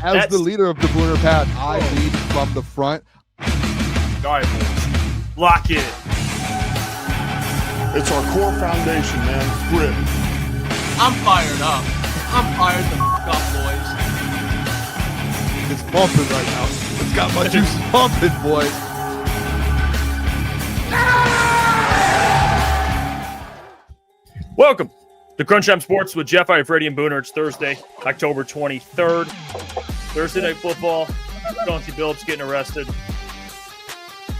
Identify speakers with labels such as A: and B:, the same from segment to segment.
A: As the leader of the Booner Path, I lead from the front.
B: All right, boys. Lock it.
C: It's our core foundation, man. Grit.
D: I'm fired up. I'm fired the fuck up, boys.
A: It's pumping right now. It's got my juice pumping, boys.
B: Welcome to Crunch Time Sports with Jeff Iafrate and Booner. It's Thursday, October 23rd. Thursday Night Football. Chauncey Billups getting arrested.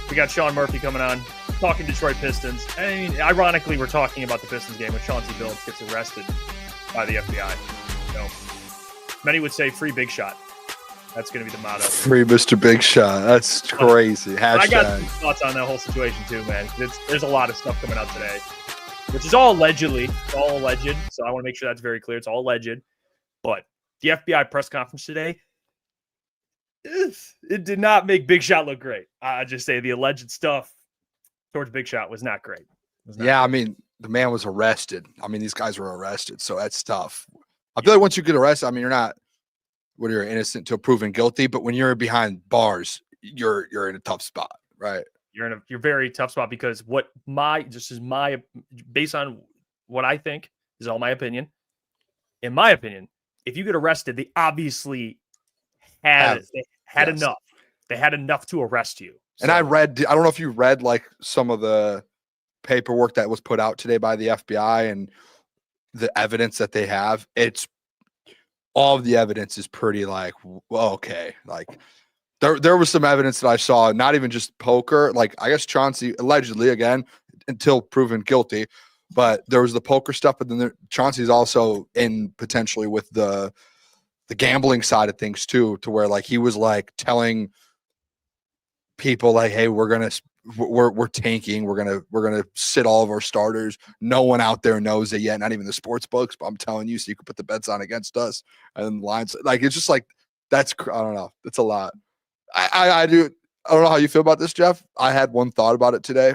B: We got Sean Murphy coming on, talking Detroit Pistons. I mean, ironically, we're talking about the Pistons game when Chauncey Billups gets arrested by the FBI. So, many would say free Big Shot. That's going to be the motto.
A: Free Mr. Big Shot. That's crazy.
B: I got some thoughts on that whole situation too, man. There's a lot of stuff coming out today, which is all allegedly. It's all alleged, so I want to make sure that's very clear. It's all alleged. But the FBI press conference today, it did not make Big Shot look great. I just say the alleged stuff towards Big Shot was not great.
A: Great. I mean, the man was arrested. I mean, these guys were arrested, so that's tough. I feel like once you get arrested, I mean, you're not you're innocent until proven guilty, but when you're behind bars, you're in a tough spot, right?
B: You're very tough spot because based on what I think is all my opinion. In my opinion, if you get arrested, they obviously had enough. They had enough to arrest you. So.
A: And I don't know if you read like some of the paperwork that was put out today by the FBI and the evidence that they have. It's all of the evidence is pretty like, well, okay. Like there was some evidence that I saw, not even just poker. Like I guess Chauncey allegedly again, until proven guilty, but there was the poker stuff. But then Chauncey's also in potentially with the gambling side of things too, to where like he was like telling people like, hey, we're tanking. We're gonna sit all of our starters. No one out there knows it yet, not even the sports books, but I'm telling you, so you can put the bets on against us. And the lines, like it's just like I don't know. It's a lot. I don't know how you feel about this, Jeff. I had one thought about it today.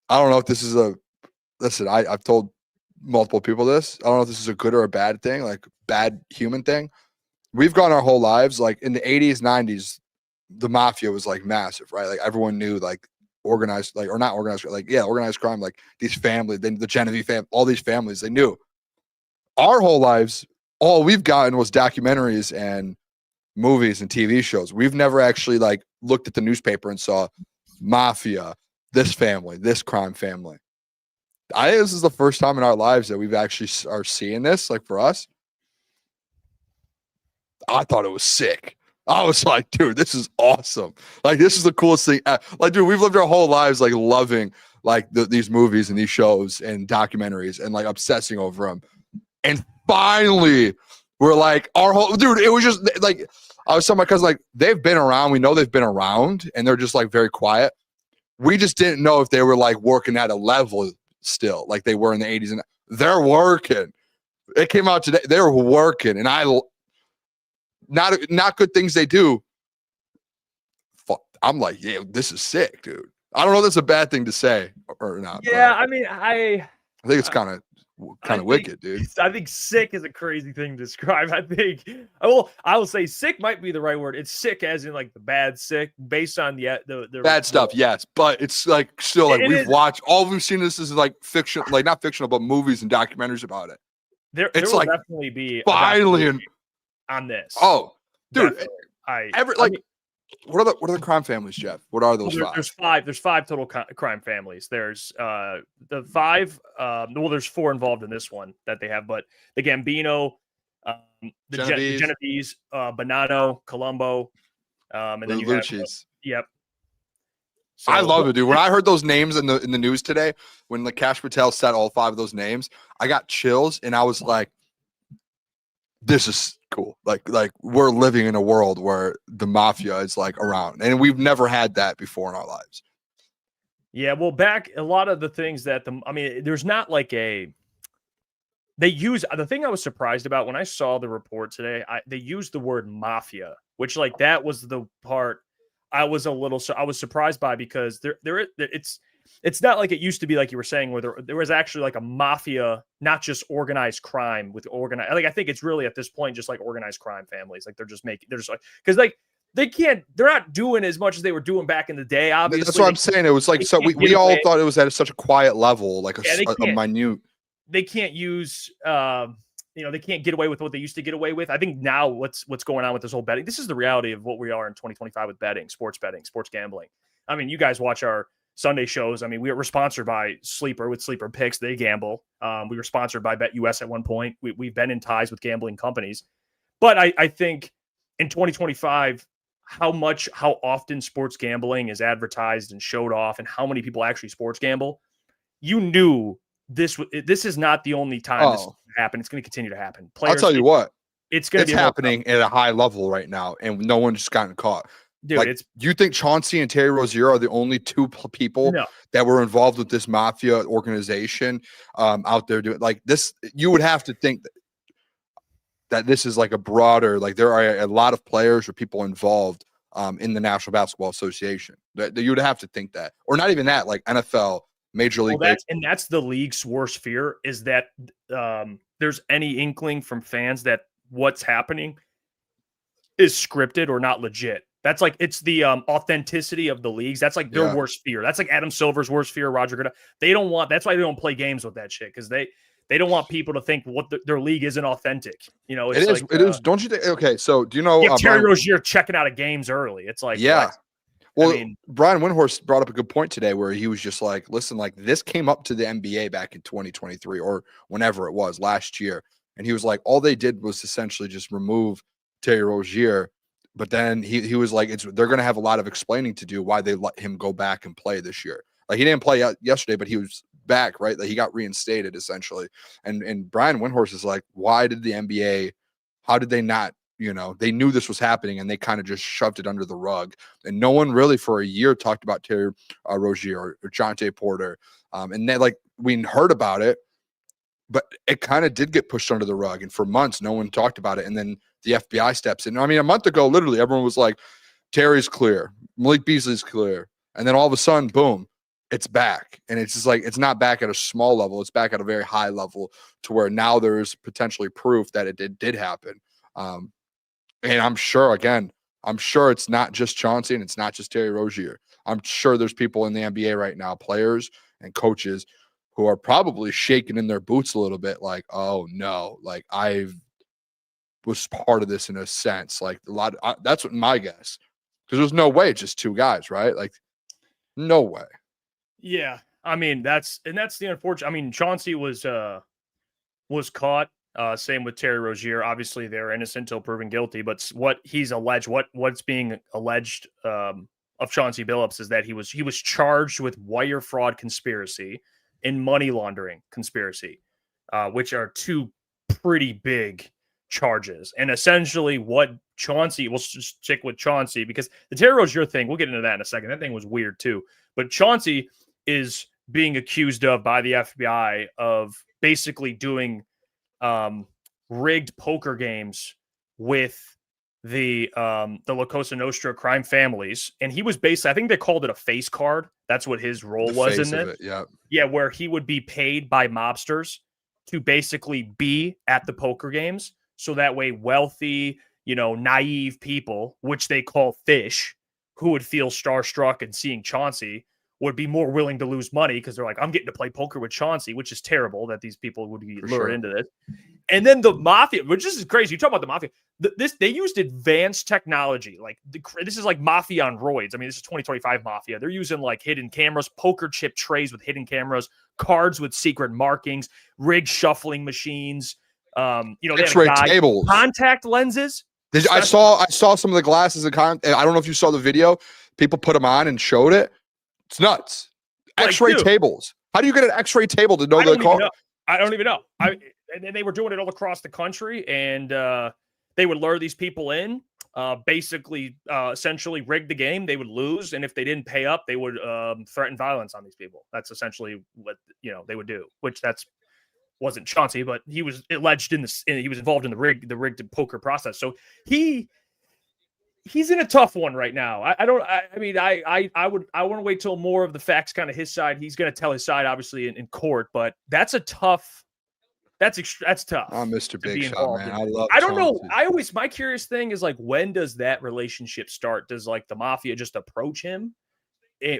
A: I don't know if this is I've told multiple people this. I don't know if this is a good or a bad thing, like bad human thing. We've gone our whole lives, like in the 80s, 90s, the Mafia was like massive, right? Like everyone knew like organized, like, or not organized, like, yeah, organized crime, like these families, then the Genevieve family, all these families, they knew. Our whole lives, all we've gotten was documentaries and movies and TV shows. We've never actually like looked at the newspaper and saw Mafia, this family, this crime family. This is the first time in our lives that we've actually are seeing this. Like for us, I thought it was sick. I was like, dude, this is awesome. Like, this is the coolest thing. Like, dude, we've lived our whole lives like loving like these movies and these shows and documentaries and like obsessing over them. And finally, we're like, dude, it was just like, I was telling my cousin, like, they've been around. We know they've been around and they're just like very quiet. We just didn't know if they were like working at a level still, like they were in the 80s. And they're working. It came out today. They're working. And not good things they do. I'm like, yeah, this is sick, dude. I don't know if that's a bad thing to say or not.
B: Yeah, I mean, I
A: think it's kind of wicked, dude.
B: I think sick is a crazy thing to describe. I will say sick might be the right word. It's sick as in like the bad sick, based on the
A: bad stuff, yes. But it's like still like watched all we've seen. This is like fiction, like not fictional, but movies and documentaries about it.
B: There will like definitely be
A: finally
B: on this.
A: Oh, dude,
B: definitely.
A: What are the crime families, Jeff? What are those five?
B: There's five total crime families. There's the five. There's four involved in this one that they have, but the Gambino, the Genovese, Bonanno, Colombo, and then you have yep.
A: So, I love it, dude. When I heard those names in the news today, when Cash Patel said all five of those names, I got chills, and I was like, "This is cool." Like we're living in a world where the Mafia is like around, and we've never had that before in our lives.
B: Yeah, well, back a lot of the things that there's not like they use the thing I was surprised about when I saw the report today. They used the word Mafia, which like that was the part I was surprised by because it's it's not like it used to be, like you were saying, where there was actually like a mafia, not just organized crime with organized. Like I think it's really at this point just like organized crime families. Like they're just like because like they're not doing as much as they were doing back in the day. Obviously,
A: that's what I'm saying. It was like so we all thought it was at such a quiet level, like a minute.
B: They can't use. They can't get away with what they used to get away with. I think now what's going on with this whole betting, this is the reality of what we are in 2025 with betting, sports gambling. I mean, you guys watch our Sunday shows. I mean, we're sponsored by Sleeper with Sleeper Picks. They gamble. We were sponsored by BetUS at one point. We've been in ties with gambling companies. But I think in 2025, how often sports gambling is advertised and showed off and how many people actually sports gamble, you knew this is not the only time this happen. It's going to continue to happen.
A: I'll tell you what,
B: it's going to be
A: happening at a high level right now, and no one's gotten caught. Dude, like, you think Chauncey and Terry Rozier are the only two people that were involved with this mafia organization out there doing like this? You would have to think that this is like a broader, like there are a lot of players or people involved in the National Basketball Association. That you would have to think that, or not even that, like NFL. Major League.
B: That's the league's worst fear is that there's any inkling from fans that what's happening is scripted or not legit. That's like, it's the authenticity of the leagues. That's like their worst fear. That's like Adam Silver's worst fear, Roger Goodell. That's why they don't play games with that shit. Cause they don't want people to think their league isn't authentic. You know, it's
A: it is. Don't you think? Okay. So do you know,
B: Terry Rozier checking out of games early. It's like,
A: what? Well, I mean, Brian Windhorst brought up a good point today where he was just like, listen, like this came up to the NBA back in 2023 or whenever it was last year. And he was like, all they did was essentially just remove Terry Rozier. But then he was like, they're going to have a lot of explaining to do why they let him go back and play this year. Like he didn't play yesterday, but he was back, right? Like he got reinstated essentially. And Brian Windhorst is like, why did the NBA, how did they not, they knew this was happening and they kind of just shoved it under the rug. And no one really for a year talked about Terry Rozier or Jonte Porter. And they we heard about it, but it kind of did get pushed under the rug. And for months, no one talked about it. And then the FBI steps in. I mean, a month ago, literally everyone was like, Terry's clear. Malik Beasley's clear. And then all of a sudden, boom, it's back. And it's just like, it's not back at a small level. It's back at a very high level to where now there is potentially proof that it did happen. And I'm sure it's not just Chauncey and it's not just Terry Rozier. I'm sure there's people in the NBA right now, players and coaches, who are probably shaking in their boots a little bit like, oh, no, like I was part of this in a sense. Like that's what my guess. Because there's no way it's just two guys, right? Like, no way.
B: Yeah. I mean, that's the unfortunate. I mean, Chauncey was caught. Same with Terry Rozier. Obviously, they're innocent until proven guilty. But what he's alleged, what's being alleged of Chauncey Billups is that he was charged with wire fraud conspiracy and money laundering conspiracy, which are two pretty big charges. And essentially, what Chauncey, we'll just stick with Chauncey because the Terry Rozier thing, we'll get into that in a second. That thing was weird too. But Chauncey is being accused of by the FBI of basically doing rigged poker games with the La Cosa Nostra crime families. And he was basically, I think they called it a face card. That's what his role was in it. Yeah, where he would be paid by mobsters to basically be at the poker games. So that way wealthy, naive people, which they call fish, who would feel starstruck and seeing Chauncey would be more willing to lose money because they're like, I'm getting to play poker with Chauncey, which is terrible that these people would be lured into this. And then the Mafia, which is crazy. You talk about the Mafia. They used advanced technology. Like this is like Mafia on roids. I mean, this is 2025 Mafia. They're using like hidden cameras, poker chip trays with hidden cameras, cards with secret markings, rigged shuffling machines.
A: X-ray tables,
B: contact lenses.
A: I saw some of the glasses. I don't know if you saw the video. People put them on and showed it. It's nuts. X-ray tables. How do you get an X-ray table to know the call?
B: I don't even know. And they were doing it all across the country, and they would lure these people in, essentially rig the game. They would lose, and if they didn't pay up, they would threaten violence on these people. That's essentially what they would do. Which wasn't Chauncey, but he was alleged he was involved in the rigged poker process. So he he's in a tough one right now. I want to wait till more of the facts kind of his side. He's going to tell his side obviously in court, but that's tough. That's tough.
A: I'm Mr. Big Shot, man.
B: I don't know. My curious thing is like, when does that relationship start? Does like the Mafia just approach him?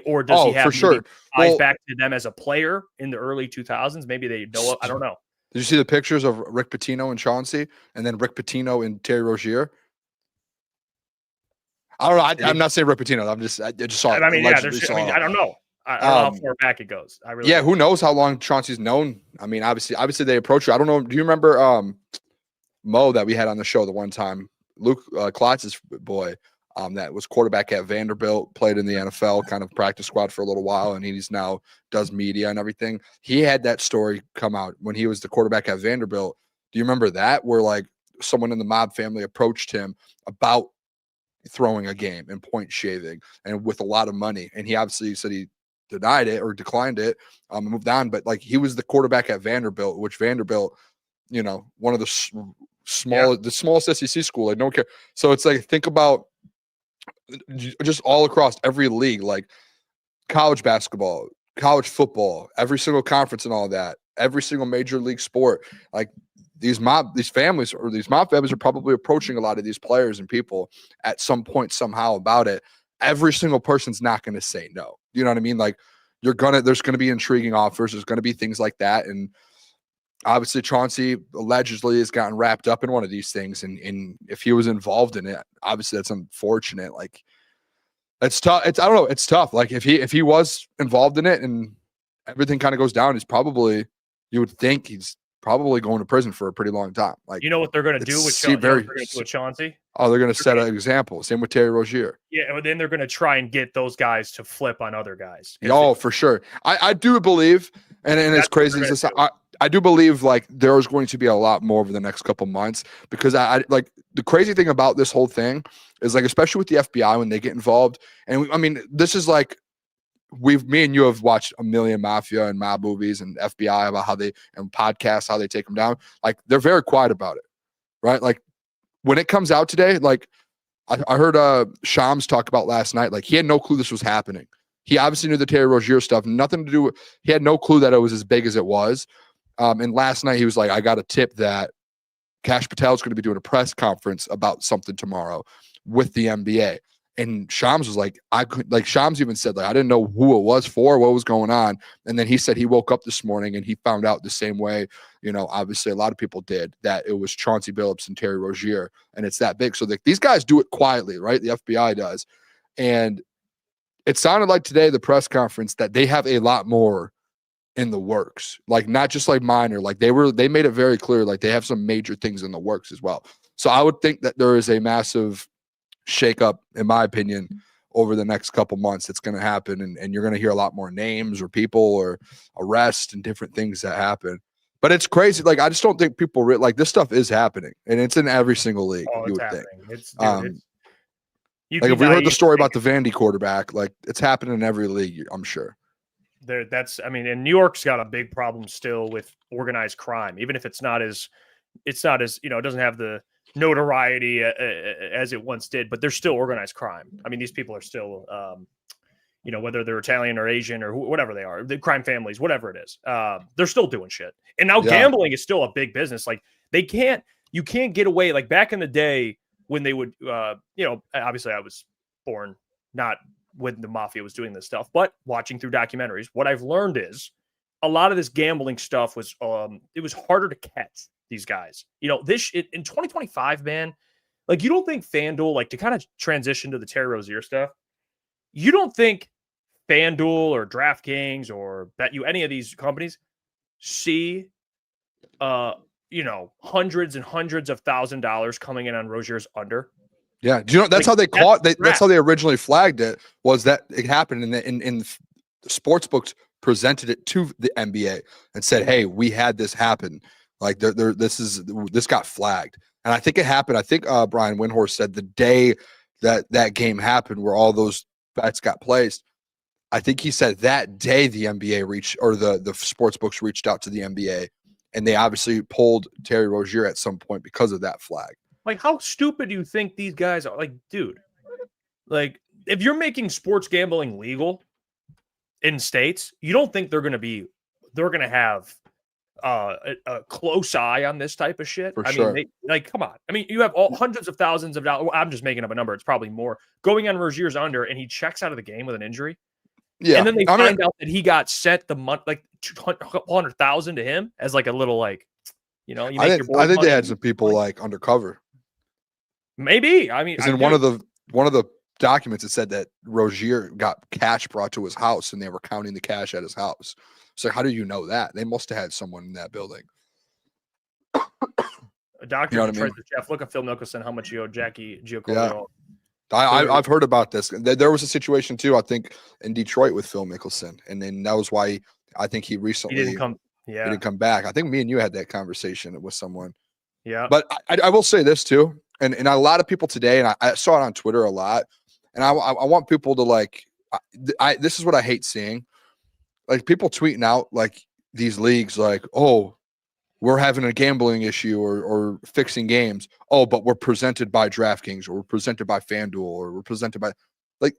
B: Or does he have ties back to them as a player in the early 2000s? Maybe they know. I don't know.
A: Did you see the pictures of Rick Pitino and Chauncey, and then Rick Pitino and Terry Rozier? I don't know. I'm not saying Rick Pitino. I just saw it.
B: I mean, I don't know. I don't know how far back it goes.
A: Who knows how long Chauncey's known? I mean, obviously they approach you. I don't know. Do you remember Mo that we had on the show the one time? Lukas Klotz's boy, that was quarterback at Vanderbilt, played in the NFL, kind of practice squad for a little while, and he's now does media and everything. He had that story come out when he was the quarterback at Vanderbilt. Do you remember that? Where like someone in the mob family approached him about throwing a game and point shaving and with a lot of money, and he obviously said he denied it or declined it, moved on. But like he was the quarterback at Vanderbilt, which Vanderbilt, one of the the smallest SEC school. I don't care. So it's like, think about just all across every league, like college basketball, college football, every single conference and all that, every single major league sport. Like these mob families are probably approaching a lot of these players and people at some point somehow about it. Every single person's not going to say no. You know what I mean? Like there's going to be intriguing offers. There's going to be things like that. And obviously Chauncey allegedly has gotten wrapped up in one of these things. And if he was involved in it, obviously that's unfortunate. Like it's tough. I don't know. It's tough. Like if he was involved in it and everything kind of goes down, you would think he's probably going to prison for a pretty long time. Like,
B: you know what they're going to do with Chauncey?
A: Oh, they're going to set an example. Same with Terry Rozier.
B: Yeah, and then they're going to try and get those guys to flip on other guys.
A: Oh, for sure. I do believe, and as crazy as this, I do believe like there's going to be a lot more over the next couple months, because I like the crazy thing about this whole thing is like, especially with the FBI when they get involved. And I mean, this is like, me and you have watched a million Mafia and mob movies and FBI about and podcasts, how they take them down. Like they're very quiet about it, right? Like when it comes out today, like I heard Shams talk about last night, like he had no clue this was happening. He obviously knew the Terry Rozier stuff, nothing to do with, he had no clue that it was as big as it was. And last night he was like, I got a tip that Kash Patel is going to be doing a press conference about something tomorrow with the NBA. And Shams was like, Shams even said, like, I didn't know who it was for, what was going on. And then he said he woke up this morning and he found out the same way, obviously a lot of people did, that it was Chauncey Billups and Terry Rozier. And it's that big. So these guys do it quietly, right? The FBI does. And it sounded like today, the press conference, that they have a lot more in the works, like not just like minor, like they made it very clear, like they have some major things in the works as well. So I would think that there is a massive shakeup, in my opinion, over the next couple months. It's going to happen, and you're going to hear a lot more names or people or arrests and different things that happen. But it's crazy. Like I just don't think people like this stuff is happening, and it's in every single league.
B: Oh,
A: you would
B: happening.
A: Think. Like if we heard the story about the Vandy quarterback, like it's happening in every league, I'm sure.
B: And New York's got a big problem still with organized crime, even if it's not as it doesn't have the notoriety as it once did, but there's still organized crime. I mean, these people are still, whether they're Italian or Asian or whatever they are, the crime families, whatever it is, they're still doing shit. And now gambling is still a big business. Like you can't get away. Like back in the day when they would, obviously I was born not when the Mafia was doing this stuff, but watching through documentaries, what I've learned is a lot of this gambling stuff was, it was harder to catch these guys. In 2025, man, like you don't think FanDuel, like to kind of transition to the Terry Rozier stuff, you don't think FanDuel or DraftKings or BetU, any of these companies see, hundreds and hundreds of $1,000s coming in on Rozier's under?
A: Yeah. Do you know, that's how they caught, that's how they originally flagged it, was that it happened in the sports books presented it to the NBA and said, hey, we had this happen. Like this got flagged. And I think it happened. I think Brian Windhorst said the day that game happened where all those bets got placed, I think he said that day the NBA reached, or the sports books reached out to the NBA, and they obviously pulled Terry Rozier at some point because of that flag.
B: Like, how stupid do you think these guys are? Like, dude, Like, if you're making sports gambling legal in states, you don't think they're going to have a close eye on this type of shit?
A: For
B: I
A: sure.
B: mean, come on. I mean, you have hundreds of thousands of dollars. I'm just making up a number. It's probably more going on Rozier's under, and he checks out of the game with an injury.
A: Yeah.
B: And then they find out that he got sent the month, like 200,000 to him as like a little, like, you know,
A: I think they had some people like undercover.
B: Maybe. I mean,
A: in one of the documents, it said that Rozier got cash brought to his house and they were counting the cash at his house. So how do you know that? They must have had someone in that building.
B: A doctor,
A: you know what I mean?
B: Jeff, look at Phil Mickelson, how much you owe Jackie Giacomo.
A: Yeah. I've heard about this. There was a situation too, I think, in Detroit with Phil Mickelson, and then that was why I think he recently
B: didn't come. Yeah,
A: he didn't come back. I think me and you had that conversation with someone.
B: Yeah,
A: but I will say this too, and a lot of people today, and I saw it on Twitter a lot, and I want people to like. This is what I hate seeing, like people tweeting out like these leagues, like, oh, we're having a gambling issue or fixing games. Oh, but we're presented by DraftKings, or we're presented by FanDuel, or we're presented by, like,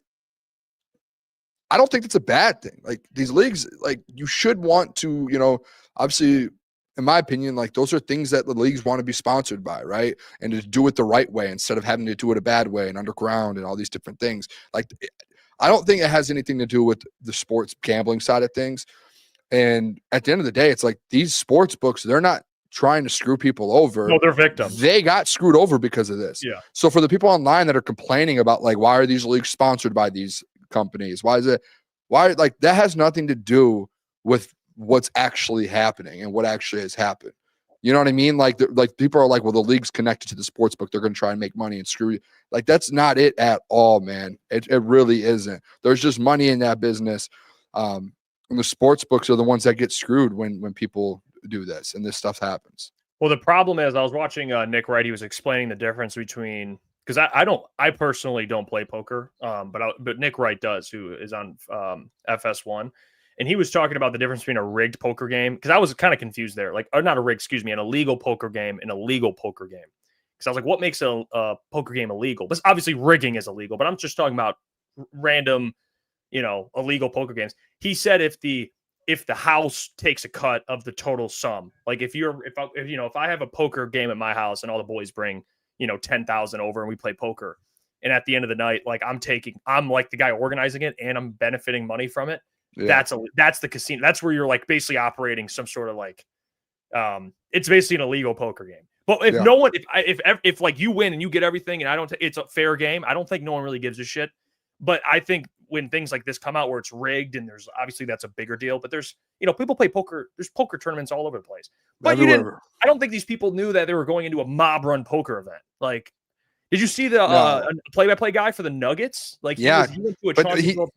A: I don't think that's a bad thing. Like, these leagues, like, you should want to, you know, obviously, in my opinion, like, those are things that the leagues want to be sponsored by, right? And to do it the right way instead of having to do it a bad way and underground and all these different things. Like, I don't think it has anything to do with the sports gambling side of things. And at the end of the day, it's like these sports books, they're not trying to screw people over.
B: No, they're victims.
A: They got screwed over because of this.
B: Yeah.
A: So for the people online that are complaining about, like, why are these leagues sponsored by these companies? Why like, that has nothing to do with what's actually happening and what actually has happened. You know what I mean? Like people are like, well, the league's connected to the sports book, they're going to try and make money and screw you. Like, that's not it at all, man. It really isn't. There's just money in that business. And the sports books are the ones that get screwed when people do this and this stuff happens.
B: Well, the problem is, I was watching Nick Wright. He was explaining the difference between, because I personally don't play poker, but Nick Wright does, who is on FS1, and he was talking about the difference between a rigged poker game, because I was kind of confused there, like, or not a rigged, excuse me, an illegal poker game and a legal poker game. Because I was like, what makes a poker game illegal? But obviously rigging is illegal, but I'm just talking about random, you know, illegal poker games. He said if the house takes a cut of the total sum, like if I have a poker game at my house and all the boys bring, you know, 10,000 over and we play poker, and at the end of the night, like, I'm like the guy organizing it and I'm benefiting money from it. Yeah. That's the casino. That's where you're like basically operating some sort of like, it's basically an illegal poker game. But if no one, if like you win and you get everything and it's a fair game, I don't think no one really gives a shit. But I think when things like this come out where it's rigged, and there's obviously that's a bigger deal, but there's, you know, people play poker. There's poker tournaments all over the place. But I don't think these people knew that they were going into a mob run poker event. Like, did you see the play-by-play guy for the Nuggets? Like, he went to a Chauncey Billups.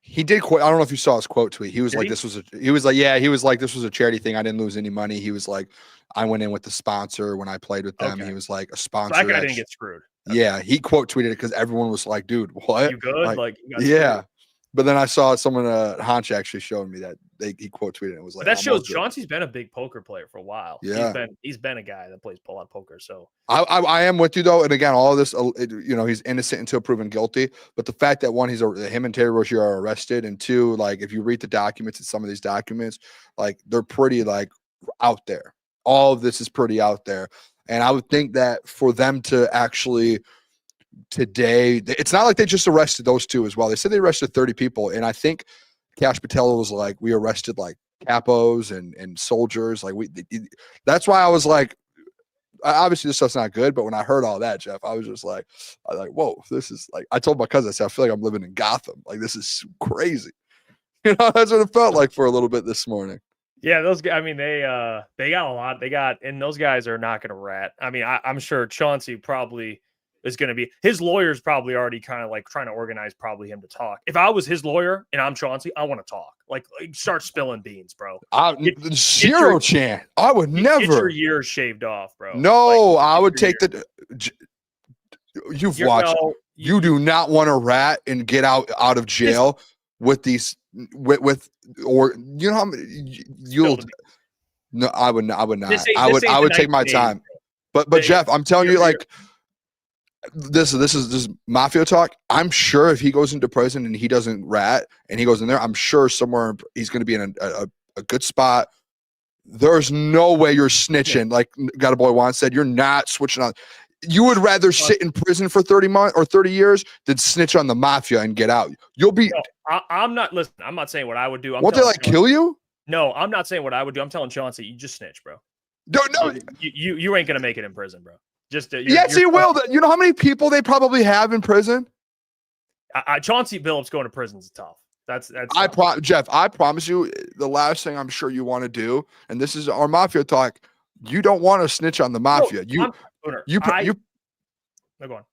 A: He did quote. I don't know if you saw his quote tweet. He was like, this was a charity thing. I didn't lose any money. He was like, I went in with the sponsor when I played with them. Okay. He was like a sponsor.
B: So that guy didn't get screwed.
A: Okay. Yeah, he quote tweeted it because everyone was like, "Dude, what?
B: You good?" Like
A: yeah. But then I saw someone, Hanch actually showed me that he quote tweeted. It was like,
B: but that shows Chauncey's been a big poker player for a while.
A: Yeah,
B: he's been a guy that plays a lot of poker. So
A: I am with you though. And again, all of this, you know, he's innocent until proven guilty. But the fact that one, him and Terry Rozier are arrested, and two, like, if you read the documents and some of these documents, like, they're pretty like out there. All of this is pretty out there. And I would think that for them to actually today, it's not like they just arrested those two as well. They said they arrested 30 people. And I think Cash Patel was like, we arrested like capos and soldiers. Like, that's why I was like, obviously this stuff's not good. But when I heard all that, Jeff, I was just like, whoa, this is like, I told my cousin, I said, I feel like I'm living in Gotham. Like, this is crazy. You know, that's what it felt like for a little bit this morning.
B: Yeah, those guys, I mean, they got a lot. And those guys are not going to rat. I mean, I'm sure Chauncey probably is going to be, his lawyer's probably already kind of like trying to organize probably him to talk. If I was his lawyer and I'm Chauncey, I want to talk. Like start spilling beans, bro.
A: Zero chance. I would never.
B: Get your years shaved off, bro.
A: No, like, I would take you've watched. You do not want to rat and get out of jail with these or you know how you'll no I would not I would take my time, but Jeff, I'm telling you, like, this is Mafia talk. I'm sure if he goes into prison and he doesn't rat and he goes in there, I'm sure somewhere he's going to be in a good spot. There's no way you're snitching. Like Got a Boy Juan said, you're not switching on. You would rather sit in prison for 30 months or 30 years than snitch on the Mafia and get out. You'll be.
B: No, I'm not. Listen, I'm not saying what I would do.
A: Won't they like kill you?
B: No, I'm not saying what I would do. I'm telling Chauncey, you just snitch, bro.
A: No.
B: You ain't gonna make it in prison, bro. Just
A: yes, he will. You know how many people they probably have in prison?
B: Chauncey Billups going to prison is tough. That's
A: Jeff, I promise you, the last thing I'm sure you want to do, and this is our Mafia talk. You don't want to snitch on the Mafia.
B: No,
A: go on.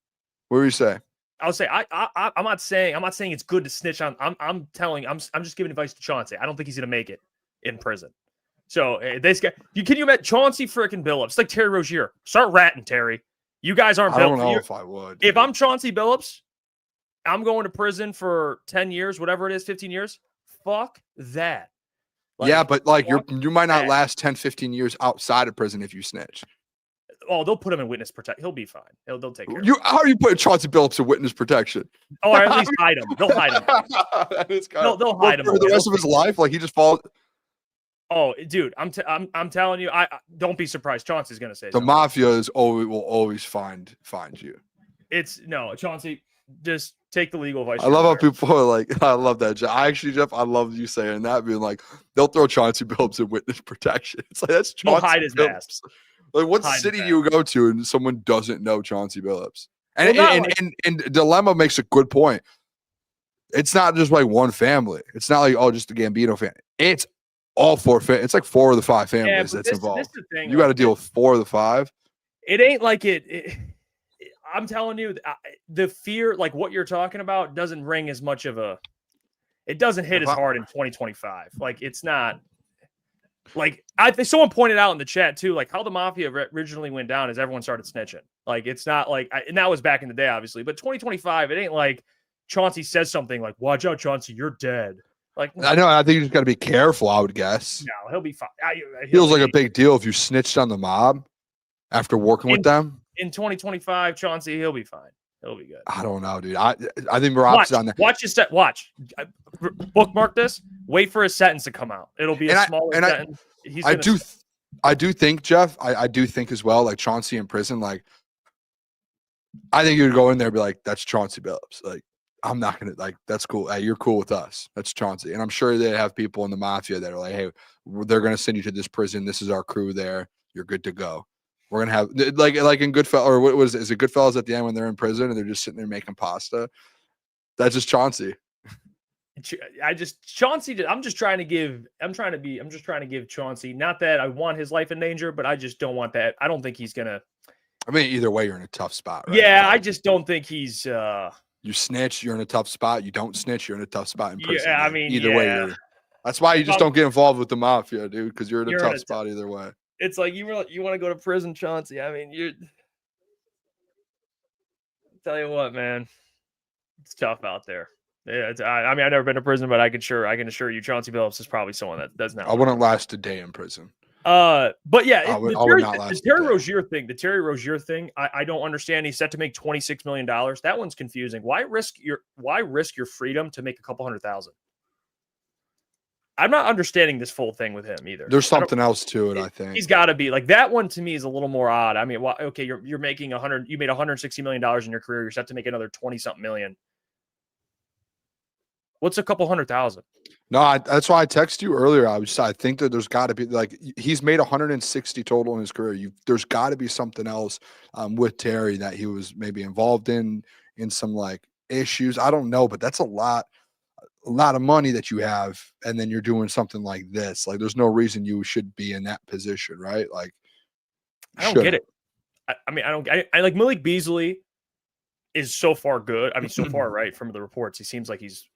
A: What were you saying?
B: I would say I'm not saying it's good to snitch on. I'm just giving advice to Chauncey. I don't think he's gonna make it in prison. So this guy, can you imagine Chauncey freaking Billups? It's like Terry Rozier. Start ratting, Terry. You guys aren't.
A: I don't know if I would.
B: If I'm Chauncey Billups, I'm going to prison for 10 years, whatever it is, 15 years. Fuck that.
A: Yeah, but like you might not last 10, 15 years outside of prison if you snitch.
B: Oh, they'll put him in witness protection. He'll be fine. They'll take care of
A: him. How are you putting Chauncey Billups in witness protection?
B: Oh, or at least hide him. They'll hide him. They'll hide him
A: for the rest of his life. Like he just falls.
B: Oh, dude, I'm telling you, I don't be surprised. Chauncey's gonna say
A: the Mafia will always find you.
B: Chauncey, just take the legal advice.
A: I love how people are like, I love that. Jeff, I love you saying that, being like, they'll throw Chauncey Billups in witness protection. It's like that's Chauncey.
B: He'll hide his ass.
A: Like, what city you go to and someone doesn't know Chauncey Billups? And Dilemma makes a good point. It's not just like one family. It's not like just a Gambino fan. It's all four. It's like 4 of the 5 families that's involved. You got to deal with 4 of the 5.
B: It ain't like it. I'm telling you, the fear, like what you're talking about, doesn't ring as much of a. It doesn't hit as hard in 2025. Like it's not. Like I think someone pointed out in the chat too, like how the Mafia originally went down is everyone started snitching. Like it's not like, and that was back in the day, obviously. But 2025, it ain't like Chauncey says something like, "Watch out, Chauncey, you're dead." Like
A: I know, I think you just got to be careful. I would guess.
B: No, he'll be fine.
A: Feels like a big deal if you snitched on the mob after working with them.
B: In 2025, Chauncey, he'll be fine. He'll be good.
A: I don't know, dude. I think we're opposite on that.
B: Watch his set. Watch. Bookmark this. Wait for his sentence to come out. It'll be a smaller sentence.
A: I do think, Jeff, I do think as well, like Chauncey in prison, like I think you'd go in there and be like, that's Chauncey Billups. Like, I'm not going to, like, that's cool. Hey, you're cool with us. That's Chauncey. And I'm sure they have people in the Mafia that are like, hey, they're going to send you to this prison. This is our crew there. You're good to go. We're gonna have like in Goodfellas, or what was is it Goodfellas at the end when they're in prison and they're just sitting there making pasta? That's just Chauncey.
B: Chauncey. I'm just trying to give Chauncey. Not that I want his life in danger, but I just don't want that. I don't think he's gonna.
A: I mean, either way, you're in a tough spot, right?
B: Yeah, I just don't think he's.
A: You snitch, you're in a tough spot. You don't snitch, you're in a tough spot in prison.
B: Yeah, I mean,
A: either way, that's why you just don't get involved with the Mafia, dude, because you're in a tough spot either way.
B: It's like you want to go to prison, Chauncey. I mean, tell you what, man, it's tough out there. Yeah, I mean, I've never been to prison, but I can assure you, Chauncey Billups is probably someone that does not.
A: I wouldn't last a day in prison.
B: But yeah,
A: the
B: Terry Rozier thing, I don't understand. He's set to make $26 million. That one's confusing. Why risk your freedom to make a couple $100,000? I'm not understanding this full thing with him either.
A: There's something else to it, I think.
B: He's got to be like that one to me is a little more odd. I mean, okay, you're making you made $160 million in your career. You're set to make another 20-something million. What's a couple $100,000?
A: No, that's why I texted you earlier. I think that there's got to be like he's made 160 total in his career. There's got to be something else with Terry that he was maybe involved in some like issues. I don't know, but that's a lot of money that you have, and then you're doing something like this. Like, there's no reason you should be in that position, right? Like,
B: I don't get it. I mean, I like Malik Beasley is so far good. I mean, so far, right, from the reports, he seems like he's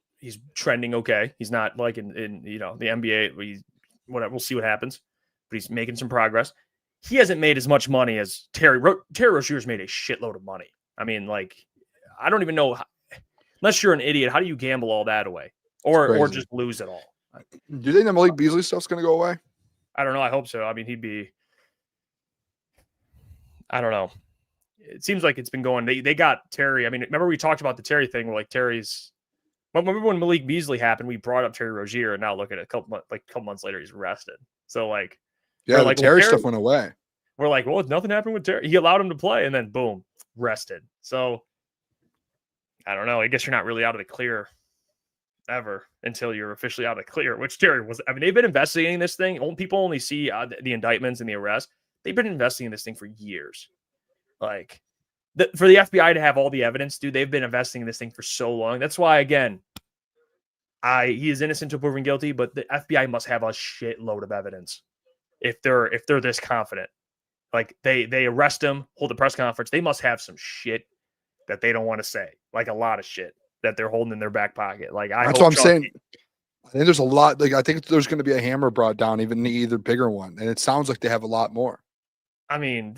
B: trending okay. He's not like in the NBA. Whatever, we'll see what happens, but he's making some progress. He hasn't made as much money as Terry Rozier's made a shitload of money. I mean, like, I don't even know. Unless you're an idiot, how do you gamble all that away, or just lose it all?
A: Do you think that Malik Beasley stuff's going to go away?
B: I don't know. I hope so. I mean, I don't know. it seems like it's been going. They got Terry. I mean, remember we talked about the Terry thing where like Terry's. Remember when Malik Beasley happened? We brought up Terry Rozier, and now look at it. A couple months later, he's arrested. So like,
A: Yeah, the
B: like,
A: Terry stuff went away.
B: We're like, well, nothing happened with Terry. He allowed him to play, and then boom, arrested. So I don't know. I guess you're not really out of the clear ever until you're officially out of the clear, which Terry was. I mean, they've been investigating this thing. People only see the indictments and the arrest. They've been investigating this thing for years. Like, for the FBI to have all the evidence, dude, they've been investigating this thing for so long. That's why, again, he is innocent until proven guilty, but the FBI must have a shitload of evidence if they're this confident. Like, they arrest him, hold a press conference. They must have some shit that they don't want to say, like a lot of shit that they're holding in their back pocket. Like,
A: that's what I'm saying. I think there's a lot. Like, I think there's going to be a hammer brought down, even either bigger one, and it sounds like they have a lot more.
B: I mean,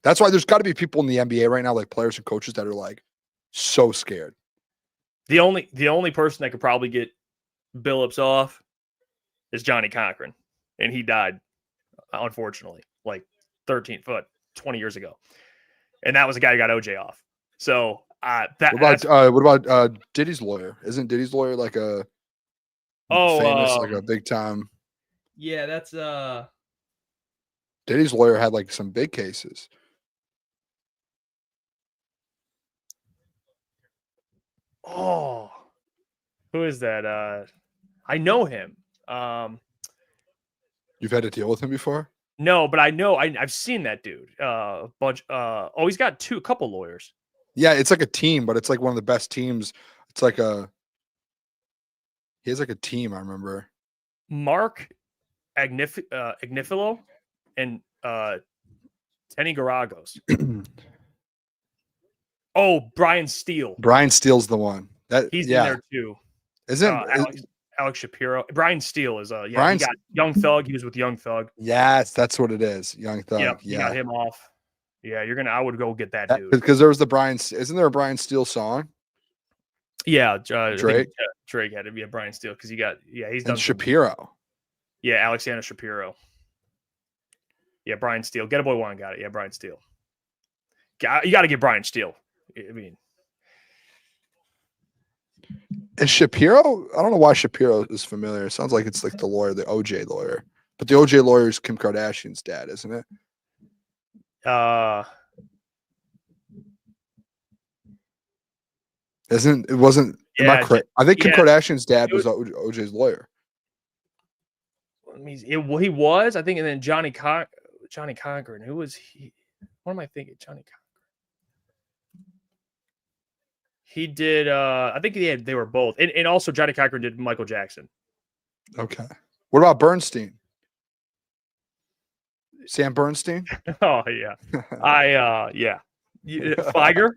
A: that's why there's got to be people in the NBA right now, like players and coaches, that are like so scared.
B: The only person that could probably get Billups off is Johnny Cochran, and he died, unfortunately, like 13 foot 20 years ago, and that was a guy who got OJ off. So what
A: about Diddy's lawyer? Isn't Diddy's lawyer like a famous, like a big time?
E: Yeah, that's
A: Diddy's lawyer had like some big cases.
B: Oh, who is that? I know him.
A: You've had to deal with him before?
B: No, but I know I've seen that dude. He's got a couple lawyers.
A: Yeah, it's like a team, but it's like one of the best teams. It's like he has like a team, I remember.
B: Mark Agnifilo and Tenny Garagos. Brian Steele.
A: Brian Steele's the one.
B: He's in there too.
A: Isn't
B: Alex Shapiro? Brian Steele is he got Young Thug. He was with Young Thug.
A: Yes, that's what it is. Young Thug.
B: Yep, you got him off. Yeah, I would go get that dude.
A: Because there was the Brian. Isn't there a Brian Steele song?
B: Yeah,
A: Drake.
B: Drake had to be a Brian Steele because he's done
A: Shapiro.
B: Yeah, Alexander Shapiro. Yeah, Brian Steele. Get a boy one got it. Yeah, Brian Steele. You got to get Brian Steele. I mean,
A: is Shapiro? I don't know why Shapiro is familiar. It sounds like it's like the lawyer, the OJ lawyer. But the OJ lawyer is Kim Kardashian's dad, isn't it? It wasn't. Am I correct? I think Kim Kardashian's dad was OJ's lawyer.
B: He was, I think, and then Johnny Cochran. Who was he? What am I thinking? Johnny Cochran. He did. I think they were both, and also Johnny Cochran did Michael Jackson.
A: Okay. What about Bernstein? Sam Bernstein?
B: Oh yeah. Feiger?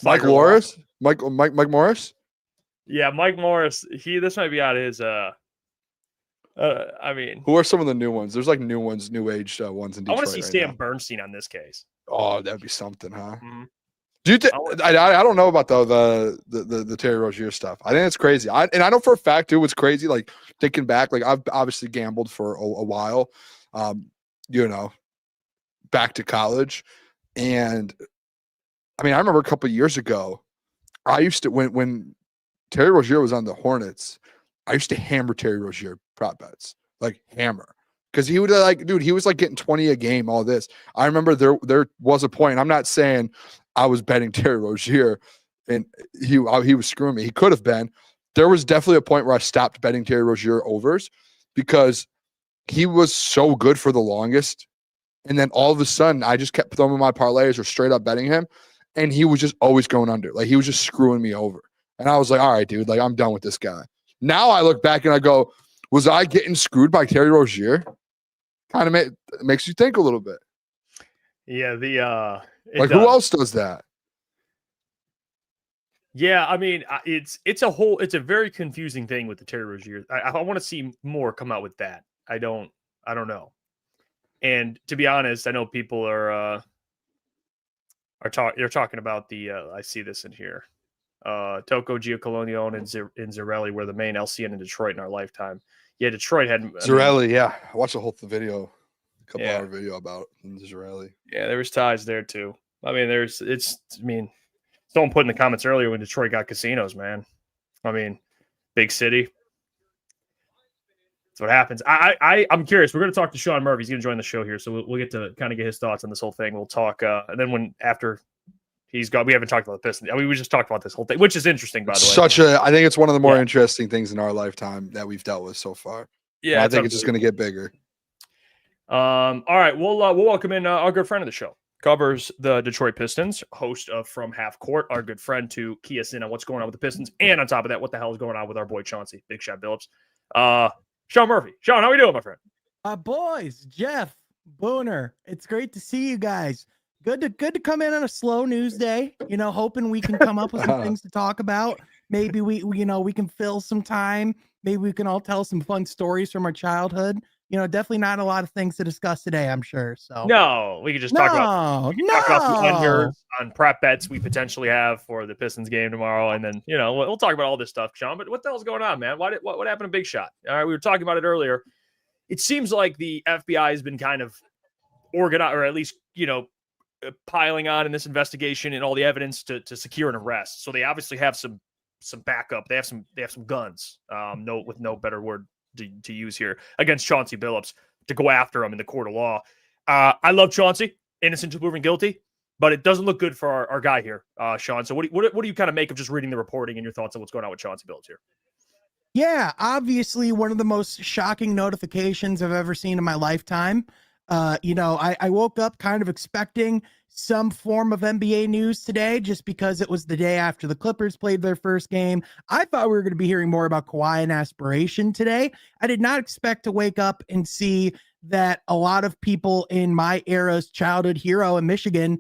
A: Mike Morris? Mike Morris?
B: Yeah, Mike Morris. This might be out of his I mean,
A: who are some of the new ones? There's like new ones, new age ones in Detroit.
B: I want to see Sam Bernstein on this case.
A: Oh, that'd be something, huh?
B: Mm-hmm.
A: Do you I don't know about the Terry Rozier stuff. I think it's crazy. I know for a fact too, it's crazy. Like thinking back, like I've obviously gambled for a while. Back to college. And I mean, I remember a couple of years ago, I used to, when Terry Rozier was on the Hornets, I used to hammer Terry Rozier prop bets, like hammer. Because he would he was like getting 20 a game, all this. I remember there was a point, I'm not saying I was betting Terry Rozier and he was screwing me. He could have been. There was definitely a point where I stopped betting Terry Rozier overs because he was so good for the longest. And then all of a sudden, I just kept throwing my parlays or straight up betting him. And he was just always going under. Like, he was just screwing me over. And I was like, all right, dude, like, I'm done with this guy. Now I look back and I go, was I getting screwed by Terry Rozier? Kind of makes you think a little bit.
B: Yeah,
A: who else does that?
B: Yeah, I mean, it's a very confusing thing with the Terry Rozier. I want to see more come out with that. I don't know. And to be honest, I know people are talking about the I see this in here. Tocco, Giacolonione, and Zarelli were the main LCN in Detroit in our lifetime. Yeah, Detroit had
A: Zarelli. Yeah, I watched the whole video, hour video about Zarelli.
B: Yeah, there was ties there too. I mean, someone put in the comments earlier when Detroit got casinos, man. I mean, big city. That's what happens. I'm curious. We're going to talk to Sean Murphy. He's going to join the show here, so we'll get to kind of get his thoughts on this whole thing. We'll talk, and then after he's gone, we haven't talked about the Pistons. I mean, we just talked about this whole thing, which is interesting, by the way.
A: I think it's one of the more interesting things in our lifetime that we've dealt with so far.
B: Yeah,
A: I think it's just going to get bigger.
B: All right, we'll welcome in our good friend of the show. Covers the Detroit Pistons, host of From Half Court, our good friend, to key us in on what's going on with the Pistons, and on top of that, what the hell is going on with our boy Chauncey, Big Shot Billups. Sean Murphy. Sean, how we doing, my friend?
E: Boys, Jeff, Booner, it's great to see you guys. Good to come in on a slow news day, hoping we can come up with some things to talk about. Maybe we can fill some time. Maybe we can all tell some fun stories from our childhood. Definitely not a lot of things to discuss today, I'm sure. So
B: no, we could just talk about the unders on prep bets we potentially have for the Pistons game tomorrow, and then we'll talk about all this stuff, Sean. But what the hell's going on, man? What happened to Big Shot? All right, we were talking about it earlier. It seems like the FBI has been kind of organized, or at least piling on in this investigation and all the evidence to secure an arrest. So they obviously have some backup. They have some guns. With no better word to use here, against Chauncey Billups to go after him in the court of law. I love Chauncey, innocent until proven guilty, but it doesn't look good for our guy here, Sean. So what do you kind of make of just reading the reporting and your thoughts on what's going on with Chauncey Billups here?
E: Yeah, obviously one of the most shocking notifications I've ever seen in my lifetime. I woke up kind of expecting some form of NBA news today just because it was the day after the Clippers played their first game. I thought we were going to be hearing more about Kawhi and aspiration today. I did not expect to wake up and see that a lot of people in my era's childhood hero in Michigan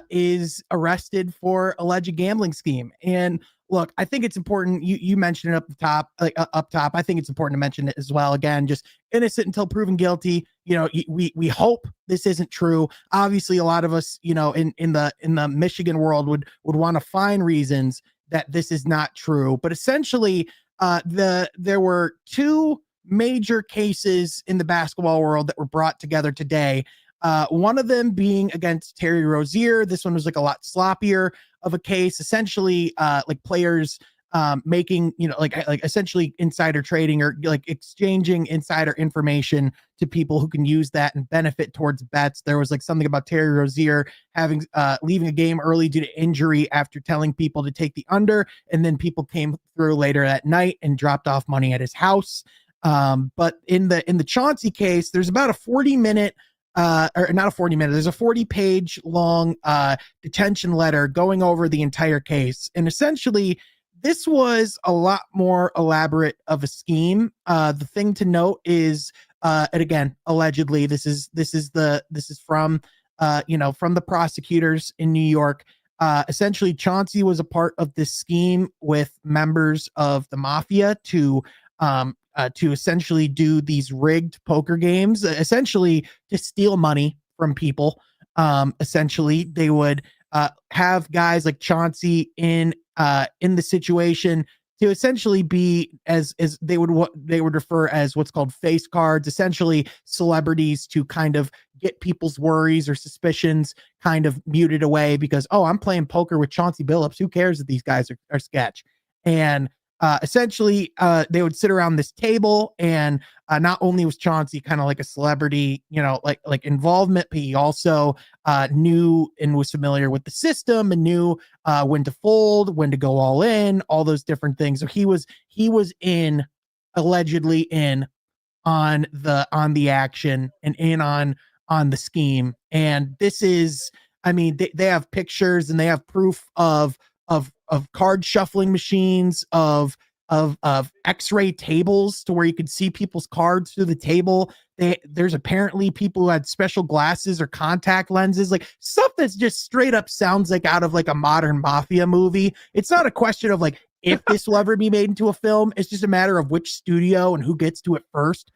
E: is arrested for alleged gambling scheme. And look, I think it's important. You mentioned it up top. I think it's important to mention it as well. Again, just innocent until proven guilty. We hope this isn't true. Obviously, a lot of us, in the Michigan world would want to find reasons that this is not true. But essentially, there were two major cases in the basketball world that were brought together today. One of them being against Terry Rozier. This one was like a lot sloppier of a case, essentially like players making, like essentially insider trading or like exchanging insider information to people who can use that and benefit towards bets. There was like something about Terry Rozier having leaving a game early due to injury after telling people to take the under, and then people came through later that night and dropped off money at his house. But in the Chauncey case, there's about a 40-minute or not a 40-minute, there's a 40-page long detention letter going over the entire case. And essentially, this was a lot more elaborate of a scheme. The thing to note is, and again, allegedly, this is from from the prosecutors in New York. Essentially, Chauncey was a part of this scheme with members of the Mafia to essentially do these rigged poker games, essentially to steal money from people. Essentially, they would have guys like Chauncey in the situation to essentially be as they would refer as what's called face cards, essentially celebrities to kind of get people's worries or suspicions kind of muted away because, oh, I'm playing poker with Chauncey Billups. Who cares if these guys are sketch? And essentially, they would sit around this table, and not only was Chauncey kind of like a celebrity, like involvement, but he also knew and was familiar with the system and knew when to fold, when to go all in, all those different things. So he was allegedly in on the action and in on the scheme. And this is, I mean, they have pictures and they have proof of card shuffling machines, of x-ray tables to where you could see people's cards through the table. There's apparently people who had special glasses or contact lenses, like stuff that's just straight up sounds like out of like a modern Mafia movie. It's not a question of like if this will ever be made into a film. It's just a matter of which studio and who gets to it first.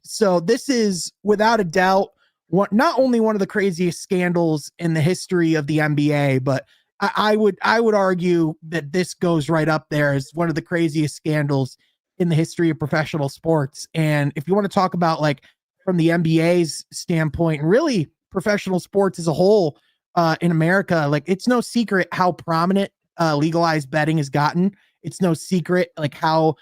E: So this is without a doubt not only one of the craziest scandals in the history of the NBA, but I would argue that this goes right up there as one of the craziest scandals in the history of professional sports. And if you want to talk about like from the NBA's standpoint and really professional sports as a whole, in America, like it's no secret how prominent legalized betting has gotten. It's no secret like how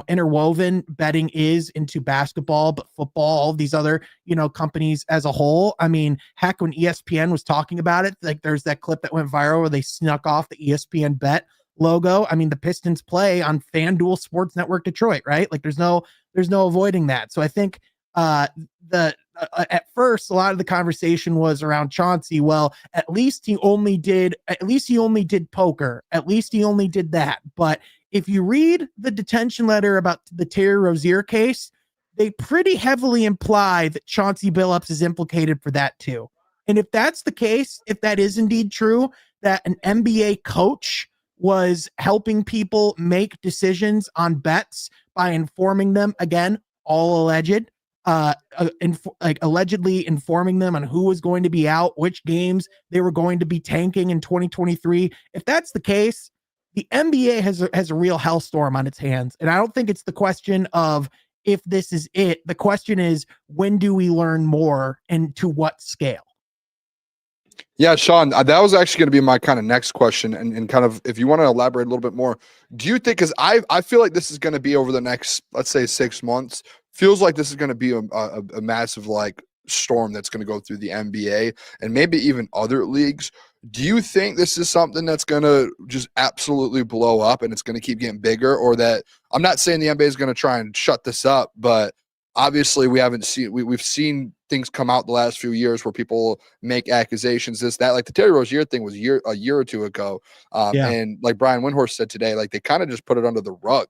E: interwoven betting is into basketball, but football, all these other, companies as a whole. I mean, heck, when ESPN was talking about it, like there's that clip that went viral where they snuck off the ESPN bet logo. I mean, the Pistons play on FanDuel Sports Network Detroit, right? Like there's no avoiding that. So I think at first a lot of the conversation was around Chauncey. Well, at least he only did poker. At least he only did that. But if you read the detention letter about the Terry Rozier case, they pretty heavily imply that Chauncey Billups is implicated for that too. And if that's the case, if that is indeed true, that an NBA coach was helping people make decisions on bets by informing them, again, all alleged, allegedly informing them on who was going to be out, which games they were going to be tanking in 2023. If that's the case, the NBA has a real hellstorm on its hands. And I don't think it's the question of if this is it. The question is, when do we learn more and to what scale?
A: Yeah, Sean, that was actually going to be my kind of next question. And kind of, if you want to elaborate a little bit more, do you think, because I feel like this is going to be over the next, let's say 6 months, feels like this is going to be a massive like storm that's going to go through the NBA and maybe even other leagues. Do you think this is something that's going to just absolutely blow up and it's going to keep getting bigger? Or that, I'm not saying the NBA is going to try and shut this up, but obviously we've seen things come out the last few years where people make accusations, this, that, like the Terry Rozier thing was a year or two ago. And like Brian Windhorst said today, like they kind of just put it under the rug.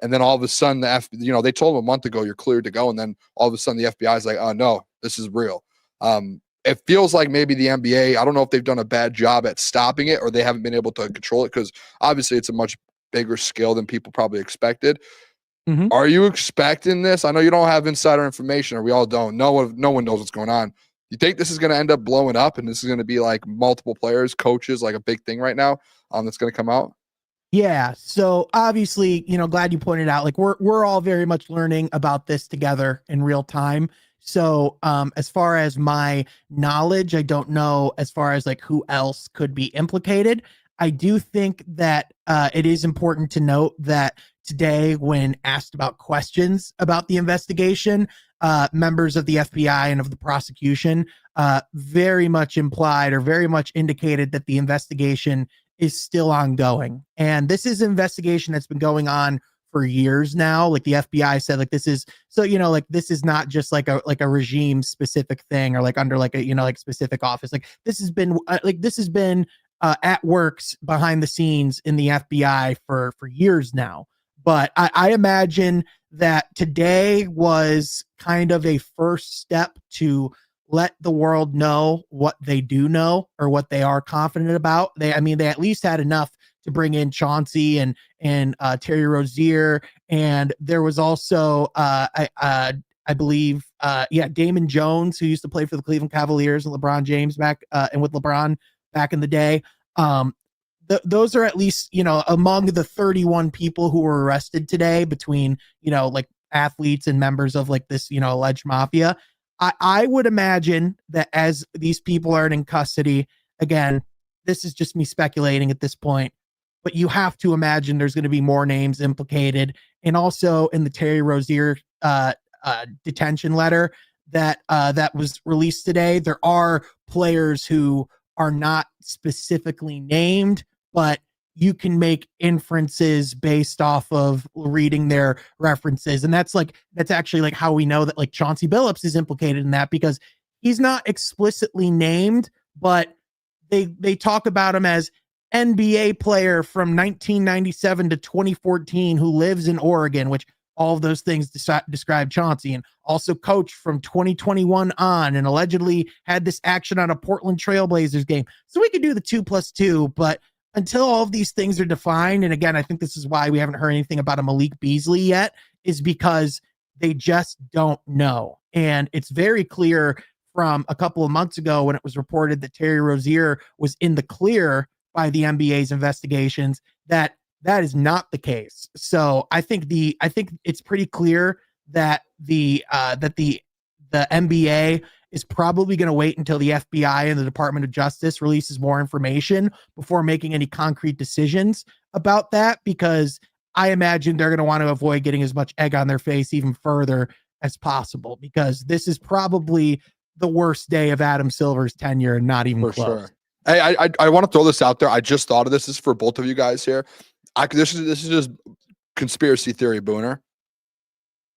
A: And then all of a sudden they told him a month ago, you're cleared to go. And then all of a sudden the FBI is like, oh no, this is real. It feels like maybe the NBA, I don't know if they've done a bad job at stopping it or they haven't been able to control it, because obviously it's a much bigger scale than people probably expected. Mm-hmm. Are you expecting this? I know you don't have insider information, or we all don't. No one knows what's going on. You think this is going to end up blowing up and this is going to be like multiple players, coaches, like a big thing right now that's going to come out?
E: Yeah. So obviously, glad you pointed out, like we're all very much learning about this together in real time. So as far as my knowledge, I don't know as far as like who else could be implicated. I do think that it is important to note that today, when asked about questions about the investigation, members of the FBI and of the prosecution very much implied or very much indicated that the investigation is still ongoing. And this is an investigation that's been going on for years now. Like the FBI said, like this is, so, like this is not just like a regime specific thing or like under like a, like specific office. Like this has been at works behind the scenes in the FBI for years now. But I imagine that today was kind of a first step to let the world know what they do know or what they are confident about. They at least had enough to bring in Chauncey and Terry Rozier. And there was also, I believe, Damon Jones, who used to play for the Cleveland Cavaliers and LeBron James and with LeBron back in the day. Those are at least, among the 31 people who were arrested today between, like athletes and members of like this, alleged mafia. I would imagine that as these people are in custody, again, this is just me speculating at this point, but you have to imagine there's going to be more names implicated. And also in the Terry Rozier detention letter that was released today, there are players who are not specifically named, but you can make inferences based off of reading their references. And that's actually like how we know that like Chauncey Billups is implicated in that, because he's not explicitly named, but they talk about him as NBA player from 1997 to 2014 who lives in Oregon, which all of those things describe Chauncey, and also coach from 2021 on, and allegedly had this action on a Portland Trailblazers game. So we could do the 2+2, but until all of these things are defined, and again, I think this is why we haven't heard anything about a Malik Beasley yet, is because they just don't know. And it's very clear from a couple of months ago when it was reported that Terry Rozier was in the clear by the NBA's investigations that is not the case. So I think it's pretty clear that the NBA is probably going to wait until the FBI and the Department of Justice releases more information before making any concrete decisions about that, because I imagine they're going to want to avoid getting as much egg on their face even further as possible, because this is probably the worst day of Adam Silver's tenure and not even
A: For
E: close.
A: sure. Hey, I want to throw this out there. I just thought of this. This is for both of you guys here. This is just conspiracy theory, Booner.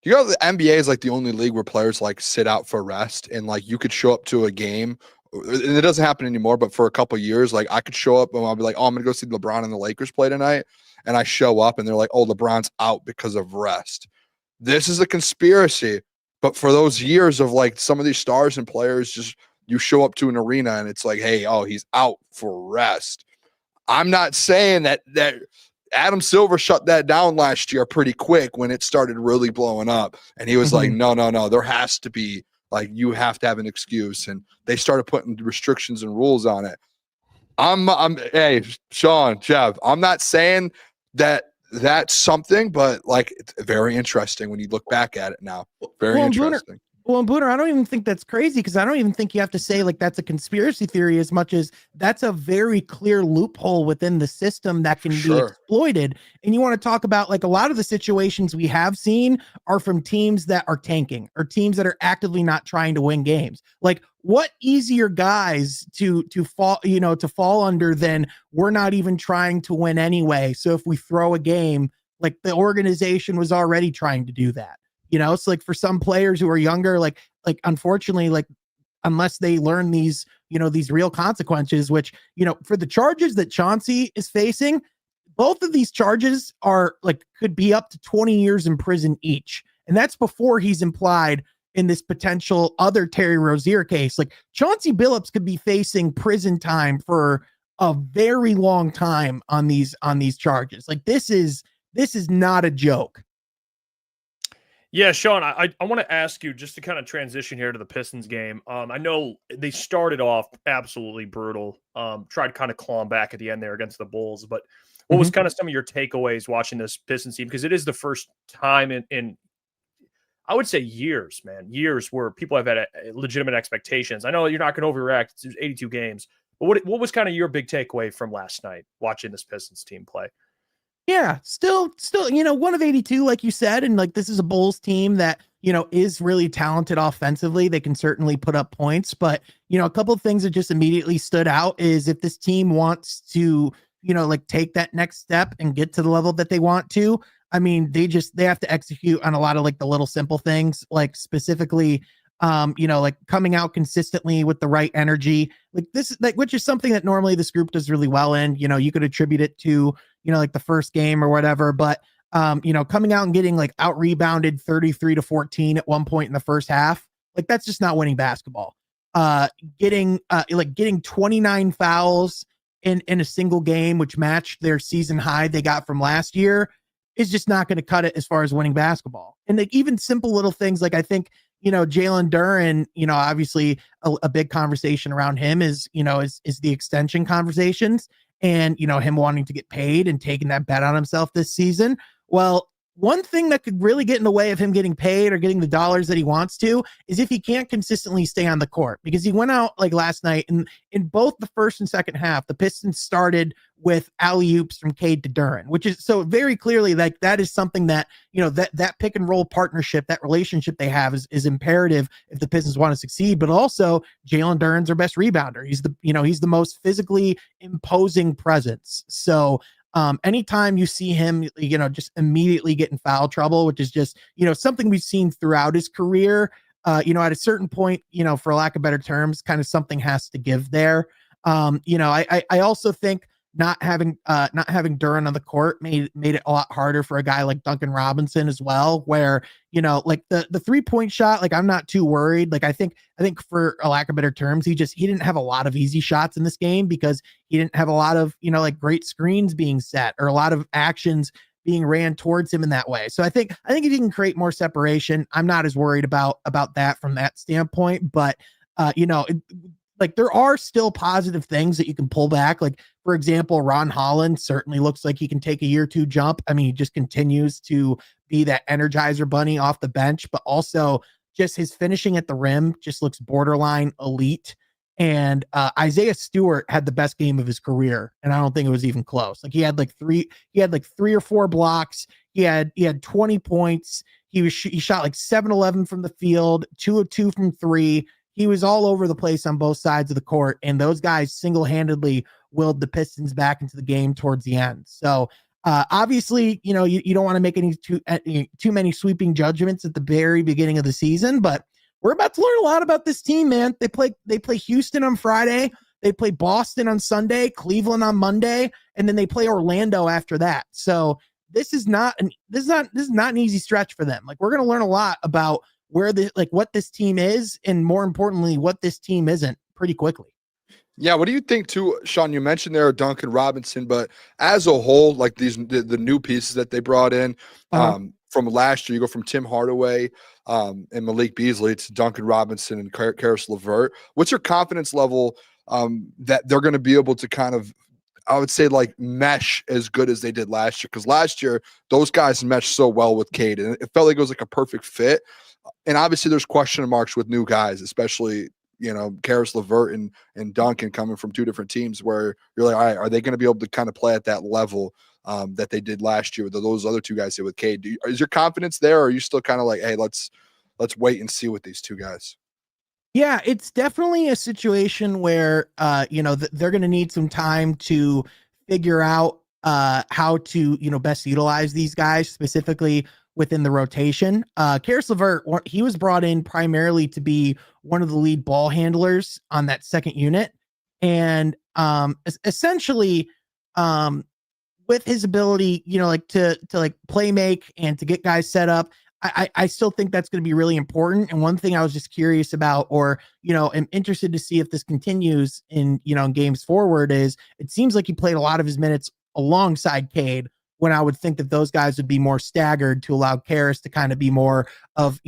A: You know, the NBA is like the only league where players like sit out for rest, and like you could show up to a game, and it doesn't happen anymore, but for a couple of years, like I could show up and I'll be like, oh, I'm gonna go see LeBron and the Lakers play tonight, and I show up and they're like, oh, LeBron's out because of rest. This is a conspiracy, but for those years of like some of these stars and players, just you show up to an arena and it's like, hey, oh, he's out for rest. I'm not saying that Adam Silver shut that down last year pretty quick when it started really blowing up. And he was like, no, there has to be, like, you have to have an excuse. And they started putting restrictions and rules on it. Hey, Sean, Jeff, I'm not saying that that's something, but like, it's very interesting when you look back at it now. Very interesting.
E: Well, Booner, I don't even think that's crazy, because I don't even think you have to say like that's a conspiracy theory as much as that's a very clear loophole within the system that can be exploited. And you want to talk about like a lot of the situations we have seen are from teams that are tanking or teams that are actively not trying to win games. Like, what easier guys to fall under than we're not even trying to win anyway. So if we throw a game, like the organization was already trying to do that. You know, it's like for some players who are younger, like unfortunately, like unless they learn these real consequences, which, for the charges that Chauncey is facing, both of these charges are like could be up to 20 years in prison each. And that's before he's implied in this potential other Terry Rozier case. Like Chauncey Billups could be facing prison time for a very long time on these charges. Like this is not a joke.
B: Yeah, Sean, I want to ask you just to kind of transition here to the Pistons game. I know they started off absolutely brutal, tried to kind of claw back at the end there against the Bulls. But what was kind of some of your takeaways watching this Pistons team? Because it is the first time in I would say years where people have had legitimate expectations. I know you're not going to overreact. It's 82 games. But what was kind of your big takeaway from last night watching this Pistons team play?
E: Yeah, still, 1 of 82, like you said. And like, this is a Bulls team that, is really talented offensively. They can certainly put up points, but, a couple of things that just immediately stood out is if this team wants to, like take that next step and get to the level that they want to, I mean, they have to execute on a lot of like the little simple things, like specifically, like coming out consistently with the right energy, like this, like, which is something that normally this group does really well in. You could attribute it to, like the first game or whatever, but coming out and getting like out rebounded 33-14 at one point in the first half, like that's just not winning basketball. Getting 29 fouls in a single game, which matched their season high they got from last year, is just not going to cut it as far as winning basketball. And like even simple little things, like I think, Jalen Duren, obviously a big conversation around him is the extension conversations and, him wanting to get paid and taking that bet on himself this season. Well, one thing that could really get in the way of him getting paid or getting the dollars that he wants to is if he can't consistently stay on the court, because he went out like last night and in both the first and second half, the Pistons started with alley-oops from Cade to Duren, which is so very clearly like that is something that, that pick and roll partnership, that relationship they have is imperative if the Pistons want to succeed. But also Jalen Duren's their best rebounder. He's the most physically imposing presence. So anytime you see him, just immediately get in foul trouble, which is just, something we've seen throughout his career, at a certain point, for lack of better terms, kind of something has to give there. I also think not having Duren on the court made it a lot harder for a guy like Duncan Robinson as well, where, like the 3-point shot, like I'm not too worried. Like I think for a lack of better terms, he didn't have a lot of easy shots in this game because he didn't have a lot of, like great screens being set or a lot of actions being ran towards him in that way. So I think if he can create more separation, I'm not as worried about that from that standpoint. But, like there are still positive things that you can pull back. Like, for example, Ron Holland certainly looks like he can take a year or two jump. I mean, he just continues to be that energizer bunny off the bench, but also just his finishing at the rim just looks borderline elite. And Isaiah Stewart had the best game of his career, and I don't think it was even close. Like he had like three or four blocks. He had 20 points. He shot like 7-11 from the field, 2 of 2 from 3. He was all over the place on both sides of the court, and those guys single-handedly willed the Pistons back into the game towards the end. So obviously, you know, you don't want to make any too many sweeping judgments at the very beginning of the season, but we're about to learn a lot about this team, man. They play Houston on Friday, they play Boston on Sunday, Cleveland on Monday, and then they play Orlando after that. So this is not an easy stretch for them. Like, we're going to learn a lot about what this team is, and more importantly, what this team isn't, pretty quickly.
A: Yeah, what do you think too, Sean? You mentioned there Duncan Robinson, but as a whole, like the new pieces that they brought in from last year, you go from Tim Hardaway and Malik Beasley to Duncan Robinson and Karis LeVert. What's your confidence level that they're going to be able to kind of, I would say, like, mesh as good as they did last year? Because last year those guys meshed so well with Cade, and it felt like it was like a perfect fit. And obviously there's question marks with new guys, especially, you know, Karis LeVert and Duncan coming from two different teams, where you're like, all right, are they going to be able to kind of play at that level that they did last year with those other two guys did with Cade? Is your confidence there, or are you still kind of like, hey, let's wait and see with these two guys?
E: Yeah, it's definitely a situation where, they're going to need some time to figure out how to, best utilize these guys, specifically within the rotation. Karis LeVert, he was brought in primarily to be one of the lead ball handlers on that second unit. And essentially, with his ability, to play make and to get guys set up, I still think that's going to be really important. And one thing I was just curious about, or, am interested to see if this continues in games forward, is it seems like he played a lot of his minutes alongside Cade, when I would think that those guys would be more staggered to allow Karis to kind of be more of,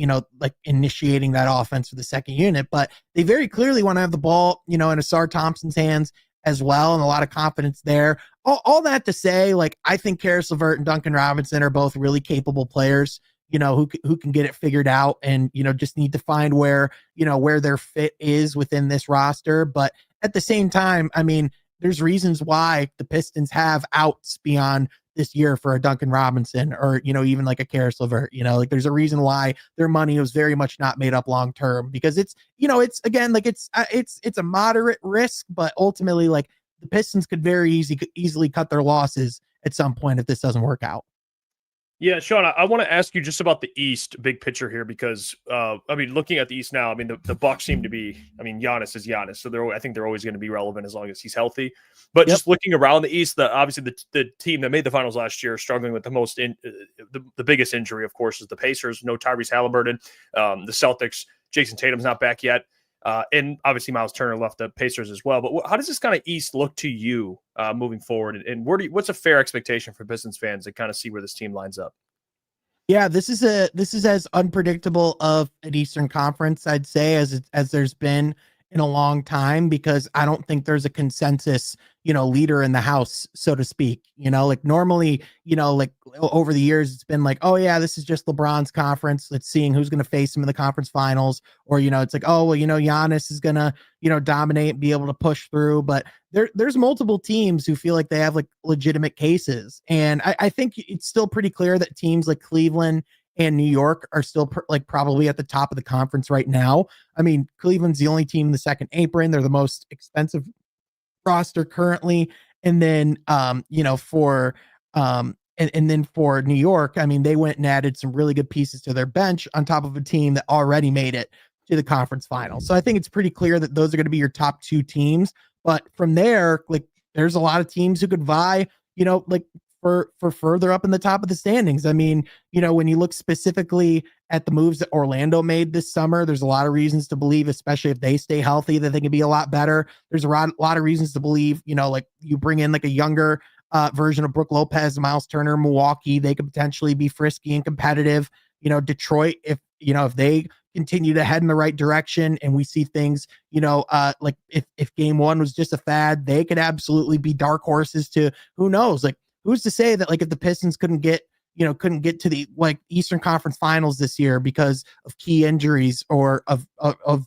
E: initiating that offense for the second unit. But they very clearly want to have the ball, in Asar Thompson's hands as well, and a lot of confidence there. All that to say, like, I think Karis LeVert and Duncan Robinson are both really capable players, who can get it figured out, and, just need to find where their fit is within this roster. But at the same time, I mean, there's reasons why the Pistons have outs beyond this year for a Duncan Robinson, or, even like a Karis LeVert. Like, there's a reason why their money was very much not made up long term, because it's again, like, it's a moderate risk, but ultimately, like, the Pistons could very easily cut their losses at some point if this doesn't work out.
B: Yeah, Sean, I want to ask you just about the East, big picture here, because, looking at the East now, the Bucks seem to be, Giannis is Giannis, so I think they're always going to be relevant as long as he's healthy. But just looking around the East, obviously the team that made the finals last year, struggling with the biggest injury, of course, is the Pacers. No Tyrese Halliburton. The Celtics, Jason Tatum's not back yet. And obviously Miles Turner left the Pacers as well. But how does this kind of East look to you moving forward? And what's a fair expectation for Pistons fans to kind of see where this team lines up?
E: Yeah, this is as unpredictable of an Eastern Conference, I'd say, as there's been in a long time, because I don't think there's a consensus, leader in the house, so to speak. Like, normally, like, over the years, it's been like, oh yeah, this is just LeBron's conference. Let's seeing who's going to face him in the conference finals. Or, it's like, oh, well, Giannis is going to, dominate and be able to push through. But there's multiple teams who feel like they have, like, legitimate cases. And I think it's still pretty clear that teams like Cleveland and New York are still probably at the top of the conference right now. Cleveland's the only team in the second apron. They're the most expensive roster currently. And then, for New York, they went and added some really good pieces to their bench on top of a team that already made it to the conference final. So I think it's pretty clear that those are going to be your top two teams. But from there, like, there's a lot of teams who could vie, for further up in the top of the standings. When you look specifically at the moves that Orlando made this summer, there's a lot of reasons to believe, especially if they stay healthy, that they can be a lot better. There's a lot of reasons to believe, like, you bring in like a younger version of Brook Lopez, Miles Turner, Milwaukee, they could potentially be frisky and competitive. Detroit, if they continue to head in the right direction, and we see things, like, if game one was just a fad, they could absolutely be dark horses to, who knows, like, who's to say that, like, if the Pistons couldn't get, couldn't get to the Eastern Conference Finals this year because of key injuries or of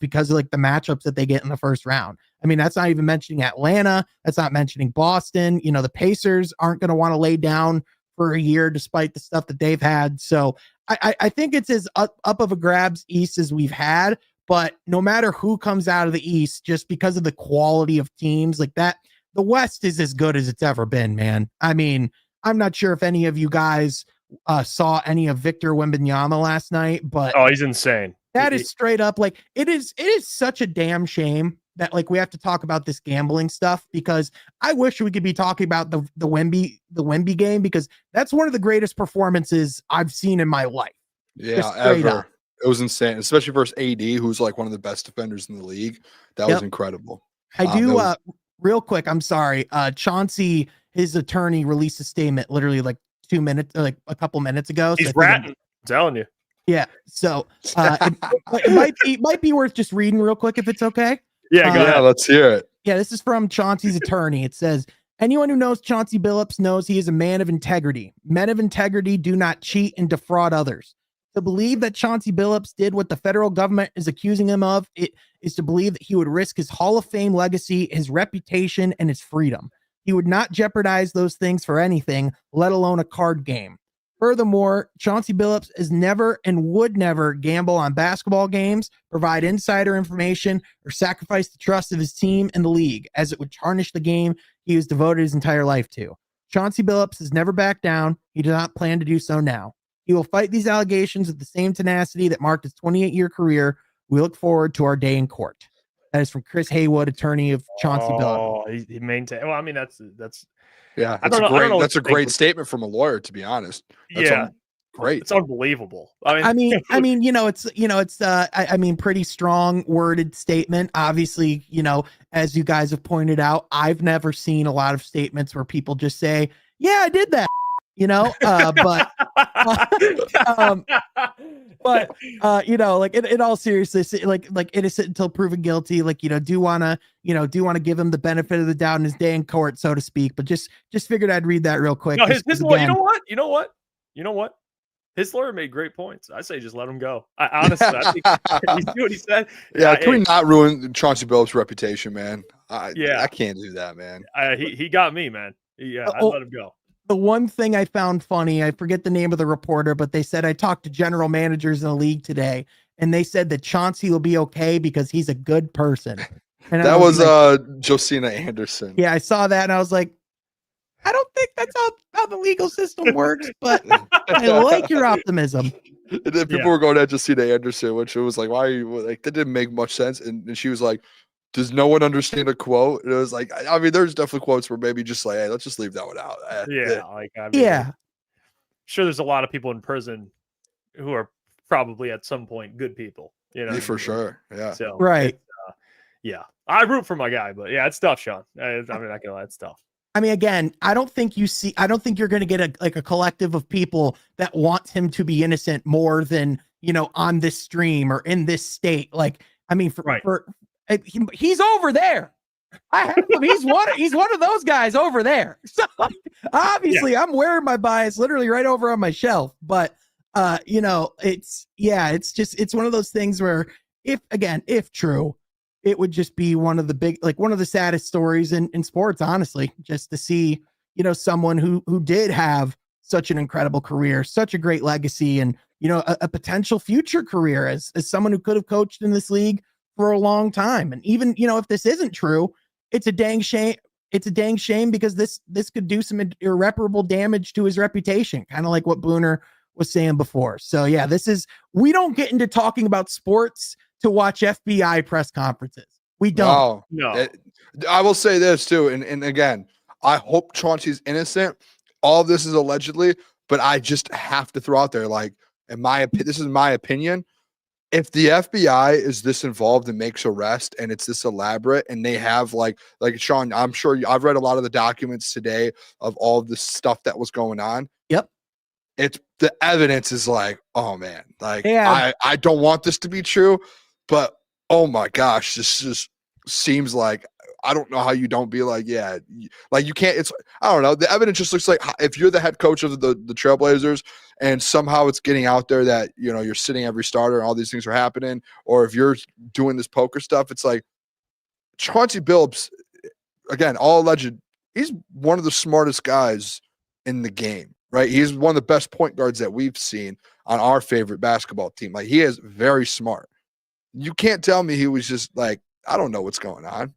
E: because of the matchups that they get in the first round. I mean, that's not even mentioning Atlanta. That's not mentioning Boston. The Pacers aren't going to want to lay down for a year despite the stuff that they've had. So I think it's as up of a grabs East as we've had. But no matter who comes out of the East, just because of the quality of teams like that, the West is as good as it's ever been, man. I mean, I'm not sure if any of you guys saw any of Victor Wembanyama last night, but
B: he's insane.
E: That is straight up it is such a damn shame that we have to talk about this gambling stuff, because I wish we could be talking about the Wemby game, because that's one of the greatest performances I've seen in my life.
A: Yeah, ever. It was insane, especially versus AD, who's one of the best defenders in the league. That was incredible.
E: Real quick, I'm sorry. Chauncey, his attorney, released a statement literally 2 minutes, a couple minutes ago.
B: He's ratting. I'm telling you.
E: Yeah. So it might be worth just reading real quick if it's okay.
B: Yeah, go ahead.
A: Let's hear it.
E: Yeah, this is from Chauncey's attorney. It says, anyone who knows Chauncey Billups knows he is a man of integrity. Men of integrity do not cheat and defraud others. To believe that Chauncey Billups did what the federal government is accusing him of, it is to believe that he would risk his Hall of Fame legacy, his reputation, and his freedom. He would not jeopardize those things for anything, let alone a card game. Furthermore, Chauncey Billups is never and would never gamble on basketball games, provide insider information, or sacrifice the trust of his team and the league, as it would tarnish the game he has devoted his entire life to. Chauncey Billups has never backed down. He does not plan to do so now. He will fight these allegations with the same tenacity that marked his 28-year career. We look forward to our day in court. That is from Chris Haywood, attorney of Chauncey Billups.
B: Oh, he maintained. Well, I mean, that's
A: yeah. That's a great statement from a lawyer, to be honest. That's great.
B: It's unbelievable. I
E: mean, pretty strong worded statement. Obviously, as you guys have pointed out, I've never seen a lot of statements where people just say, "Yeah, I did that." In all seriousness, innocent until proven guilty, do want to give him the benefit of the doubt in his day in court, so to speak. But just figured I'd read that real quick.
B: No, his lawyer, you know what? His lawyer made great points. I say just let him go. I think you see what he said.
A: Yeah, can we not ruin Chauncey Billups' reputation, man? I can't do that, man.
B: He got me, man. I let him go.
E: The one thing I found funny, I forget the name of the reporter, but they said I talked to general managers in the league today, and they said that Chauncey will be okay because he's a good person. And
A: that was Josina Anderson.
E: Yeah, I saw that, and I was like, I don't think that's how the legal system works, but I like your optimism.
A: And then people were going at Josina Anderson, which was like, why are you that didn't make much sense. And she was like, does no one understand a quote? And it was like, I mean, there's definitely quotes where maybe just hey, let's just leave that one out.
B: Sure, there's a lot of people in prison who are probably at some point good people.
A: For sure. Yeah.
B: So
E: right.
B: I root for my guy, but it's tough, Sean. I'm not gonna lie, it's tough.
E: I mean, again, I don't think you're going to get a collective of people that want him to be innocent more than, on this stream or in this state. He's over there. I have him. He's one of those guys over there. So obviously I'm wearing my bias literally right over on my shelf, but it's one of those things where if true, it would just be one of the saddest stories in sports, honestly, just to see, someone who did have such an incredible career, such a great legacy, and, a potential future career as someone who could have coached in this league for a long time. And even, if this isn't true, it's a dang shame. It's a dang shame because this could do some irreparable damage to his reputation, kind of like what Booner was saying before. So yeah, we don't get into talking about sports to watch FBI press conferences. We don't.
B: No.
A: I will say this too. And again, I hope Chauncey's innocent. All of this is allegedly, but I just have to throw out there, this is my opinion. If the FBI is this involved and makes arrest and it's this elaborate and they have like Sean, I'm sure I've read a lot of the documents today of all of the stuff that was going on.
E: Yep.
A: It's the evidence is oh man, I don't want this to be true, but oh my gosh, this just seems like I don't know how you don't be like, yeah, like you can't. It's I don't know. The evidence just looks like if you're the head coach of the Trailblazers and somehow it's getting out there that you're sitting every starter and all these things are happening, or if you're doing this poker stuff, it's like Chauncey Billups, again, all alleged. He's one of the smartest guys in the game, right? He's one of the best point guards that we've seen on our favorite basketball team. Like he is very smart. You can't tell me he was just like, I don't know what's going on.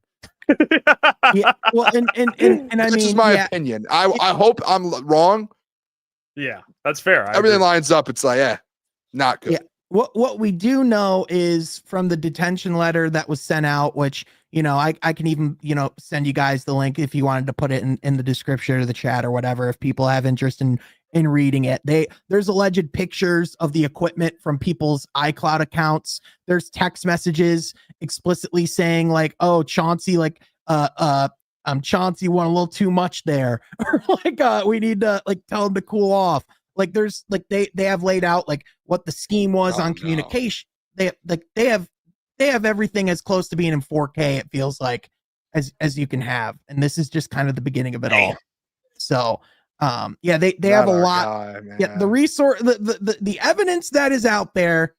E: Yeah, well, and I
A: this
E: mean,
A: is my opinion. I hope I'm wrong.
B: Yeah, that's fair.
A: Everything lines up. It's like, not good.
E: Yeah. What we do know is from the detention letter that was sent out, which, I can even, send you guys the link if you wanted to put it in the description of the chat or whatever, if people have interest in reading it. There's alleged pictures of the equipment from people's iCloud accounts. There's text messages explicitly saying like, oh, Chauncey, like, Chauncey won a little too much there. Or like, we need to like tell him to cool off. Like there's like, they have laid out like what the scheme was on communication. They have everything as close to being in 4K. It feels like as you can have. And this is just kind of the beginning of it all. So, they have a lot. The resource, the evidence that is out there.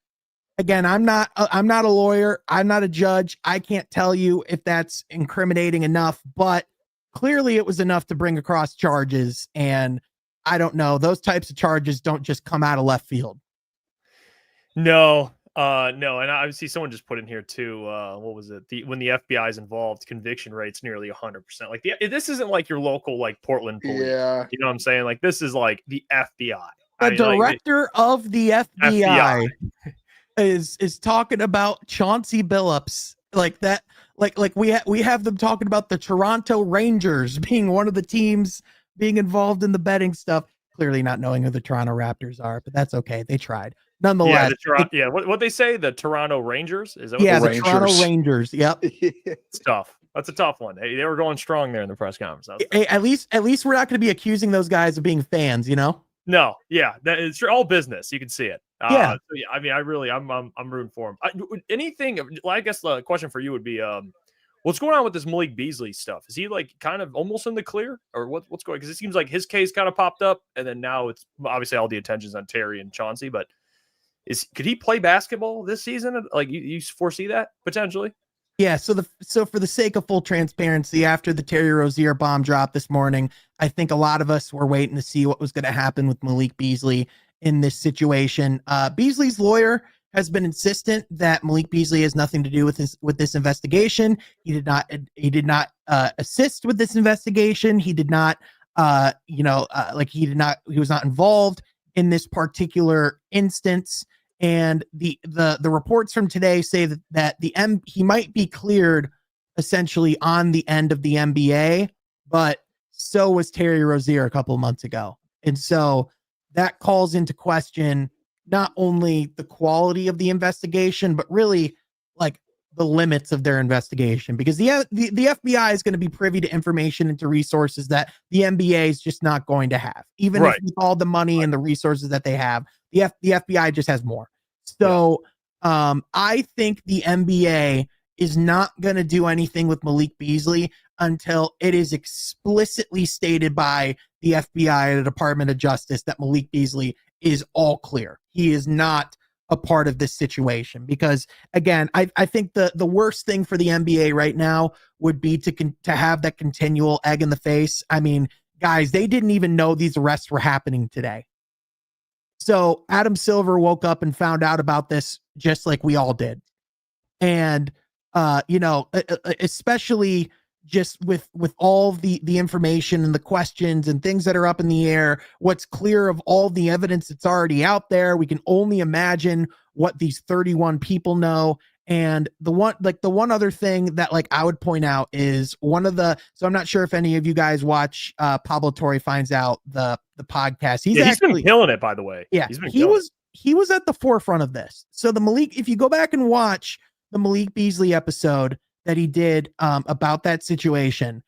E: Again, I'm not a lawyer. I'm not a judge. I can't tell you if that's incriminating enough, but clearly it was enough to bring across charges. And I don't know. Those types of charges don't just come out of left field.
B: No. And obviously someone just put in here too. What was it? When the FBI is involved, conviction rate's nearly 100%. Like this isn't like your local like Portland police.
A: Yeah,
B: you know what I'm saying? Like this is like the FBI.
E: The director of the FBI is talking about Chauncey Billups like that. Like we have them talking about the Toronto Rangers being one of the teams being involved in the betting stuff. Clearly not knowing who the Toronto Raptors are, but that's okay. They tried. Nonetheless,
B: what they say, the Toronto Rangers is that?
E: The Toronto Rangers. Yep,
B: it's tough. That's a tough one. Hey, they were going strong there in the press conference.
E: Hey, at least we're not going to be accusing those guys of being fans,
B: No, yeah, it's all business. You can see it.
E: Yeah.
B: I mean, I'm rooting for him. Anything? Well, I guess the question for you would be, what's going on with this Malik Beasley stuff? Is he like kind of almost in the clear, or what's going? Because it seems like his case kind of popped up, and then now it's obviously all the attention's on Terry and Chauncey, but. Could he play basketball this season? Like you foresee that potentially?
E: Yeah. So for the sake of full transparency, after the Terry Rozier bomb drop this morning, I think a lot of us were waiting to see what was going to happen with Malik Beasley in this situation. Beasley's lawyer has been insistent that Malik Beasley has nothing to do with this investigation. He did not assist with this investigation. He did not, he was not involved in this particular instance. And the reports from today say that he might be cleared essentially on the end of the NBA, but so was Terry Rozier a couple of months ago. And so that calls into question not only the quality of the investigation, but really like the limits of their investigation, because the FBI is going to be privy to information and to resources that the NBA is just not going to have, even if with all the money and the resources that they have, the FBI just has more. So I think the NBA is not going to do anything with Malik Beasley until it is explicitly stated by the FBI and the Department of Justice that Malik Beasley is all clear. He is not a part of this situation, because again, I think the worst thing for the NBA right now would be to have that continual egg in the face. I mean, guys, they didn't even know these arrests were happening today. So Adam Silver woke up and found out about this just like we all did. And, especially just with all the information and the questions and things that are up in the air, what's clear of all the evidence that's already out there, we can only imagine what these 31 people know. And the one other thing that like I would point out is so I'm not sure if any of you guys watch Pablo Torre Finds Out, the podcast. He's
B: been killing it, by the way.
E: Yeah, he was at the forefront of this. So the Malik, if you go back and watch the Malik Beasley episode that he did about that situation,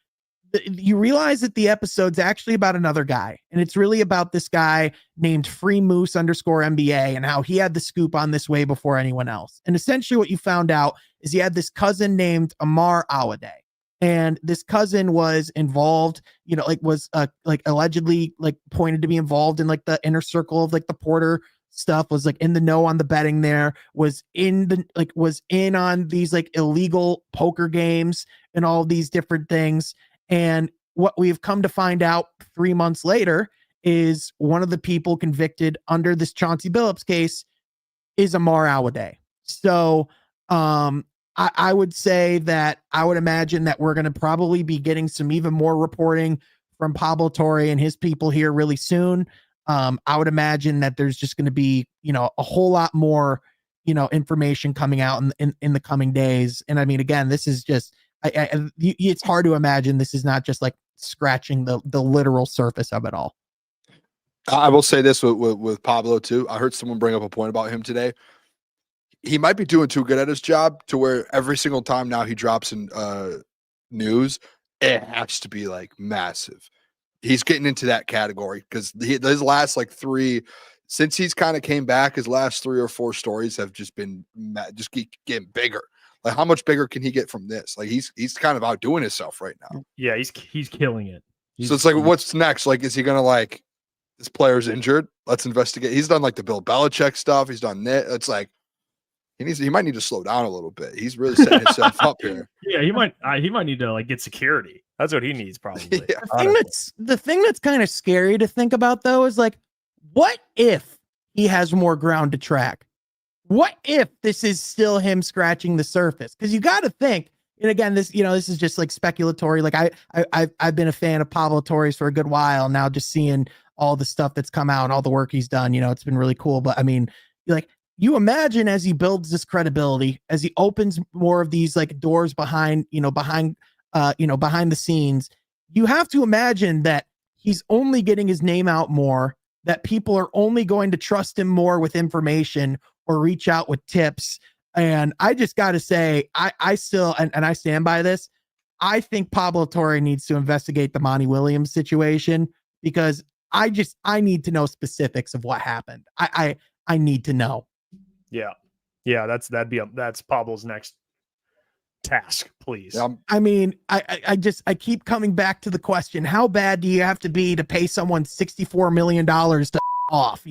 E: you realize that the episode's actually about another guy, and it's really about this guy named Free Moose _NBA and how he had the scoop on this way before anyone else. And essentially what you found out is he had this cousin named Amar Awade. and this cousin was involved, was like allegedly like pointed to be involved in like the inner circle of like the Porter stuff, was like in the know on the betting there, was in on these like illegal poker games and all these different things. And what we've come to find out 3 months later is one of the people convicted under this Chauncey Billups case is Amar Alwade. So I would say that I would imagine that we're going to probably be getting some even more reporting from Pablo Torre and his people here really soon. I would imagine that there's just going to be, a whole lot more, information coming out in the coming days. And I mean, again, this is just, it's hard to imagine this is not just like scratching the literal surface of it all.
A: I will say this with Pablo too. I heard someone bring up a point about him today. He might be doing too good at his job to where every single time now he drops in news, it has to be like massive. He's getting into that category because his last like three, since he's kind of came back, his last 3 or 4 stories have just been just keep getting bigger. Like how much bigger can he get from this? Like he's kind of outdoing himself right now.
B: Yeah, he's killing it.
A: So it's like, what's next? Like, is he gonna like this player's injured? Let's investigate. He's done like the Bill Belichick stuff. He's done it. It's like he might need to slow down a little bit. He's really setting himself up here.
B: Yeah, he might need to like get security. That's what he needs probably.
E: Yeah. The thing that's kind of scary to think about though is like, what if he has more ground to track? What if this is still him scratching the surface? Because you got to think, and again, this is just like speculatory. Like I've been a fan of Pablo Torres for a good while now. Just seeing all the stuff that's come out and all the work he's done, it's been really cool. But I mean, like you imagine as he builds this credibility, as he opens more of these like doors behind the scenes, you have to imagine that he's only getting his name out more, that people are only going to trust him more with information or reach out with tips. And I just got to say, I still, and I stand by this, I think Pablo Torre needs to investigate the Monty Williams situation because I need to know specifics of what happened. I need to know.
B: Yeah. That's Pablo's next task, please.
E: I mean, I keep coming back to the question: how bad do you have to be to pay someone $64 million to off?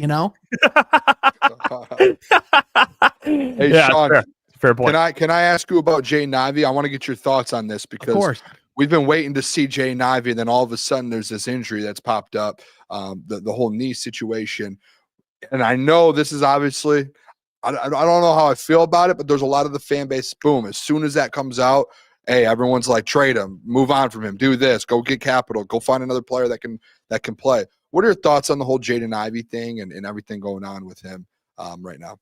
A: Hey,
B: yeah,
A: Sean,
B: fair point.
A: Can I ask you about Jay Nivey? I want to get your thoughts on this because we've been waiting to see Jay Nivey, and then all of a sudden there's this injury that's popped up, the whole knee situation. And I know this is obviously, I don't know how I feel about it, but there's a lot of the fan base, boom, as soon as that comes out, hey, everyone's like, trade him, move on from him, do this, go get capital, go find another player that can play. What are your thoughts on the whole Jaden Ivey thing and everything going on with him right now?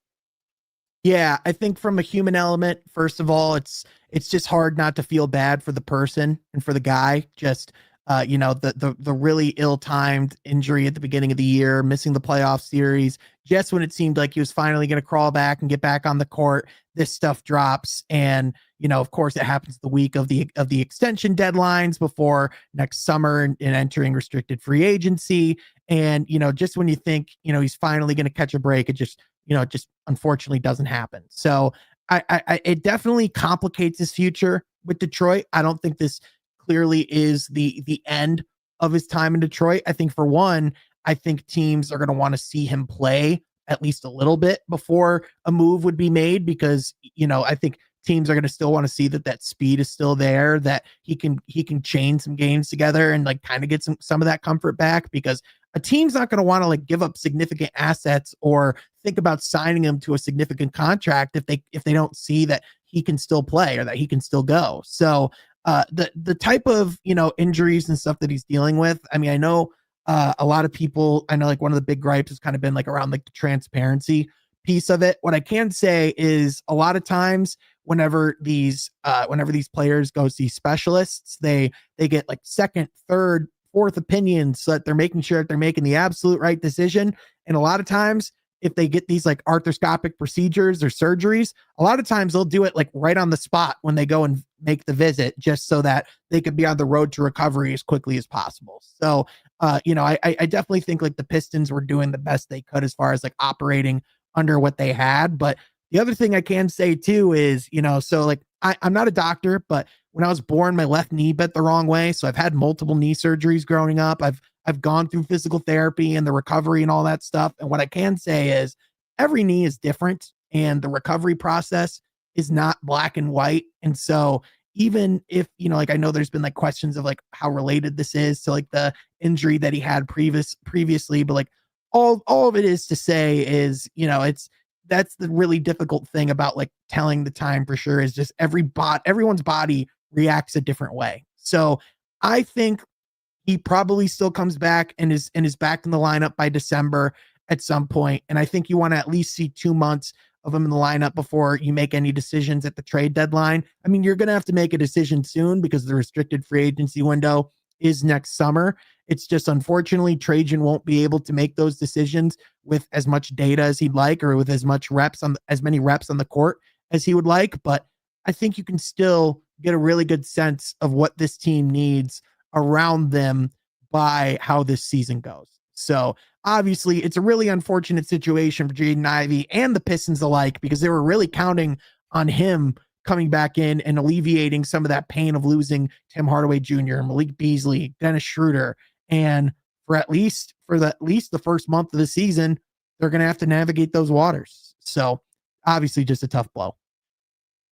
E: Yeah, I think from a human element, first of all, it's just hard not to feel bad for the person and for the guy. Just the really ill-timed injury at the beginning of the year, missing the playoff series, just when it seemed like he was finally going to crawl back and get back on the court, this stuff drops. And, of course it happens the week of the extension deadlines before next summer and entering restricted free agency. And, just when you think, he's finally going to catch a break, it just unfortunately doesn't happen. So it definitely complicates his future with Detroit. I don't think this clearly is the end of his time in Detroit. I think for one, I think teams are going to want to see him play at least a little bit before a move would be made because, I think teams are going to still want to see that speed is still there, that he can chain some games together and like kind of get some of that comfort back, because a team's not going to want to like give up significant assets or think about signing him to a significant contract if they don't see that he can still play or that he can still go. So the type of, injuries and stuff that he's dealing with. I mean, I know a lot of people, I know like one of the big gripes has kind of been like around like the transparency piece of it. What I can say is a lot of times whenever these players go see specialists, they get like second, third, fourth opinions so that they're making sure that they're making the absolute right decision. And a lot of times if they get these like arthroscopic procedures or surgeries, a lot of times they'll do it like right on the spot when they go and make the visit, just so that they could be on the road to recovery as quickly as possible. So, I definitely think like the Pistons were doing the best they could as far as like operating under what they had. But the other thing I can say too is, so like I'm not a doctor, but when I was born, my left knee bent the wrong way. So I've had multiple knee surgeries growing up. I've gone through physical therapy and the recovery and all that stuff. And what I can say is every knee is different and the recovery process is not black and white. And so even if, like, I know there's been like questions of like how related this is to like the injury that he had previously, but like all of it is to say is, that's the really difficult thing about like telling the time for sure is just everyone's body reacts a different way. So I think he probably still comes back and is back in the lineup by December at some point. And I think you want to at least see 2 months of him in the lineup before you make any decisions at the trade deadline. I mean, you're going to have to make a decision soon because the restricted free agency window is next summer. It's just unfortunately Trajan won't be able to make those decisions with as much data as he'd like or with as many reps on the court as he would like. But I think you can still get a really good sense of what this team needs around them by how this season goes. So obviously it's a really unfortunate situation for Jaden Ivey and the Pistons alike because they were really counting on him coming back in and alleviating some of that pain of losing Tim Hardaway Jr., Malik Beasley, Dennis Schroeder. And for at least the first month of the season, they're going to have to navigate those waters. So obviously just a tough blow.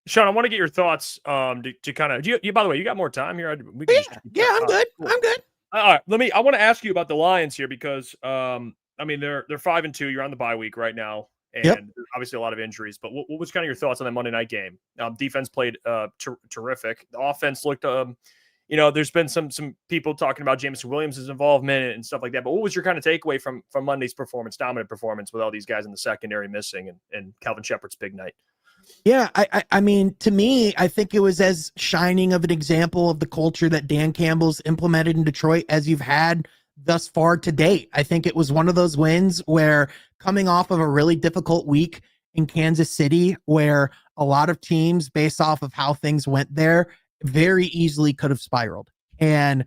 B: Sean, I want to get your thoughts to kind of, you by the way, you got more time here?
E: I'm good. Cool. I'm good.
B: All right, I want to ask you about the Lions here because they're 5-2. You're on the bye week right now, and there's obviously a lot of injuries. But what was kind of your thoughts on that Monday night game? Defense played terrific. The offense looked, there's been some people talking about Jameson Williams' involvement and stuff like that. But what was your kind of takeaway from Monday's dominant performance with all these guys in the secondary missing and Calvin Shepard's big night?
E: Yeah, I mean, to me, I think it was as shining of an example of the culture that Dan Campbell's implemented in Detroit as you've had thus far to date. I think it was one of those wins where coming off of a really difficult week in Kansas City, where a lot of teams, based off of how things went there, very easily could have spiraled and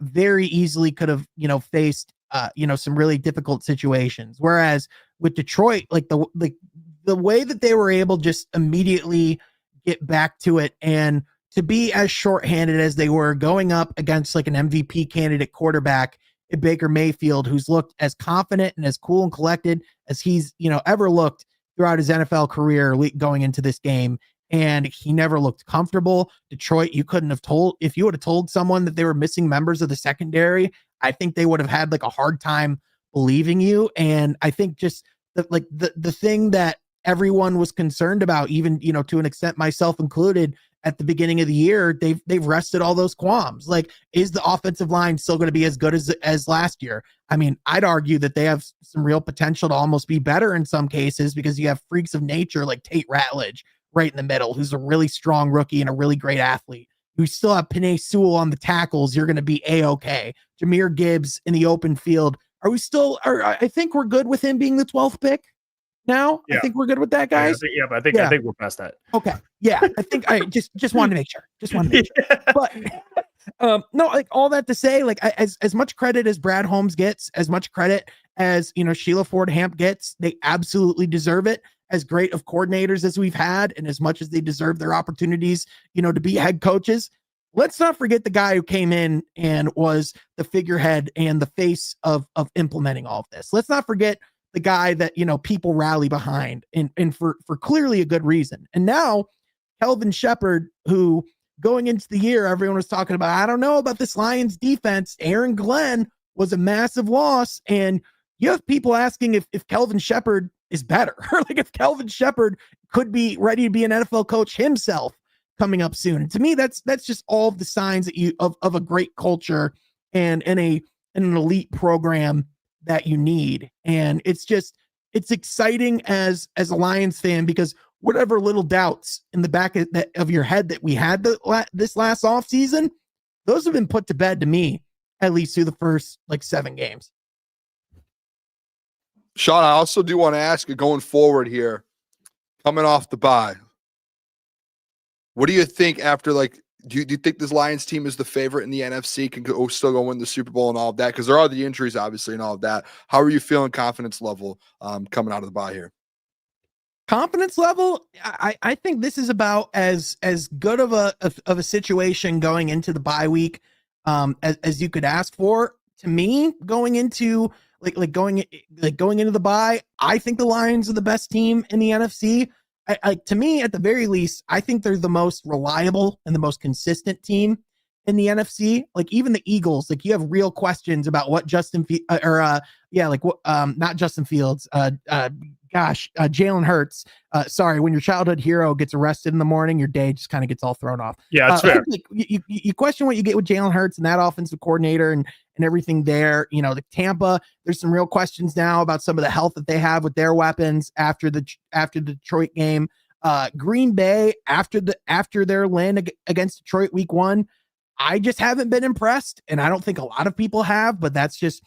E: very easily could have, faced, some really difficult situations. Whereas with Detroit, like the way that they were able just immediately get back to it and to be as shorthanded as they were going up against like an MVP candidate quarterback in Baker Mayfield, who's looked as confident and as cool and collected as he's, ever looked throughout his NFL career going into this game. And he never looked comfortable. Detroit, you couldn't have told, if you would have told someone that they were missing members of the secondary, I think they would have had like a hard time believing you. And I think just the thing that everyone was concerned about, even, to an extent, myself included, at the beginning of the year, they've rested all those qualms. Like, is the offensive line still going to be as good as last year? I mean, I'd argue that they have some real potential to almost be better in some cases because you have freaks of nature like Tate Ratledge right in the middle, who's a really strong rookie and a really great athlete. You still have Penei Sewell on the tackles. You're going to be A-okay. Jahmyr Gibbs in the open field. I think we're good with him being the 12th pick now. Yeah. I think we're good with that, guys.
B: I think we're past that.
E: Okay. Yeah. I think I just wanted to make sure. But no, like all that to say, like as much credit as Brad Holmes gets, as much credit as, Sheila Ford Hamp gets, they absolutely deserve it. As great of coordinators as we've had, and as much as they deserve their opportunities, to be head coaches, let's not forget the guy who came in and was the figurehead and the face of implementing all of this. Let's not forget the guy that, people rally behind and for clearly a good reason. And now Kelvin Shepard, who going into the year, everyone was talking about, I don't know about this Lions defense. Aaron Glenn was a massive loss. And you have people asking if Kelvin Shepard is better, or like if Kelvin Shepard could be ready to be an NFL coach himself coming up soon. And to me, that's just all of the signs that of a great culture and an elite program that you need. And it's exciting as a Lions fan, because whatever little doubts in the back of your head that we had this last offseason, those have been put to bed to me, at least through the first 7 games.
A: Sean, I also do want to ask you, going forward here, coming off the bye, what do you think after, do you think this Lions team is the favorite in the NFC, can still go win the Super Bowl and all of that? Because there are the injuries, obviously, and all of that. How are you feeling confidence level coming out of the bye here?
E: Confidence level, I think this is about as good of a situation going into the bye week as you could ask for. To me, going into going into the bye, I think the Lions are the best team in the NFC. To me, at the very least, I think they're the most reliable and the most consistent team in the NFC. Like even the Eagles, like you have real questions about what not Justin Fields, Jalen Hurts. Sorry, when your childhood hero gets arrested in the morning, your day just kind of gets all thrown off.
B: Yeah, it's fair.
E: You question what you get with Jalen Hurts and that offensive coordinator and everything there. You know, the Tampa, there's some real questions now about some of the health that they have with their weapons after the Detroit game. Green Bay, after their win against Detroit week 1, I just haven't been impressed, and I don't think a lot of people have, but that's just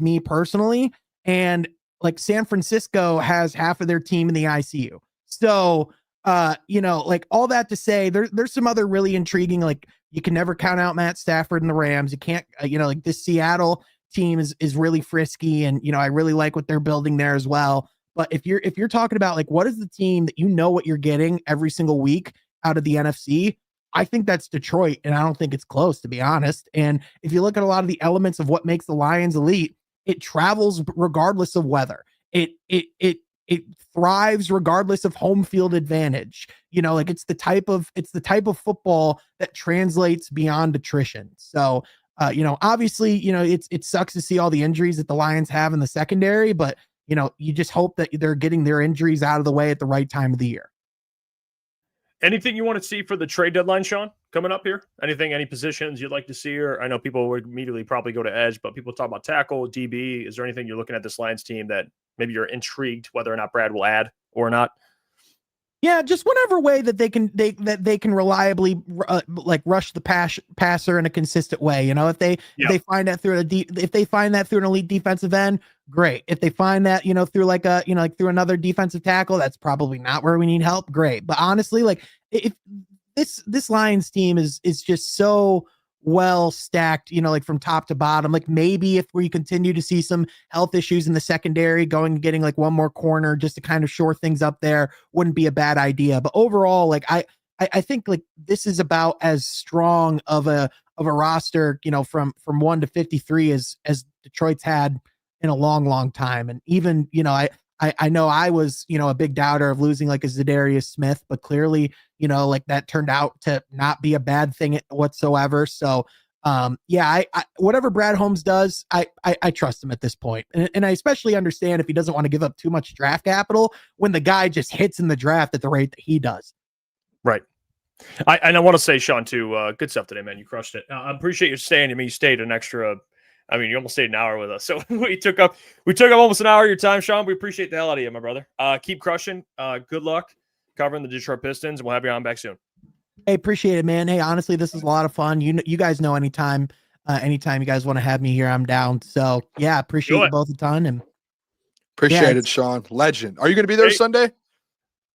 E: me personally. And like San Francisco has half of their team in the ICU. So, like all that to say, there's some other really intriguing, like you can never count out Matt Stafford and the Rams. You can't, like this Seattle team is really frisky, and I really like what they're building there as well. But if you're talking about like what is the team that what you're getting every single week out of the NFC, I think that's Detroit, and I don't think it's close, to be honest. And if you look at a lot of the elements of what makes the Lions elite, it travels regardless of weather. It thrives regardless of home field advantage. Like it's the type of football that translates beyond attrition. So, obviously, it sucks to see all the injuries that the Lions have in the secondary, but you just hope that they're getting their injuries out of the way at the right time of the year.
B: Anything you want to see for the trade deadline, Sean, coming up here? Any positions you'd like to see? Or I know people would immediately probably go to edge, but people talk about tackle, DB. Is there anything you're looking at this Lions team that maybe you're intrigued whether or not Brad will add or not?
E: Yeah, just whatever way that they can reliably rush the passer in a consistent way. If they find that through an elite defensive end, great. If they find that through through another defensive tackle, that's probably not where we need help. Great, but honestly, like if this Lions team is just so well stacked, from top to bottom. Like maybe if we continue to see some health issues in the secondary, getting like one more corner just to kind of shore things up there wouldn't be a bad idea. But overall, like I think like this is about as strong of a roster, from 1 to 53 as Detroit's had in a long time. And even, I know I was, a big doubter of losing like a Zadarius Smith, but clearly, like that turned out to not be a bad thing whatsoever. So, I whatever Brad Holmes does, I trust him at this point. And I especially understand if he doesn't want to give up too much draft capital when the guy just hits in the draft at the rate that he does.
B: Right. I want to say, Sean, too, good stuff today, man. You crushed it. I appreciate you staying. I mean, you stayed an extra, you almost stayed an hour with us. So we took up almost an hour of your time, Sean. We appreciate the hell out of you, my brother. Keep crushing. Good luck covering the Detroit Pistons. We'll have you on back soon.
E: Hey, appreciate it, man. Hey, honestly, this is a lot of fun. You guys know anytime you guys want to have me here, I'm down. So yeah, appreciate you both a ton. And
A: appreciate it, Sean. Legend. Are you going to be there Sunday?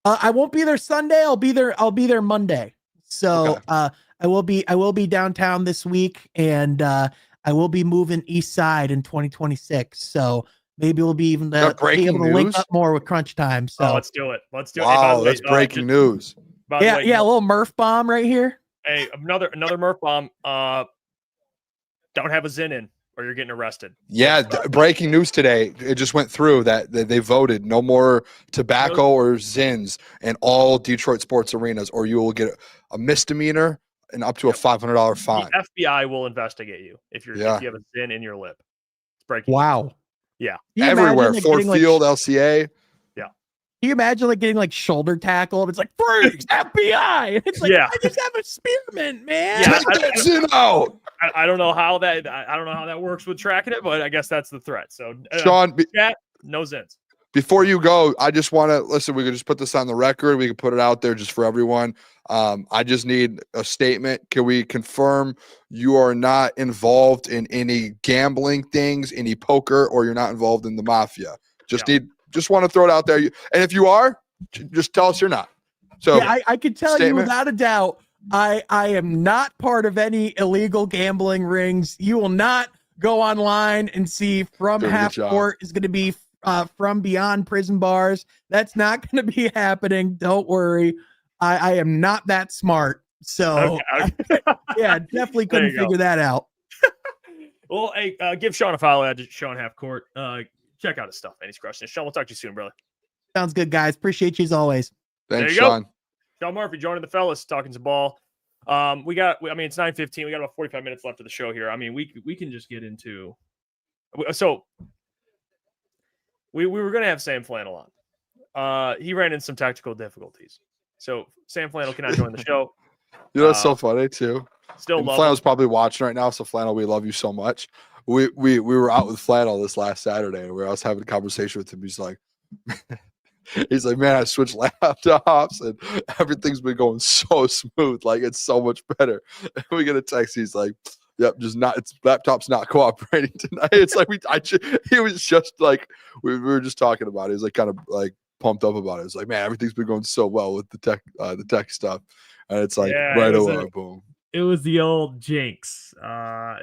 E: I won't be there Sunday. I'll be there Monday. So okay. I will be downtown this week, and I will be moving east side in 2026. So maybe we'll be even be able to link up more with Crunch Time. So
B: let's do it.
A: Wow, that's breaking news.
E: Yeah, a little Murph bomb right here.
B: Hey, another Murph bomb. Don't have a Zin in, or you're getting arrested.
A: Yeah, breaking news today. It just went through that they voted no more tobacco or Zins in all Detroit sports arenas, or you will get a misdemeanor and up to a $500 fine.
B: The FBI will investigate you if you have a Zin in your lip. It's breaking.
E: Wow.
B: News. Yeah.
A: Everywhere. Ford Field, LCA.
B: Yeah.
E: Can you imagine like getting like shoulder tackled? It's like freeze, FBI. It's like I just have a spearmint, man.
B: Yeah, I don't know how that works with tracking it, but I guess that's the threat. So
A: Sean,
B: no Zins.
A: Before you go, I just want to listen. We can just put this on the record. We can put it out there just for everyone. I just need a statement. Can we confirm you are not involved in any gambling things, any poker, or you're not involved in the Mafia? Just want to throw it out there. And if you are, just tell us you're not. So
E: yeah, I can tell you without a doubt, I am not part of any illegal gambling rings. You will not go online and see From Half Court is going to be from beyond prison bars. That's not going to be happening. Don't worry. I am not that smart. So,
B: Okay.
E: yeah, definitely couldn't figure that out.
B: Well, hey, give Sean a follow at Sean Halfcourt. Check out his stuff, man. He's crushing it. Sean, we'll talk to you soon, brother.
E: Sounds good, guys. Appreciate you as always.
A: Thanks,
B: there you
A: Sean.
B: Go. Sean Murphy joining the fellas, talking some ball. It's 9:15. We got about 45 minutes left of the show here. I mean, we can just get into. So we were going to have Sam Flannel on. He ran into some technical difficulties. So Sam Flannel cannot join the show.
A: You know, that's so funny too.
B: Still love
A: Flannel's probably watching right now. So Flannel, we love you so much. We were out with Flannel this last Saturday, where I was having a conversation with him. He's like, man, I switched laptops and everything's been going so smooth. Like, it's so much better. And we get a text. He's like, yep, laptop's not cooperating tonight. It's like he was just like, we were just talking about it. He was like kind of like pumped up about it. It's like, man, everything's been going so well with the tech stuff. And it's like right away, boom.
B: It was the old jinx. Yeah,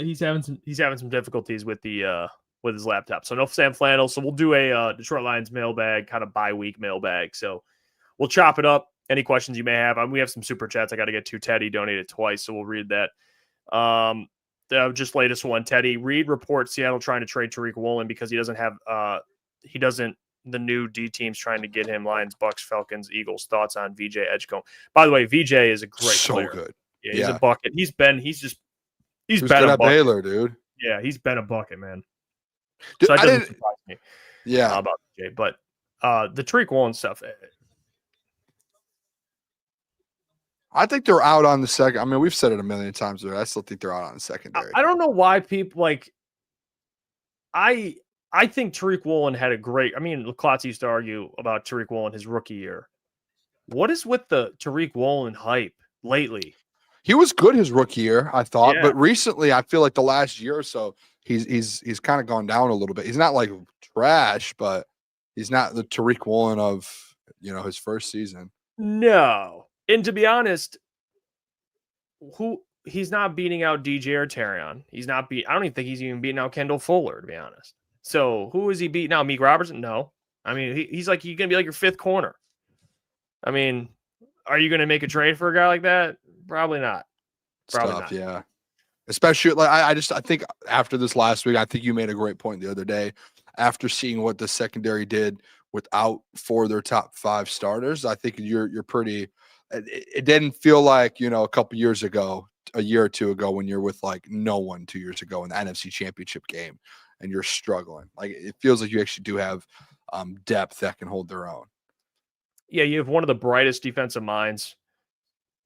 B: he's having some difficulties with his laptop. So no Sam Flannel. So we'll do a Detroit Lions mailbag, kind of bye-week mailbag. So we'll chop it up. Any questions you may have. We have some super chats I got to get to. Teddy donated twice, so we'll read that. Just latest one. Teddy, Reed reports Seattle trying to trade Tariq Woolen because he doesn't have the new D teams trying to get him. Lions, Bucks, Falcons, Eagles. Thoughts on VJ Edgecombe? By the way, VJ is a great player.
A: So good.
B: Yeah, he's a bucket. He's been
A: good
B: a
A: at
B: bucket.
A: Baylor, dude.
B: Yeah, he's been a bucket, man.
A: Dude,
B: So that doesn't surprise me.
A: Yeah,
B: about VJ, but the Tariq Woolen stuff.
A: I think they're out on the second. I mean, we've said it a million times, but I still think they're out on the secondary.
B: I don't know why people like. I think Tariq Woolen had a great. I mean, Klotz used to argue about Tariq Woolen his rookie year. What is with the Tariq Woolen hype lately?
A: He was good his rookie year, I thought,
B: Yeah.
A: but recently I feel like the last year or so he's kind of gone down a little bit. He's not like trash, but he's not the Tariq Woolen of his first season.
B: No, and to be honest, he's not beating out DJ or Terrion. I don't even think he's even beating out Kendall Fuller, to be honest. So who is he beating out? Meek Robertson? No. I mean, he's like, you're going to be like your fifth corner. I mean, are you going to make a trade for a guy like that? Probably not.
A: Yeah. Especially like I think after this last week, I think you made a great point the other day. After seeing what the secondary did without 4 of their top 5 starters, I think you're pretty. It didn't feel like a couple years ago, a year or two ago, when you're with like no one 2 years ago in the NFC Championship game, and you're struggling. Like, it feels like you actually do have depth that can hold their own.
B: Yeah, you have one of the brightest defensive minds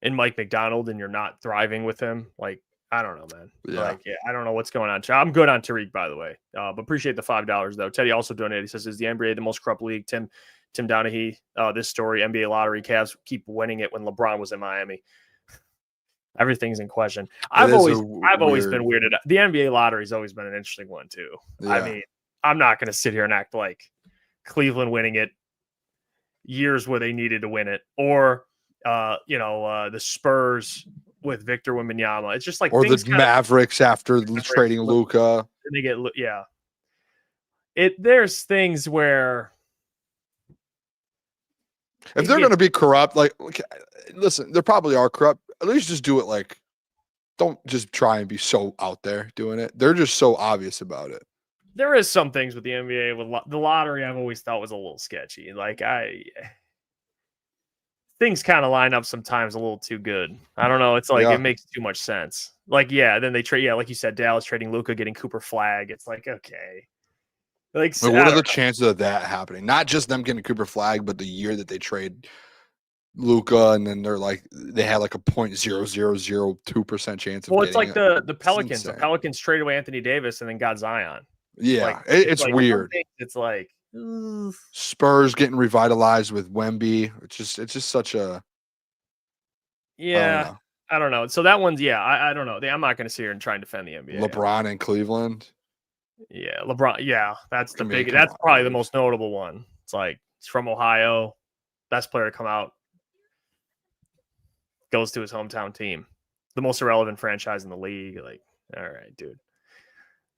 B: in Mike McDonald, and you're not thriving with him. Like, I don't know, man.
A: Yeah.
B: I don't know what's going on. I'm good on Tariq, by the way. But appreciate the $5 though. Teddy also donated. He says, "Is the NBA the most corrupt league?" Tim Donahue. This story: NBA lottery. Cavs keep winning it when LeBron was in Miami. Everything's in question. I've always been weirded out. The NBA lottery's always been an interesting one too.
A: Yeah.
B: I mean, I'm not going to sit here and act like Cleveland winning it years where they needed to win it, or the Spurs with Victor Wembanyama. It's just like,
A: or the Mavericks after trading Luka.
B: And they get there's things where
A: if they're going to be corrupt, like, listen, they probably are corrupt. At least just do it. Like, don't just try and be so out there doing it. They're just so obvious about it.
B: There is some things with the NBA with the lottery I've always thought was a little sketchy. Like, things kind of line up sometimes a little too good. I don't know. It's like it makes too much sense. Like, then they trade. Yeah, like you said, Dallas trading Luka, getting Cooper Flag. It's like, okay. Like,
A: what are the chances of that happening? Not just them getting Cooper Flag, but the year that they trade Luka, and then they had like a 0.0002% chance of.
B: Well, it's like
A: it.
B: the Pelicans. The Pelicans traded away Anthony Davis and then got Zion.
A: Yeah,
B: like,
A: it's
B: like
A: weird.
B: It's like
A: Spurs getting revitalized with Wemby. It's just such a.
B: Yeah, I don't know. So that one's I don't know. I'm not going to sit here and try and defend the NBA.
A: LeBron in Cleveland.
B: Yeah, LeBron. Yeah, that's the big. That's probably the most notable one. It's like, he's from Ohio, best player to come out, goes to his hometown team, the most irrelevant franchise in the league. Like, all right, dude.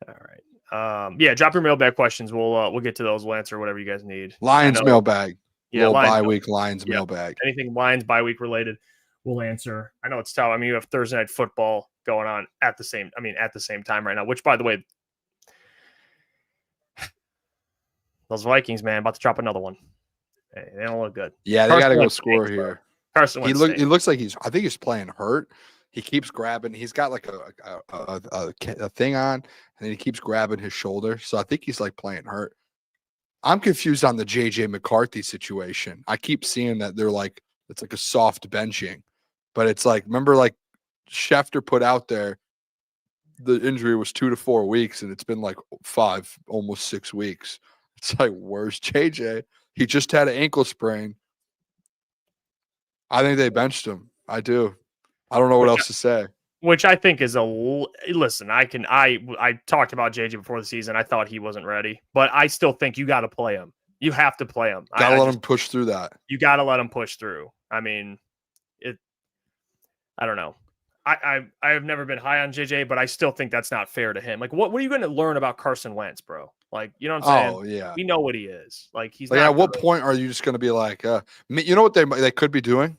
B: All right. Yeah, drop your mailbag questions. We'll get to those. We'll answer whatever you guys need.
A: Lions mailbag.
B: Yeah,
A: Little
B: Lions
A: bye-week Lions mailbag.
B: Anything Lions bye-week related, we'll answer. I know it's tough. I mean, you have Thursday night football going on at the same time right now, which, by the way, those Vikings, man, about to drop another one. Hey, they don't look good.
A: Yeah, they got to go score here.
B: Carson Wentz.
A: He looks like I think he's playing hurt. He keeps grabbing. He's got like a thing on, and then he keeps grabbing his shoulder. So I think he's like playing hurt. I'm confused on the JJ McCarthy situation. I keep seeing that they're like, it's like a soft benching, but it's like, remember, like Schefter put out there, the injury was 2 to 4 weeks, and it's been like 5, almost 6 weeks. It's like, where's JJ? He just had an ankle sprain. I think they benched him. I do. I don't know what else to say.
B: Which I think is listen. I talked about JJ before the season. I thought he wasn't ready, but I still think you got to play him. You have to play him.
A: Got to let him push through that.
B: You got to let him push through. I mean, I don't know. I have never been high on JJ, but I still think that's not fair to him. Like, what are you going to learn about Carson Wentz, bro? Like, you know what I'm saying?
A: Oh yeah,
B: we know what he is. Like, he's
A: like,
B: not
A: at what point are you just going to be like, you know what they could be doing?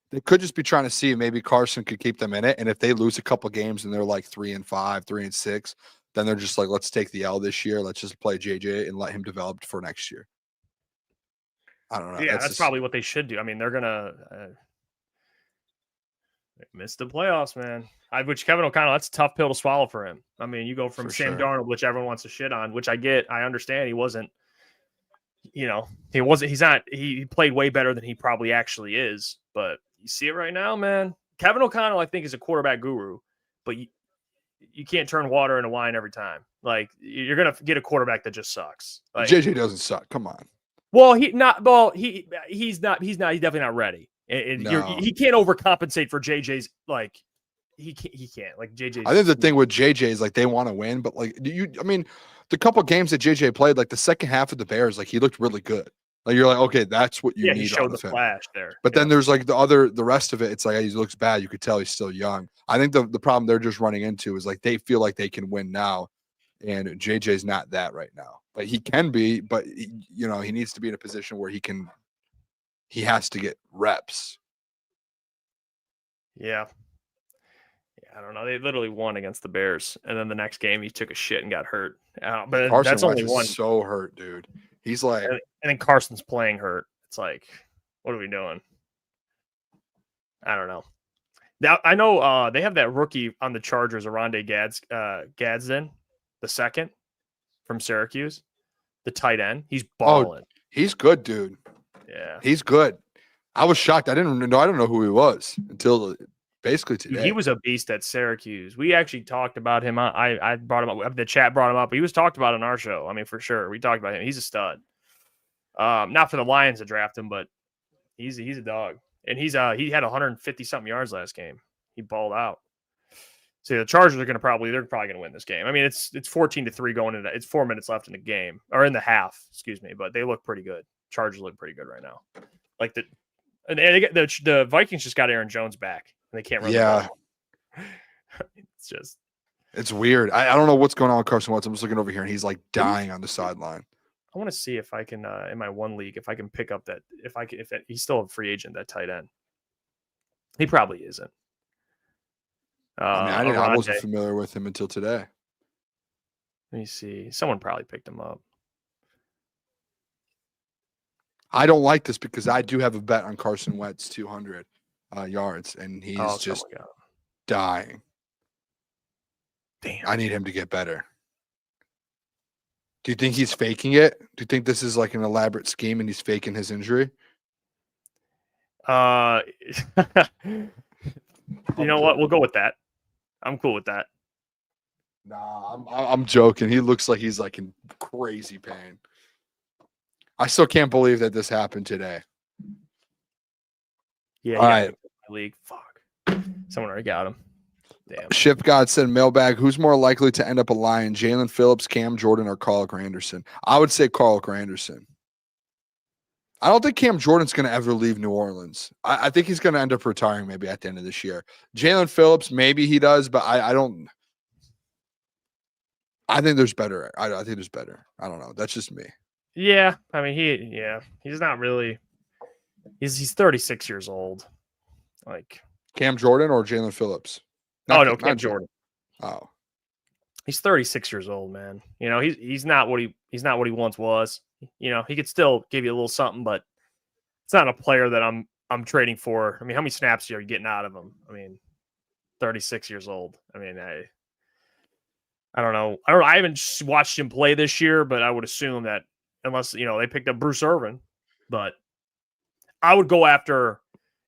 A: They could just be trying to see if maybe Carson could keep them in it. And if they lose a couple games and they're like 3-5, 3-6, then they're just like, let's take the L this year. Let's just play JJ and let him develop for next year. I don't know.
B: Yeah, that's probably what they should do. I mean, they're going to miss the playoffs, man. Which Kevin O'Connell, that's a tough pill to swallow for him. I mean, you go from Sam Darnold, which everyone wants to shit on, which I get. I understand he wasn't, he played way better than he probably actually is. But you see it right now, man. Kevin O'Connell, I think, is a quarterback guru, but you can't turn water into wine every time. Like, you're gonna get a quarterback that just sucks. Like,
A: JJ doesn't suck. Come on.
B: Well, he's definitely not ready. He can't overcompensate for JJ's, like, he can't. Like, JJ.
A: I think the thing with JJ is like they want to win, but like the couple games that JJ played, like the second half of the Bears, like he looked really good. Like, you're like, okay, that's what you need.
B: He showed the flash there.
A: But then there's like the rest of it. It's like he looks bad. You could tell he's still young. I think the problem they're just running into is like they feel like they can win now, and JJ's not that right now. But he can be. But he needs to be in a position where he has to get reps.
B: Yeah. I don't know. They literally won against the Bears, and then the next game he took a shit and got hurt. But
A: Carson
B: that's only
A: Wentz
B: one.
A: Is so hurt, dude. He's like,
B: and then Carson's playing hurt. It's like, what are we doing? I don't know. Now I know they have that rookie on the Chargers, Oronde Gadsden, the second from Syracuse, the tight end. He's balling.
A: Oh, he's good, dude.
B: Yeah,
A: he's good. I was shocked. I don't know who he was until basically today.
B: He was a beast at Syracuse. We actually talked about him. I brought him up. The chat brought him up. He was talked about on our show. I mean, for sure. We talked about him. He's a stud. Not for the Lions to draft him, but he's a dog. And he had 150 something yards last game. He balled out. So the Chargers they're probably gonna win this game. I mean, it's 14-3 going into it's 4 minutes left in the game or in the half, excuse me. But they look pretty good. Chargers look pretty good right now. Like the Vikings just got Aaron Jones back. And they can't run the ball. It's
A: weird. I don't know what's going on with Carson Wentz. I'm just looking over here, and he's like dying on the sideline.
B: I want to see if I can in my one league if I can pick up that if he's still a free agent, that tight end. He probably isn't.
A: I wasn't familiar with him until today.
B: Let me see. Someone probably picked him up.
A: I don't like this because I do have a bet on Carson Wentz 200 yards, and he's just dying.
B: Damn.
A: I need him to get better. Do you think he's faking it? Do you think this is like an elaborate scheme and he's faking his injury?
B: You know what? We'll go with that. I'm cool with that.
A: Nah, I'm joking. He looks like he's like in crazy pain. I still can't believe that this happened today.
B: Yeah.
A: All right.
B: My league. Fuck. Someone already got him. Damn.
A: Ship God said mailbag. Who's more likely to end up a Lion? Jalen Phillips, Cam Jordan, or Carl Granderson? I would say Carl Granderson. I don't think Cam Jordan's going to ever leave New Orleans. I think he's going to end up retiring maybe at the end of this year. Jalen Phillips, maybe he does, but I don't. I think there's better. I think there's better. I don't know. That's just me.
B: Yeah, I mean he's not really. He's 36 years old. Like
A: Cam Jordan or Jalen Phillips?
B: Cam
A: not
B: Jordan.
A: Oh,
B: He's 36 years old, man. You know, he's not what he once was. You know, he could still give you a little something, but it's not a player that I'm trading for. I mean, how many snaps are you getting out of him? I mean, 36 years old. I mean, I don't know. I haven't watched him play this year, but I would assume that unless, they picked up Bruce Irvin, but I would go after,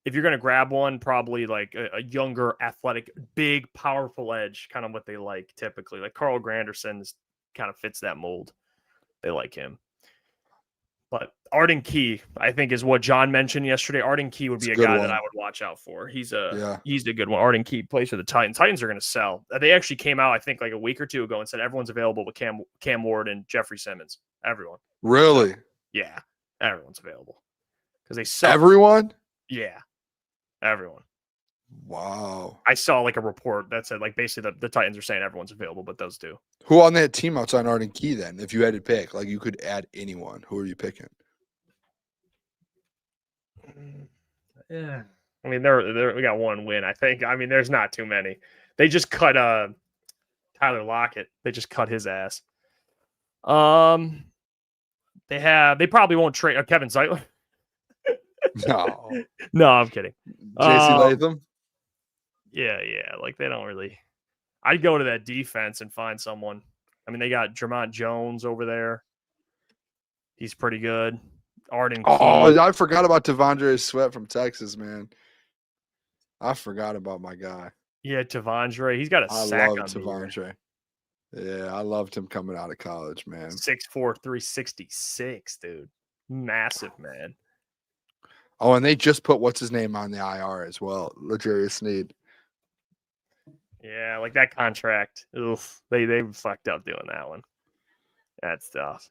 B: if you're going to grab one, probably like a younger, athletic, big, powerful edge, kind of what they like typically. Like Carl Granderson kind of fits that mold. They like him. But Arden Key, I think, is what John mentioned yesterday. Arden Key would be a guy that I would watch out for. He's a good one. Arden Key plays for the Titans. Titans are going to sell. They actually came out, I think, like a week or two ago and said everyone's available with Cam Ward and Jeffrey Simmons. Everyone.
A: Really?
B: Yeah, everyone's available because they sell.
A: Everyone?
B: Yeah, everyone.
A: Wow.
B: I saw like a report that said like basically the Titans are saying everyone's available, but those two.
A: Who on that team outside Arden Key then? If you had to pick, like you could add anyone, who are you picking?
B: Yeah, I mean we got one win. I think. I mean, there's not too many. They just cut Tyler Lockett. They just cut his ass. They probably won't trade Kevin Zeitler. No, I'm kidding.
A: JC Latham.
B: Yeah, like they don't really. I'd go to that defense and find someone. I mean, they got Jermont Jones over there. He's pretty good. Arden Key.
A: I forgot about Devondre Sweat from Texas, man. I forgot about my guy.
B: Yeah, Devondre. He's got a sack on
A: Devondre. Yeah, I loved him coming out of college, man.
B: 6'4", 366, dude. Massive, man.
A: Oh, and they just put what's his name on the IR as well, L'Jarius Sneed.
B: Yeah, like that contract. Oof, they fucked up doing that one. That's tough.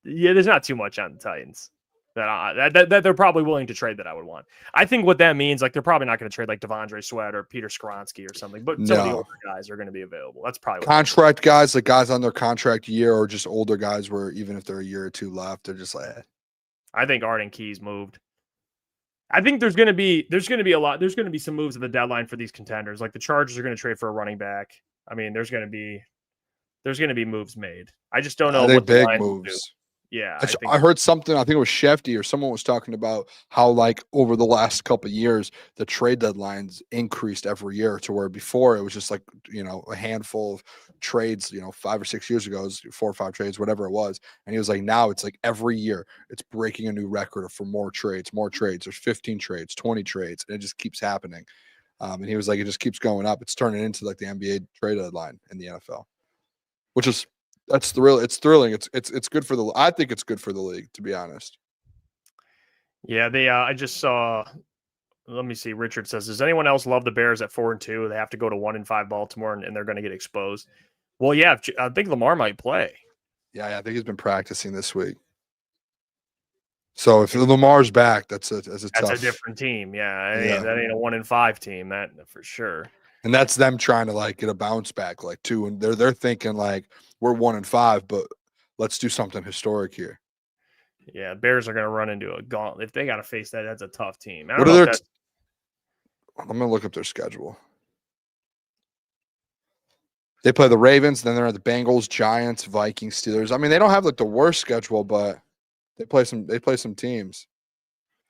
B: Yeah, there's not too much on the Titans that they're probably willing to trade that I would want. I think what that means, like they're probably not going to trade like Devondre Sweat or Peter Skronsky or something, but some of the older guys are going to be available. That's probably
A: contract guys, like guys on their contract year, or just older guys where even if they're a year or two left, they're just like.
B: I think Arden Key's moved. I think there's going to be some moves at the deadline for these contenders. Like the Chargers are going to trade for a running back. I mean, there's going to be moves made. I just don't know what
A: big
B: the
A: moves.
B: Do. Yeah,
A: I heard something. I think it was Shefty or someone was talking about how like over the last couple of years, the trade deadlines increased every year to where before it was just like, a handful of trades, 5 or 6 years ago, it was 4 or 5 trades, whatever it was. And he was like, now it's like every year it's breaking a new record for more trades. There's 15 trades, 20 trades, and it just keeps happening. And he was like, it just keeps going up. It's turning into like the NBA trade deadline in the NFL, which is, it's thrilling. It's good for I think it's good for the league, to be honest.
B: Yeah, I just saw. Let me see. Richard says, "Does anyone else love the Bears at 4-2? They have to go to 1-5 Baltimore, and they're going to get exposed." Well, yeah, I think Lamar might play.
A: Yeah, I think he's been practicing this week. So if Lamar's back, that's a
B: different team. Yeah, that ain't a 1-5 team. That for sure.
A: And that's them trying to like get a bounce back, like too. And they're thinking like we're 1-5, but let's do something historic here.
B: Yeah, Bears are going to run into a gauntlet. If they got to face that, that's a tough team.
A: I'm going to look up their schedule. They play the Ravens, then they're at the Bengals, Giants, Vikings, Steelers. I mean, they don't have like the worst schedule, but they play some teams.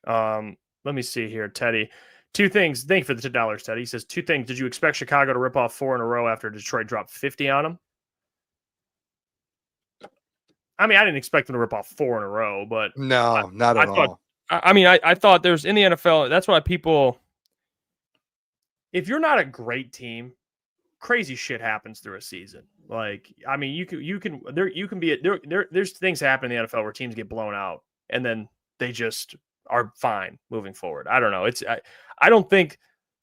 B: Let me see here, Teddy. 2 things. Thank you for the $10, Teddy. He says 2 things. Did you expect Chicago to rip off 4 in a row after Detroit dropped 50 on them? I mean, I didn't expect them to rip off 4 in a row, but
A: no, not at all.
B: I thought there's in the NFL. That's why people, if you're not a great team, crazy shit happens through a season. Like, I mean, there's things happen in the NFL where teams get blown out and then they just are fine moving forward. I don't know. I don't think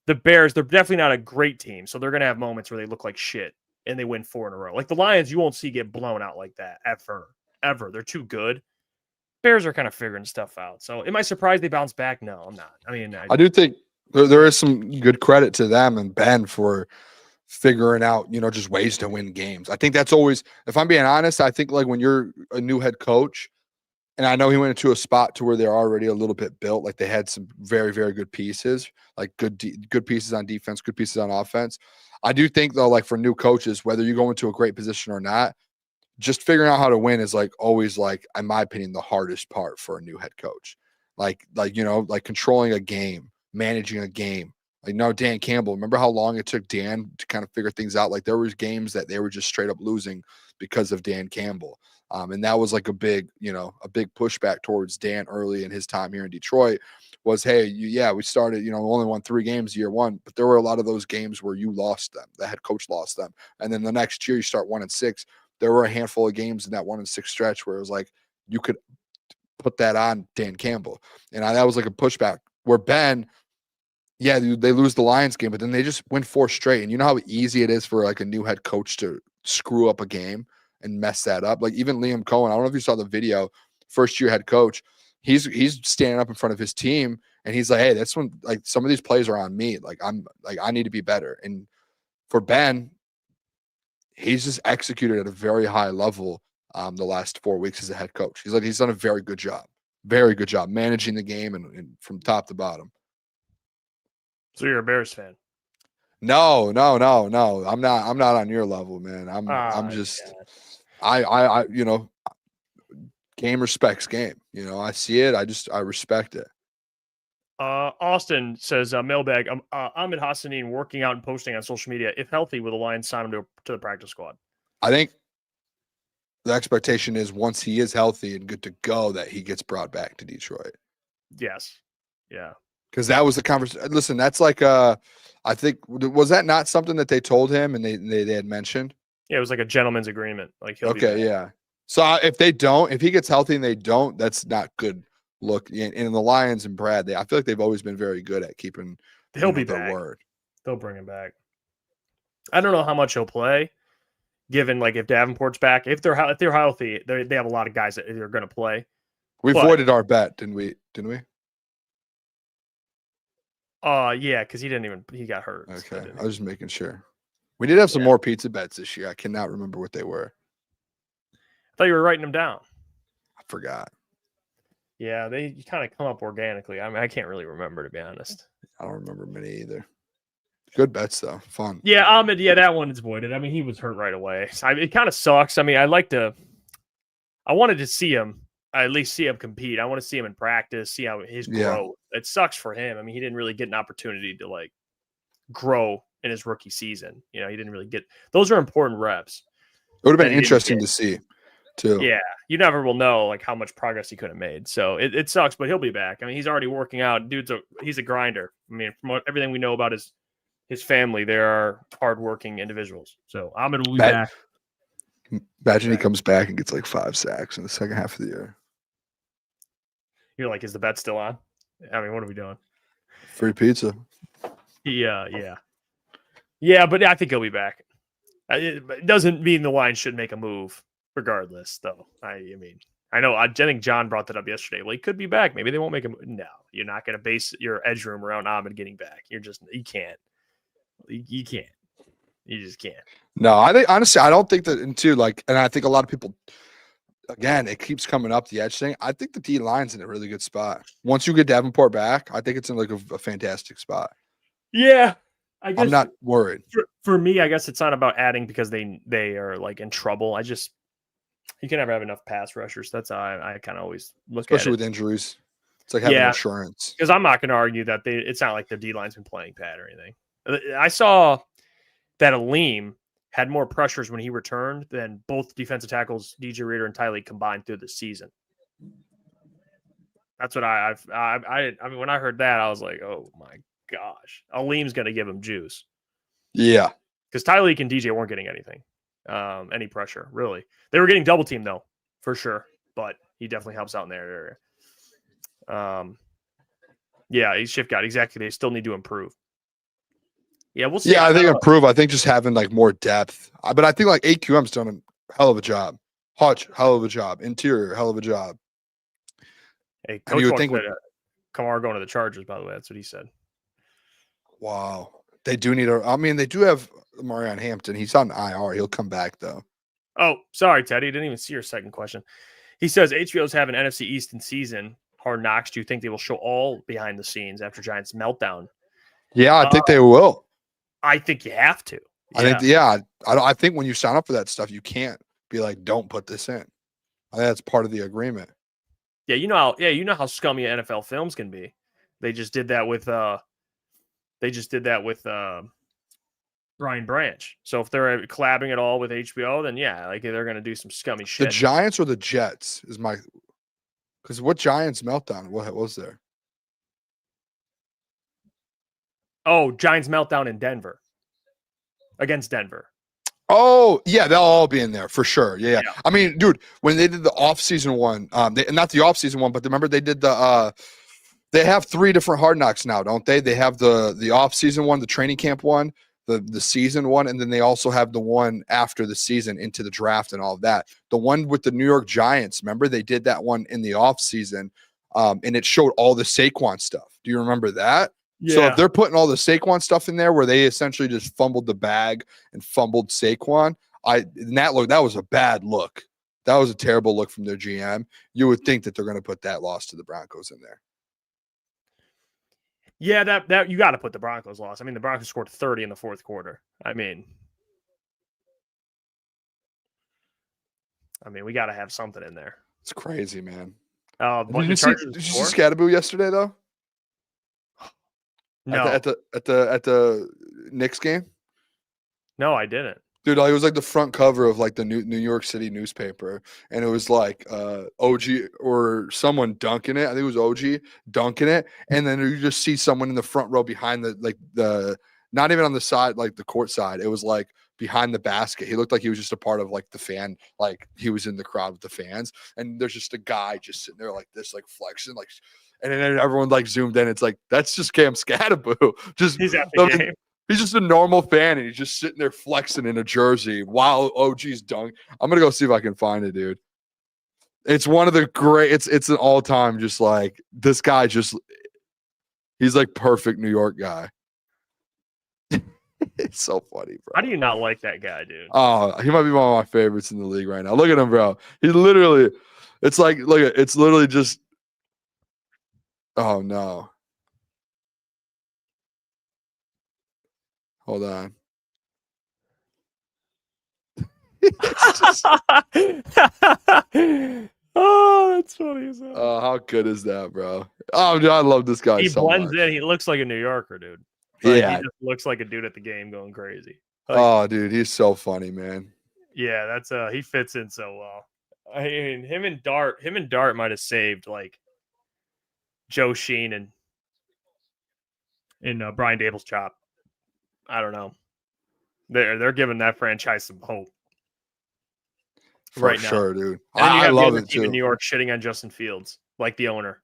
B: the Bears, they're definitely not a great team. So they're going to have moments where they look like shit and they win 4 in a row. Like the Lions, you won't see get blown out like that ever. They're too good. Bears are kind of figuring stuff out. So am I surprised they bounce back? No, I'm not. I mean,
A: I do think there is some good credit to them and Ben for figuring out, just ways to win games. I think that's always, if I'm being honest, I think like when you're a new head coach, and I know he went into a spot to where they're already a little bit built, like they had some very, very good pieces, like good pieces on defense, good pieces on offense. I do think though, like for new coaches, whether you go into a great position or not, just figuring out how to win is like always, like, in my opinion, the hardest part for a new head coach. Like controlling a game, managing a game. Like, Dan Campbell, remember how long it took Dan to kind of figure things out? Like there was games that they were just straight up losing because of Dan Campbell. And that was like a big pushback towards Dan early in his time here in Detroit was, hey, we started, only won 3 games year one, but there were a lot of those games where you lost them. The head coach lost them. And then the next year you start 1-6. There were a handful of games in that 1-6 stretch where it was like, you could put that on Dan Campbell. And that was like a pushback where Ben, they lose the Lions game, but then they just win 4 straight. And you know how easy it is for like a new head coach to screw up a game and mess that up. Like even Liam Cohen, I don't know if you saw the video, first year head coach, he's standing up in front of his team and he's like, hey, that's when like some of these plays are on me. Like I need to be better. And for Ben, he's just executed at a very high level the last 4 weeks as a head coach. He's done a very good job managing the game and from top to bottom.
B: So you're a Bears fan?
A: No. I'm not on your level, man. I'm just, game respects game. I see it. I respect it.
B: Austin says, mailbag, Ahmed Hassanin working out and posting on social media. If healthy, will the Lions sign him to the practice squad?
A: I think the expectation is once he is healthy and good to go, that he gets brought back to Detroit.
B: Yes. Yeah.
A: Because that was the conversation. Listen, that's like, I think, was that not something that they told him and they had mentioned?
B: Yeah, it was like a gentleman's agreement. Like
A: yeah. So if he gets healthy and they don't, that's not good. Look, in the Lions and Brad, I feel like they've always been very good at keeping
B: their word. They'll bring him back. I don't know how much he'll play, given like if Davenport's back, if they're healthy, they have a lot of guys that are going to play.
A: We voided our bet, didn't we?
B: Yeah, because he got hurt.
A: Okay,
B: so
A: I was just making sure. We did have some more pizza bets this year. I cannot remember what they were.
B: I thought you were writing them down.
A: I forgot.
B: Yeah, they kind of come up organically. I mean, I can't really remember, to be honest.
A: I don't remember many either. Good bets, though. Fun.
B: Yeah, Ahmed, that one is voided. I mean, he was hurt right away. So, it kind of sucks. I mean, I wanted to see him, at least see him compete. I want to see him in practice, see how his growth. It sucks for him. I mean, he didn't really get an opportunity to, like, grow in his rookie season. He didn't really get – those are important reps.
A: It would have been interesting to see, too.
B: Yeah, you never will know like how much progress he could have made. So it sucks, but he'll be back. I mean, he's already working out. He's a grinder. I mean, from everything we know about his family, they are hardworking individuals. So Ahmed will be back.
A: Imagine he comes back and gets like 5 sacks in the second half of the year.
B: You're like, is the bet still on? I mean, what are we doing?
A: Free pizza.
B: Yeah. But I think he'll be back. It doesn't mean the Lions should make a move. Regardless, though, I mean, I think John brought that up yesterday. Well, he could be back. Maybe they won't make him. No, you're not going to base your edge room around Ahmed getting back. You can't. You can't. You just can't.
A: No, I think honestly, I don't think that. And I think a lot of people. Again, it keeps coming up the edge thing. I think the D line's in a really good spot. Once you get Davenport back, I think it's in like a fantastic spot.
B: Yeah, I guess
A: I'm not worried.
B: For me, I guess it's not about adding because they are like in trouble. You can never have enough pass rushers. That's how I kind of always look at it.
A: Especially with injuries. It's like having insurance.
B: Because I'm not going to argue that it's not like the D-line's been playing bad or anything. I saw that Aleem had more pressures when he returned than both defensive tackles, DJ Reader and Tylee, combined through the season. That's what I mean, when I heard that, I was like, oh my gosh. Aleem's going to give him juice.
A: Yeah.
B: Because Tylee and DJ weren't getting anything. Any pressure, really. They were getting double team though, for sure. But he definitely helps out in that area. Yeah, he's shift guy. Exactly. They still need to improve. Yeah, we'll see.
A: Yeah, I think improve. I think just having like more depth. But I think like AQM's done a hell of a job. Hutch, hell of a job. Interior, hell of a job.
B: Hey, Coach you would think Kamara going to the Chargers, by the way. That's what he said.
A: Wow. They do need they do have Marion Hampton. He's on IR. He'll come back though.
B: Oh, sorry, Teddy. Didn't even see your second question. He says HBO's have an NFC East in season. Hard Knocks. Do you think they will show all behind the scenes after Giants meltdown?
A: Yeah, I think they will.
B: I think you have to.
A: I think when you sign up for that stuff, you can't be like, don't put this in. I think that's part of the agreement.
B: Yeah, you know how scummy NFL films can be. They just did that with Brian Branch. So if they're collabing it all with HBO, then yeah, like they're gonna do some scummy shit.
A: The Giants or the Jets is my because what Giants meltdown? What was there?
B: Oh, Giants meltdown in Denver. Against Denver.
A: Oh, yeah, they'll all be in there for sure. Yeah. I mean, dude, when they did the off-season one, not the off-season one, but remember they did they have 3 different Hard Knocks now, don't they? They have the off-season one, the training camp one, the season one, and then they also have the one after the season into the draft and all of that. The one with the New York Giants, remember they did that one in the off-season, and it showed all the Saquon stuff. Do you remember that?
B: Yeah.
A: So if they're putting all the Saquon stuff in there where they essentially just fumbled the bag and fumbled Saquon, that was a bad look. That was a terrible look from their GM. You would think that they're going to put that loss to the Broncos in there.
B: Yeah, that you got to put the Broncos loss. I mean, the Broncos scored 30 in the fourth quarter. I mean, we got to have something in there.
A: It's crazy, man.
B: Did
A: you see Scattaboo yesterday though?
B: No.
A: At the Knicks game?
B: No, I didn't.
A: Dude, it was like the front cover of like the New York City newspaper, and it was like OG or someone dunking it. I think it was OG dunking it, and then you just see someone in the front row behind the not even on the side, like the court side. It was like behind the basket. He looked like he was just a part of like the fan, like he was in the crowd with the fans, and there's just a guy just sitting there like this, like flexing, like. And then everyone like zoomed in. It's like, that's just Cam Scattaboo.
B: He's at the game.
A: He's just a normal fan, and he's just sitting there flexing in a jersey while OG's dunk. I'm gonna go see if I can find it, dude. It's one of the great. It's an all time. Just like this guy, he's like perfect New York guy. It's so funny, bro.
B: How do you not like that guy, dude?
A: Oh, he might be one of my favorites in the league right now. Look at him, bro. He literally. It's like it's literally just. Oh no. Hold on.
B: Oh, that's funny as hell.
A: Oh, how good is that, bro? Oh, dude, I love this guy.
B: He
A: so
B: blends
A: much.
B: in. He looks like a New Yorker, dude. Like,
A: yeah.
B: He just looks like a dude at the game going crazy. Like,
A: oh, dude, he's so funny, man.
B: Yeah, that's he fits in so well. I mean, him and Dart might have saved like Joe Sheen and Brian Dable's chop. I don't know. They're giving that franchise some hope.
A: For
B: right now.
A: sure, dude.
B: I
A: love it too.
B: In New York shitting on Justin Fields, like the owner,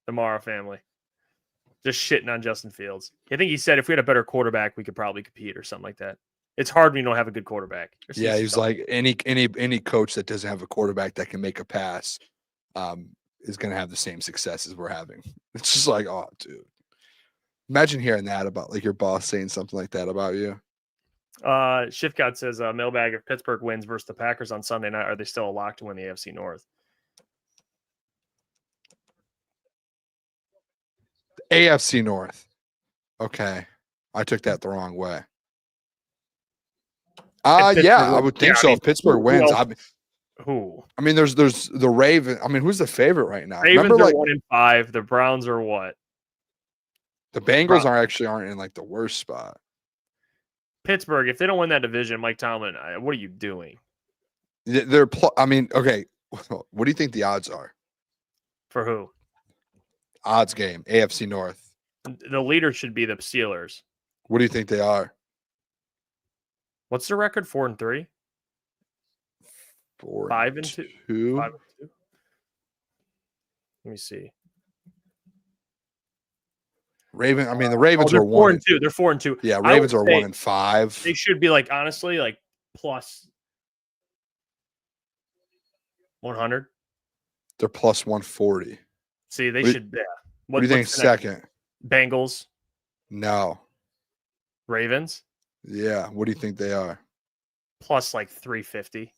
B: the Mara family. Just shitting on Justin Fields. I think he said if we had a better quarterback, we could probably compete or something like that. It's hard when you don't have a good quarterback.
A: Yeah, he's like any coach that doesn't have a quarterback that can make a pass is going to have the same success as we're having. It's just like, oh, dude. Imagine hearing that about like your boss saying something like that about you.
B: Shift God says, mailbag, if Pittsburgh wins versus the Packers on Sunday night, are they still a lock to win the AFC North?
A: AFC North. Okay. I took that the wrong way. Yeah, I would think so. If Pittsburgh wins,
B: who?
A: I mean, there's the Raven. I mean, who's the favorite right now?
B: Ravens
A: Remember,
B: are 1-5. The Browns are what?
A: The Bengals aren't in like the worst spot.
B: Pittsburgh, if they don't win that division, Mike Tomlin, what are you doing?
A: I mean, okay. What do you think the odds are?
B: For who?
A: Odds game, AFC North.
B: The leader should be the Steelers.
A: What do you think they are?
B: What's the record? 4-3? 5-2. 5-2. Let me see.
A: Raven. I mean, the Ravens are
B: 4-2. They're 4-2.
A: Yeah, Ravens are 1-5.
B: They should be like honestly like plus 100.
A: They're plus 140.
B: See, they should. Yeah.
A: What do you think? Second.
B: Bengals.
A: No.
B: Ravens.
A: Yeah. What do you think they are?
B: Plus like 350.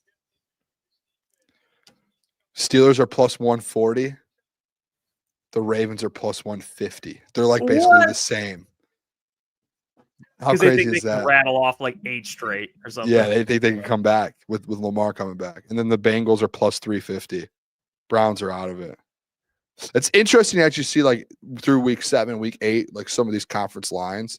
A: Steelers are plus 140. The Ravens are plus 150. They're like basically the same. How
B: Because they
A: crazy
B: think
A: is
B: they can
A: that?
B: rattle off like 8 straight or something.
A: Yeah, they think they can come back with Lamar coming back. And then the Bengals are plus 350. Browns are out of it. It's interesting to actually see like through week 7, week 8, like some of these conference lines.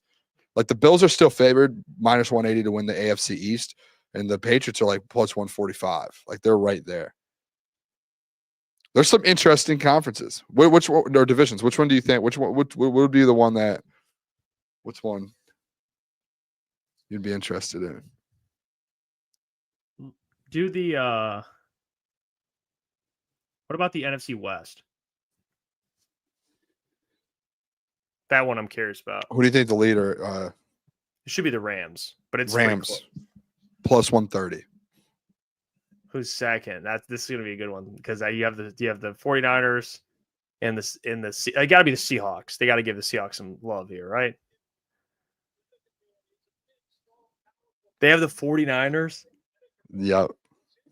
A: Like the Bills are still favored minus 180 to win the AFC East, and the Patriots are like plus 145. Like they're right there. There's some interesting conferences. Which one or divisions? Which one do you think? Which one would be the one that? Which one you'd be interested in?
B: Do the what about the NFC West? That one I'm curious about.
A: Who do you think the leader?
B: It should be the Rams, but it's
A: Rams plus 130.
B: Who's second? This is gonna be a good one because you have the 49ers and it got to be the Seahawks. They got to give the Seahawks some love here, right? They have the 49ers.
A: Yep.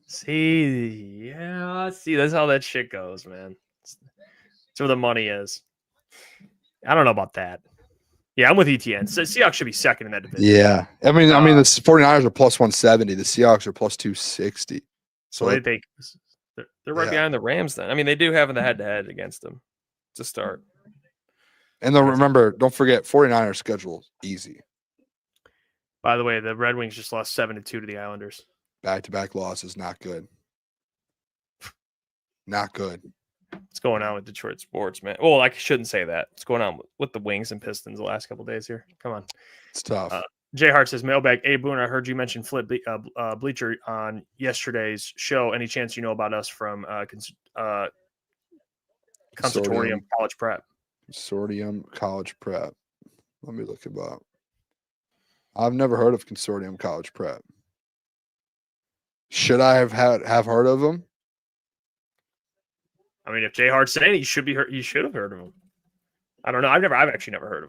B: See, that's how that shit goes, man. It's where the money is. I don't know about that. Yeah, I'm with ETN. So Seahawks should be second in that division.
A: Yeah. I mean, the 49ers are plus 170. The Seahawks are plus 260.
B: So they think they're right behind the Rams then. I mean, they do have the head-to-head against them to start.
A: And then remember, don't forget, 49ers schedule easy.
B: By the way, the Red Wings just lost 7-2 to the Islanders.
A: Back-to-back losses, not good. Not good.
B: What's going on with Detroit sports, man? Well, I shouldn't say that. What's going on with the Wings and Pistons the last couple of days here? Come on.
A: It's tough.
B: Jay Hart says, mailbag, hey, Booner, I heard you mention Flip Bleacher on yesterday's show. Any chance you know about us from Consortium College Prep?
A: Consortium College Prep. Let me look it up. I've never heard of Consortium College Prep. Should I have heard of them?
B: I mean, if Jay Hart's saying you should have heard of him. I don't know. I've actually never heard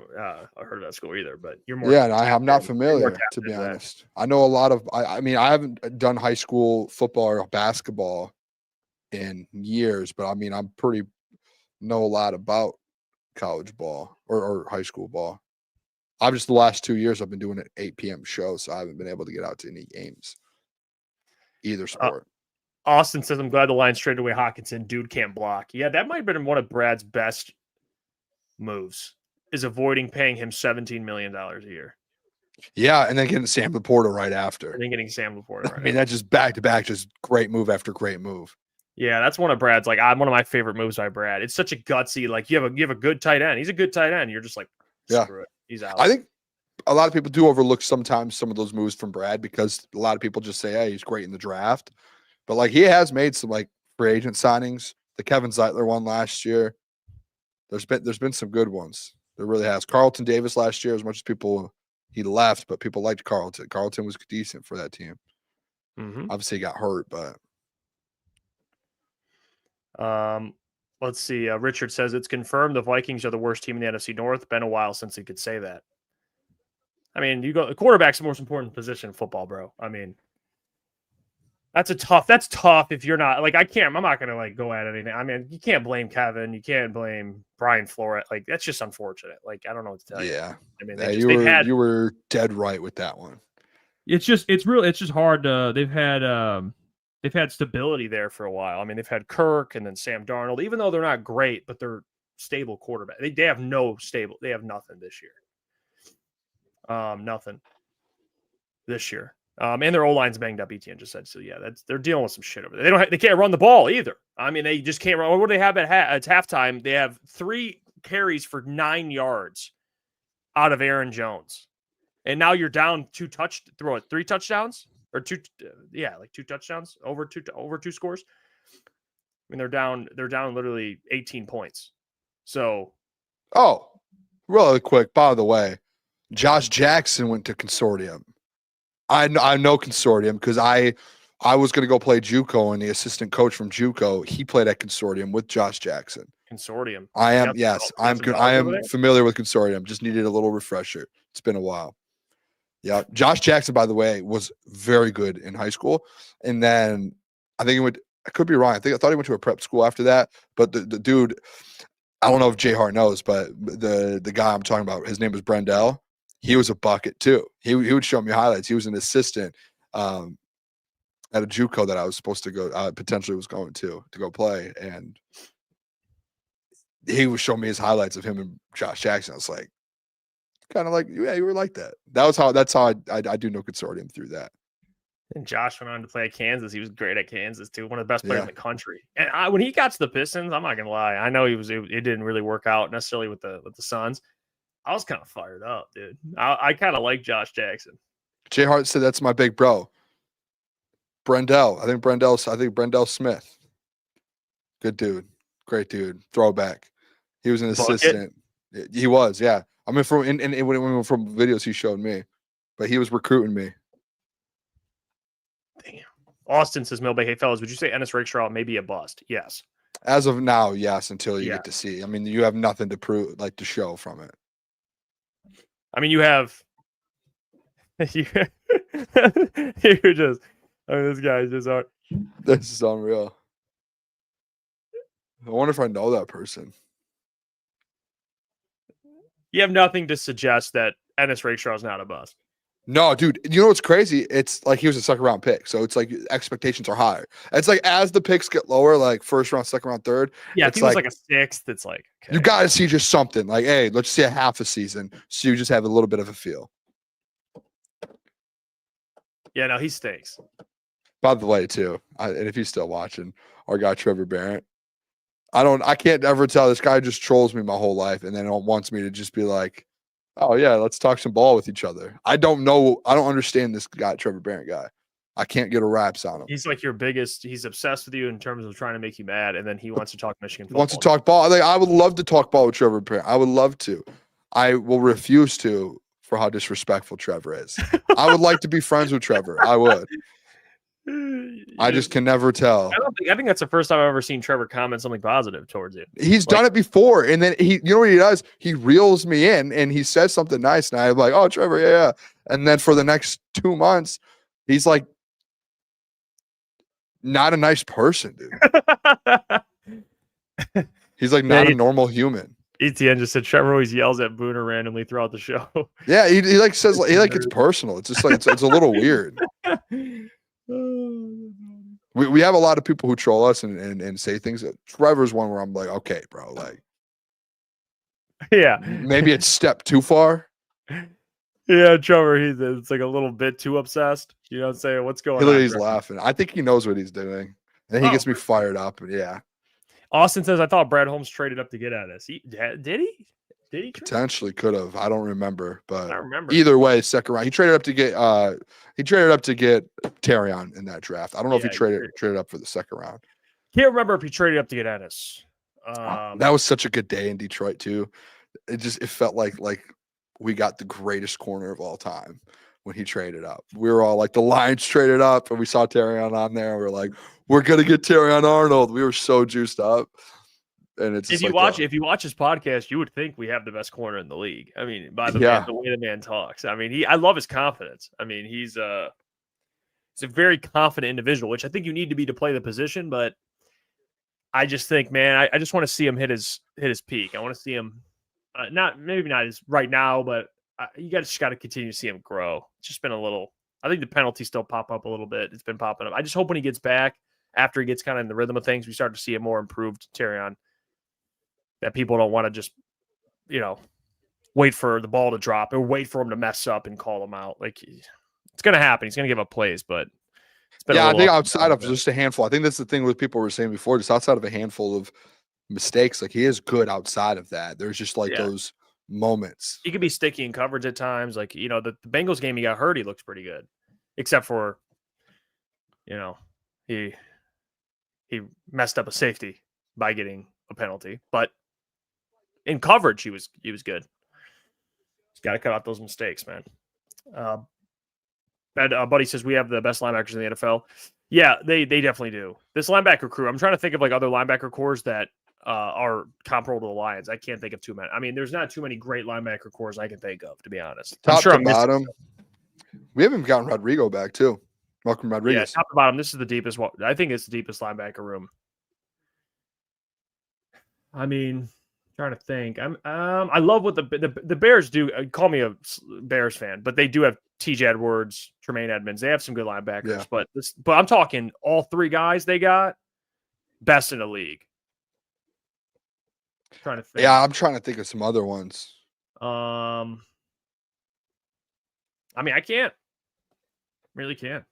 B: of that school either. But you're more.
A: Yeah, I'm not familiar, to be honest. I know a lot of. I mean, I haven't done high school football or basketball in years, but I mean, know a lot about college ball or high school ball. I've just the last 2 years I've been doing an 8 p.m. show, so I haven't been able to get out to any games. Either sport.
B: Austin says, I'm glad the line straight away Hawkinson. Dude can't block. Yeah, that might have been one of Brad's best moves, is avoiding paying him $17 million a year.
A: Yeah, and then getting Sam Laporta right after.
B: And then getting Sam Laporta right
A: I mean, that's just back-to-back, just great move after great move.
B: Yeah, that's one of Brad's, one of my favorite moves by Brad. It's such a gutsy, like, you have a good tight end. He's a good tight end. You're just like, screw it. He's out.
A: I think a lot of people do overlook sometimes some of those moves from Brad because a lot of people just say, hey, he's great in the draft. But, like, he has made some, like, free agent signings. The Kevin Zeitler one last year. There's been some good ones. There really has. Carlton Davis last year, as much as he left, but people liked Carlton. Carlton was decent for that team.
B: Mm-hmm.
A: Obviously, he got hurt, but.
B: Let's see. Richard says it's confirmed the Vikings are the worst team in the NFC North. Been a while since he could say that. I mean, the quarterback's the most important position in football, bro. I mean, that's tough if you're not like, I'm not going to like go at anything. I mean, you can't blame Kevin. You can't blame Brian Flores. Like, that's just unfortunate. Like, I don't know what to tell you.
A: Yeah.
B: I mean,
A: you were dead right with that one.
B: It's just hard. They've had stability there for a while. I mean, they've had Kirk and then Sam Darnold, even though they're not great, but they're stable quarterback. They have they have nothing this year. Nothing this year. And their O-line's banged up, ETN just said. So yeah, they're dealing with some shit over there. They can't run the ball either. I mean, they just can't run. What do they have at halftime? They have 3 carries for 9 yards out of Aaron Jones. And now you're down 3 touchdowns or 2 touchdowns over 2 scores. I mean, they're down literally 18 points. So,
A: really quick, by the way, Josh Jackson went to Consortium. I know Consortium because I was going to go play JUCO, and the assistant coach from JUCO, he played at Consortium with Josh Jackson.
B: Consortium.
A: I am familiar with Consortium. Just needed a little refresher. It's been a while. Yeah. Josh Jackson, by the way, was very good in high school. And then I think I could be wrong. I thought he went to a prep school after that. But the dude, I don't know if Jay Hart knows, but the guy I'm talking about, his name was Brendel. He was a bucket too. He would show me highlights. He was an assistant at a JUCO that I was supposed to go, potentially was going to go play. And he was showing me his highlights of him and Josh Jackson. I was like, kind of like, yeah, you were like that. That's how I do know consortium through that.
B: And Josh went on to play at Kansas. He was great at Kansas too. One of the best players in the country. And when he got to the Pistons, I'm not gonna lie. I know it didn't really work out necessarily with the Suns. I was kind of fired up, dude. I kind of like Josh Jackson.
A: Jay Hart said that's my big bro. Brendel. I think Brendel Smith. Good dude. Great dude. Throwback. He was an assistant. He was, yeah. I mean, from videos he showed me, but he was recruiting me.
B: Damn. Austin says, Mailbag, hey fellas, would you say Ennis Rakestraw may be a bust? Yes.
A: As of now, yes, until you get to see. I mean, you have nothing to prove, like to show from it.
B: I mean, you have this guy's just
A: This is unreal. I wonder if I know that person.
B: You have nothing to suggest that Ennis Rakestraw is not a bust.
A: No, dude. You know what's crazy? It's like he was a second round pick, so it's like expectations are higher. It's like as the picks get lower, like first round, second round, third.
B: Yeah, if he was like a sixth, it's like okay.
A: You got to see just something. Like, hey, let's see a half a season, so you just have a little bit of a feel.
B: Yeah, no, he stinks.
A: By the way, too, and if he's still watching, our guy Trevor Barrett. I can't ever tell. This guy just trolls me my whole life, and then wants me to just be like, oh yeah, let's talk some ball with each other. I don't know. I don't understand this guy, Trevor Barrett guy. I can't get a raps on him.
B: He's like your biggest. He's obsessed with you in terms of trying to make you mad, and then he wants to talk Michigan football.
A: Wants to talk ball. Like, I would love to talk ball with Trevor Barrett. I would love to. I will refuse to for how disrespectful Trevor is. I would like to be friends with Trevor. I would. I just can never tell.
B: I think that's the first time I've ever seen Trevor comment something positive towards you.
A: He's done it before, and then you know what he does? He reels me in, and he says something nice, and I'm like, "Oh, Trevor, yeah." And then for the next 2 months, he's like, not a nice person, dude. He's like not a normal human.
B: ETN just said Trevor always yells at Booner randomly throughout the show.
A: Yeah, he like says he like it's personal. It's just like it's a little weird. We have a lot of people who troll us and say things. Trevor's one where I'm like, okay, bro, like,
B: yeah,
A: maybe it's step too far.
B: Yeah, Trevor, it's like a little bit too obsessed. You know what I'm saying? What's going on?
A: He's laughing. I think he knows what he's doing. And he gets me fired up. Yeah.
B: Austin says, I thought Brad Holmes traded up to get at us. Did he? Did he
A: potentially could have? I don't remember, but
B: I remember.
A: Either way, second round. He traded up to get Terrion in that draft. I don't know if he traded up for the second round.
B: Can't remember if he traded up to get Ennis.
A: That was such a good day in Detroit too. It felt like we got the greatest corner of all time when he traded up. We were all like, the Lions traded up, and we saw Terrion on there. We were like, we're gonna get Terrion Arnold. We were so juiced up. And it's
B: if you watch his podcast, you would think we have the best corner in the league. I mean, by the way the man talks. I mean, I love his confidence. I mean, he's a very confident individual, which I think you need to be to play the position. But I just think, man, I just want to see him hit his peak. I want to see him maybe not as right now, but you just got to continue to see him grow. It's just been a little. I think the penalties still pop up a little bit. It's been popping up. I just hope when he gets back, after he gets kind of in the rhythm of things, we start to see a more improved Terrion. That people don't want to just, wait for the ball to drop or wait for him to mess up and call him out. Like, it's going to happen. He's going to give up plays, but it's been
A: I think outside of just a handful. I think that's the thing with people were saying before, just outside of a handful of mistakes, like he is good outside of that. There's just those moments.
B: He could be sticky in coverage at times. Like, the Bengals game, he got hurt. He looks pretty good, except for, he messed up a safety by getting a penalty, but in coverage, he was good. He's got to cut out those mistakes, man. Buddy says we have the best linebackers in the NFL. Yeah, they definitely do. This linebacker crew, I'm trying to think of other linebacker cores that are comparable to the Lions. I can't think of too many. I mean, there's not too many great linebacker cores I can think of, to be honest.
A: Top to bottom, We haven't gotten Rodrigo back too. Welcome,
B: Yeah,
A: Rodriguez.
B: top to bottom. This is the deepest one. I think it's the deepest linebacker room. I mean, trying to think. I love what the Bears do. Call me a Bears fan, but they do have T.J. Edwards, Tremaine Edmonds. They have some good linebackers,
A: Yeah.
B: but I'm talking all three guys they got best in the league. Trying to think.
A: Yeah, I'm trying to think of some other ones.
B: I mean, I can't. Really can't.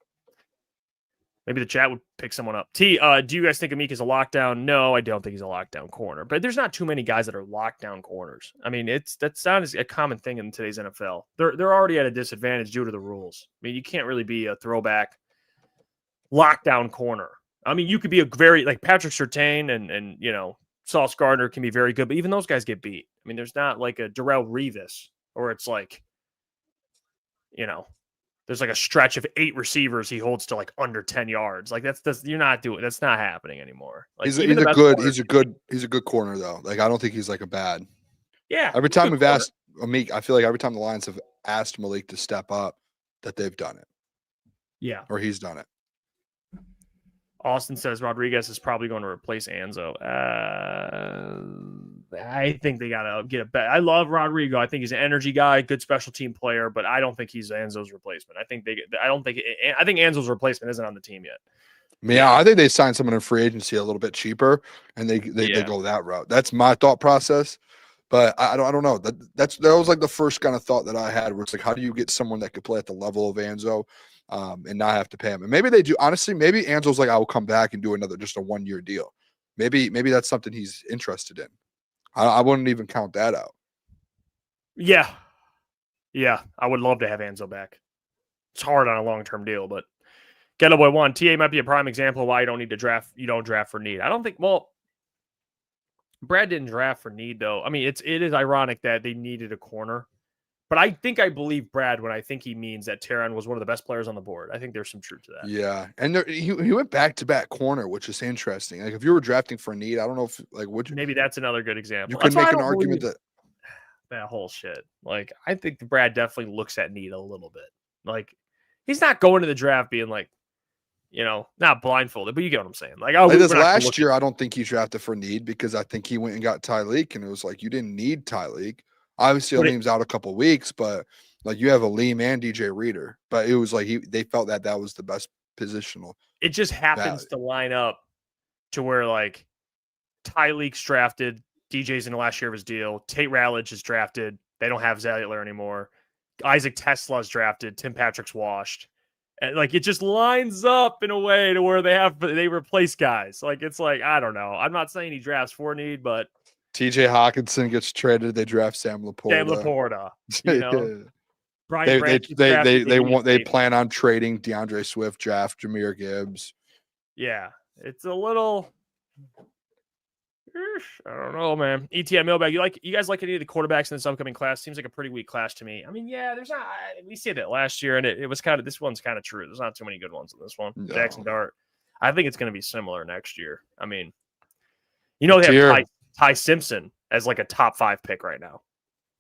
B: Maybe the chat would pick someone up. Do you guys think Amik is a lockdown? No, I don't think he's a lockdown corner. But there's not too many guys that are lockdown corners. I mean, that's not a common thing in today's NFL. They're already at a disadvantage due to the rules. I mean, you can't really be a throwback lockdown corner. I mean, you could be a very like Patrick Surtain and you know Sauce Gardner can be very good, but even those guys get beat. I mean, there's not like a Darrelle Revis or it's like, you know. There's like a stretch of 8 receivers he holds to like under 10 yards. Like that's you're not doing. That's not happening anymore. Like
A: He's a good corner though. Like I don't think he's like a bad.
B: Yeah.
A: Every time we've asked Amik, I feel like every time the Lions have asked Malik to step up, that they've done it.
B: Yeah.
A: Or he's done it.
B: Austin says Rodriguez is probably going to replace Anzo. I think they got to get a bet. I love Rodrigo. I think he's an energy guy, good special team player, but I don't think he's Anzo's replacement. I think Anzo's replacement isn't on the team yet.
A: Yeah, I think they signed someone in free agency a little bit cheaper, and they go that route. That's my thought process. But I don't know. That was like the first kind of thought that I had, where it's like, how do you get someone that could play at the level of Anzo? And not have to pay him. And maybe they do. Honestly, maybe Anzo's like, I will come back and do just a 1-year deal. Maybe that's something he's interested in. I wouldn't even count that out.
B: Yeah. Yeah. I would love to have Anzo back. It's hard on a long-term deal, but Ghetto Boy 1, TA might be a prime example of why you don't need to draft. You don't draft for need. I don't think, Brad didn't draft for need though. I mean, it is ironic that they needed a corner. But I believe Brad when I think he means that Teron was one of the best players on the board. I think there's some truth to that.
A: Yeah, and he went back-to-back corner, which is interesting. Like if you were drafting for need, I don't know if
B: maybe that's another good example.
A: You could make an argument
B: that whole shit. Like I think Brad definitely looks at need a little bit. Like he's not going to the draft being like, you know, not blindfolded, but you get what I'm saying. Like
A: this last year, I don't think he drafted for need because I think he went and got Tyleek, and it was like you didn't need Tyleek. Obviously, Aleem's out a couple weeks, but like you have Aleem and DJ Reader. But it was like they felt that was the best positional.
B: It just happens to line up to where like Tyleek's drafted, DJ's in the last year of his deal, Tate Rallage is drafted. They don't have Zeitler anymore. Isaac Tesla's drafted. Tim Patrick's washed. And like it just lines up in a way to where they replace guys. Like it's like I don't know. I'm not saying he drafts for need, but.
A: TJ Hawkinson gets traded. They draft Sam Laporta.
B: You know? Brian
A: they plan on trading DeAndre Swift, draft Jahmyr Gibbs.
B: Yeah, it's a little. I don't know, man. ETN Mailbag. You guys like any of the quarterbacks in this upcoming class? Seems like a pretty weak class to me. I mean, yeah, there's not. We said that last year, and it was kind of this one's kind of true. There's not too many good ones in this one. No. Jackson Dart. I think it's going to be similar next year. I mean, you know they have Ty Simpson as like a top 5 pick right now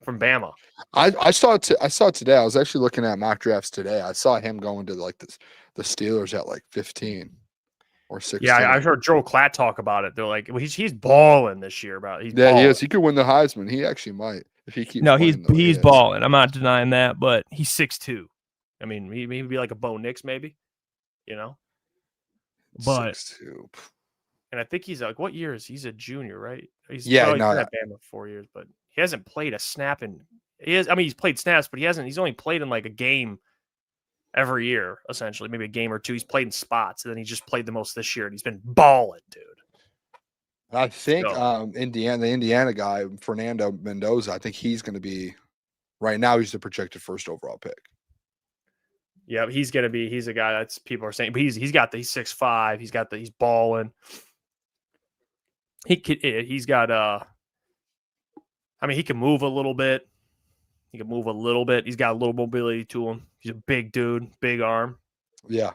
B: from Bama.
A: I saw it today. I was actually looking at mock drafts today. I saw him going to like the Steelers at like 15 or 16.
B: Yeah, I heard Joe Klatt talk about it. They're like, well, he's balling this year. He
A: is. He could win the Heisman. He actually might if he keeps.
F: No, he's balling. I'm not denying that, but he's 6'2". I mean, maybe be like a Bo Nix, maybe. You know, but 6'2". And I think he's like, what year is he's a junior, right? He's at Bama 4 years, but he hasn't played a snap he's played snaps, but he's only played in like a game every year, essentially, maybe a game or two. He's played in spots, and then he just played the most this year, and he's been balling, dude.
A: I think the Indiana guy, Fernando Mendoza, I think he's going to be right now. He's the projected first overall pick.
B: Yeah, he's a guy that's people are saying, but he's 6'5", he's balling. He can move a little bit. He's got a little mobility to him. He's a big dude, big arm.
A: Yeah.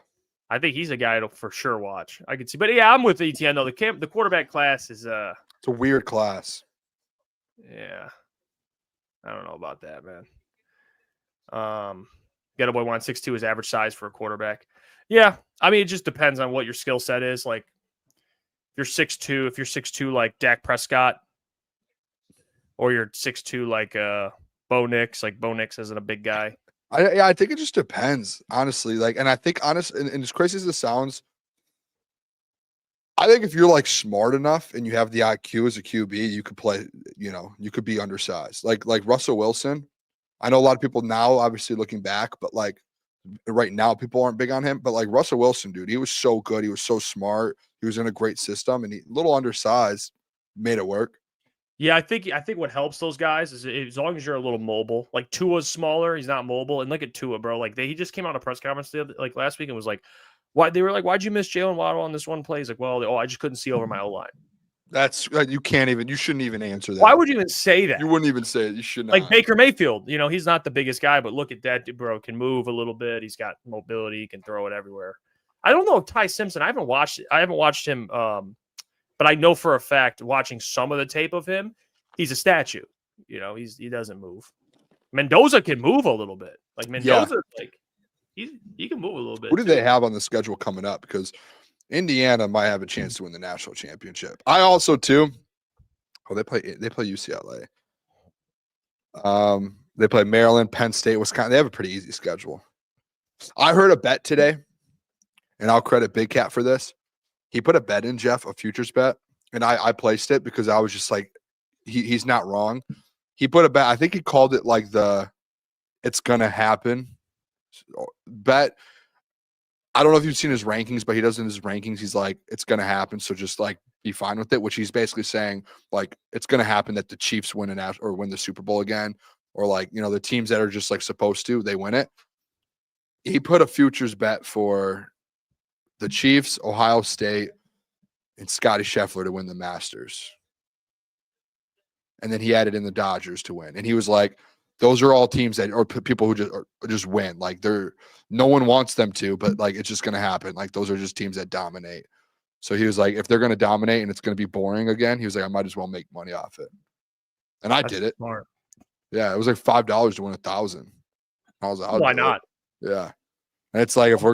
B: I think he's a guy to for sure watch. I could see. But yeah, I'm with ETN though. The quarterback class is
A: it's a weird class.
B: Yeah. I don't know about that, man.
F: Getaway went 6'2" is average size for a quarterback. Yeah, I mean, it just depends on what your skill set is. Like, if you're 6'2" like Dak Prescott, or you're 6'2" like Bo Nix. Like Bo Nix isn't a big guy.
A: I think it just depends, honestly. Like, and I think and as crazy as this sounds, I think if you're like smart enough and you have the IQ as a QB, you could play, you could be undersized. Like Russell Wilson. I know a lot of people now, obviously looking back, but like right now, people aren't big on him. But like Russell Wilson, dude, he was so good. He was so smart. He was in a great system, and he a little undersized, made it work.
F: Yeah, I think what helps those guys is as long as you're a little mobile. Like Tua's smaller, he's not mobile. And look at Tua, bro. Like he just came out in a press conference last week and was like, "Why?" They were like, "Why'd you miss Jalen Waddle on this one play?" He's like, "Well, I just couldn't see over my O-line."
A: That's you shouldn't even answer that.
F: Why would you even say that?
A: You wouldn't even say it. You should not.
F: Like Baker Mayfield, he's not the biggest guy, but look at that, bro. Can move a little bit. He's got mobility. He can throw it everywhere. I don't know if Ty Simpson. I haven't watched him, but I know for a fact, watching some of the tape of him, he's a statue. He doesn't move. Mendoza can move a little bit. Like Mendoza, he can move a little bit.
A: Who do they have on the schedule coming up? Because Indiana might have a chance to win the national championship. I also too. Oh, they play UCLA. They play Maryland, Penn State, Wisconsin. They have a pretty easy schedule. I heard a bet today, and I'll credit Big Cat for this. He put a bet in, Jeff, a futures bet, and I placed it because I was just like, he's not wrong. He put a bet. I think he called it like it's gonna happen bet. I don't know if you've seen his rankings, but he does in his rankings. He's like, it's going to happen. So just like be fine with it, which he's basically saying like, it's going to happen that the Chiefs win or win the Super Bowl again. Or like, the teams that are just like supposed to, they win it. He put a futures bet for the Chiefs, Ohio State, and Scotty Scheffler to win the Masters. And then he added in the Dodgers to win. And he was like, those are all teams that or people who just win. Like no one wants them to, but like it's just going to happen. Like those are just teams that dominate. So he was like, if they're going to dominate and it's going to be boring again, he was like, I might as well make money off it. And I did it.
F: Smart.
A: Yeah, it was like $5 to win 1,000. I was like,
F: why not?
A: Yeah. And it's like if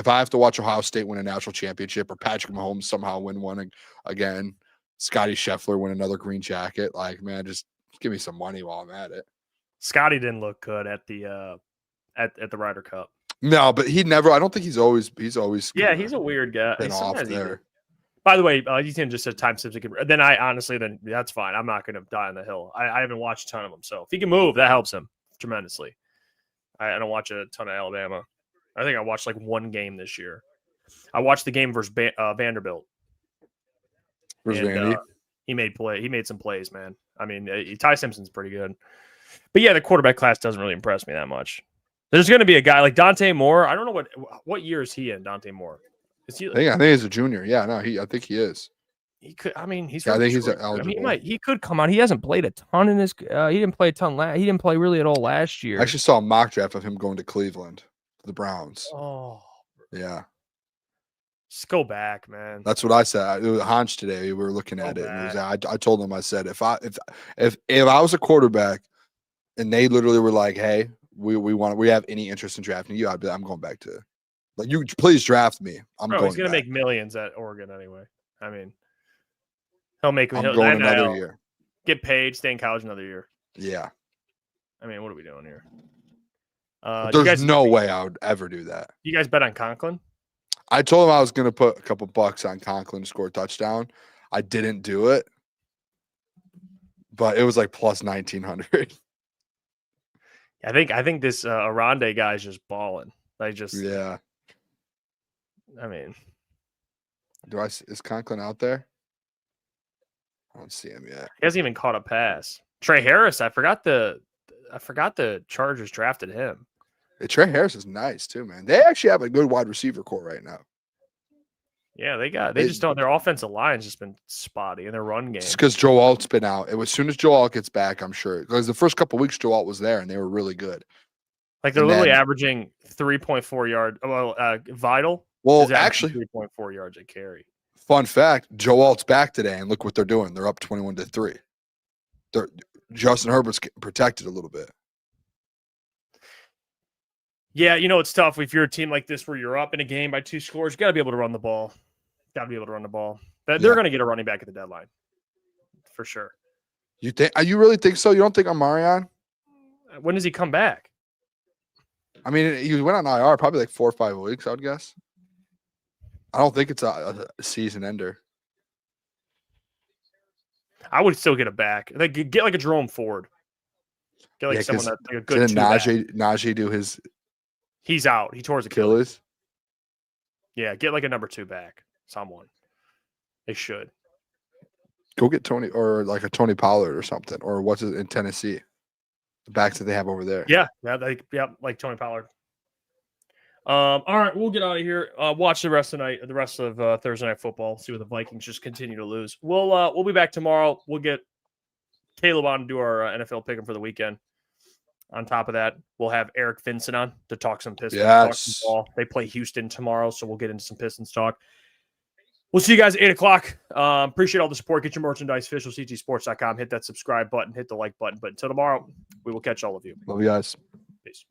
A: I have to watch Ohio State win a national championship or Patrick Mahomes somehow win one again, Scotty Scheffler win another green jacket, like man, just give me some money while I'm at it.
F: Scotty didn't look good at the Ryder Cup.
A: No, but I don't think he's always.
F: Yeah, he's a weird guy.
A: Off there.
F: By the way, Ethan just said time Simpson. Then that's fine. I'm not going to die on the hill. I haven't watched a ton of them, so if he can move, that helps him tremendously. I don't watch a ton of Alabama. I think I watched like one game this year. I watched the game versus Vanderbilt.
A: Where's Vandy?
F: He made some plays, man. I mean, Ty Simpson's pretty good. But yeah, the quarterback class doesn't really impress me that much. There's going to be a guy like Dante Moore. I don't know what year is he in, Dante Moore. Is he?
A: I think he's a junior. Yeah, no, I think he is.
F: He could. I mean, he's.
A: Yeah, I think he's eligible.
F: He could come out. He hasn't played a ton in his. He didn't play a ton. He didn't play really at all last year.
A: I actually saw a mock draft of him going to Cleveland, the Browns.
F: Oh,
A: yeah.
F: Just go back, man.
A: That's what I said. It was Hans today. We were looking at it. And I told him. I said, if I was a quarterback, and they literally were like, "Hey, we have any interest in drafting you?" I'd be like, I'm going back to, like, you please draft me.
F: He's gonna make millions at Oregon anyway. I mean, he'll make.
A: I'm going another year.
F: Get paid, stay in college another year.
A: Yeah.
F: I mean, what are we doing here?
A: There's no way I would ever do that.
F: You guys bet on Conklin?
A: I told him I was going to put a couple bucks on Conklin to score a touchdown. I didn't do it, but it was like plus 1,900.
F: I think this Arande guy is just balling.
A: Yeah.
F: I mean,
A: is Conklin out there? I don't see him yet.
F: He hasn't even caught a pass. Trey Harris, I forgot the Chargers drafted him.
A: Hey, Trey Harris is nice too, man. They actually have a good wide receiver core right now.
F: Yeah, they just don't. Their offensive line's just been spotty, and their run game.
A: It's because Joe Alt's been out. As soon as Joe Alt gets back, I'm sure. Because the first couple of weeks, Joe Alt was there, and they were really good.
F: Like they're literally averaging 3.4 yards. Vital.
A: Well, actually,
F: 3.4 yards a carry.
A: Fun fact: Joe Alt's back today, and look what they're doing. They're up 21-3. Justin Herbert's getting protected a little bit.
F: Yeah, it's tough if you're a team like this where you're up in a game by 2 scores. You got to be able to run the ball. They're going to get a running back at the deadline for sure.
A: You really think so? You don't think Omarion?
F: When does he come back?
A: I mean, he went on IR probably like 4 or 5 weeks, I would guess. I don't think it's a season ender.
F: I would still get it back. Like get like a Jerome Ford. Get like someone that's like a good.
A: Didn't Najee do his?
F: He's out. He tore his Achilles. Yeah, get like a number 2 back. Someone. They should.
A: Go get Tony or like a Tony Pollard or something, or what's it in Tennessee? The backs that they have over there.
F: Yeah, like Tony Pollard. All right, we'll get out of here. Watch the rest of Thursday Night Football. See what the Vikings just continue to lose. We'll be back tomorrow. We'll get Caleb on to do our NFL pick'em for the weekend. On top of that, we'll have Eric Vincent on to talk some Pistons.
A: Yes.
F: They play Houston tomorrow, so we'll get into some Pistons talk. We'll see you guys at 8 o'clock. Appreciate all the support. Get your merchandise, officialctsports.com. Hit that subscribe button. Hit the like button. But until tomorrow, we will catch all of you.
A: Love you guys.
F: Peace.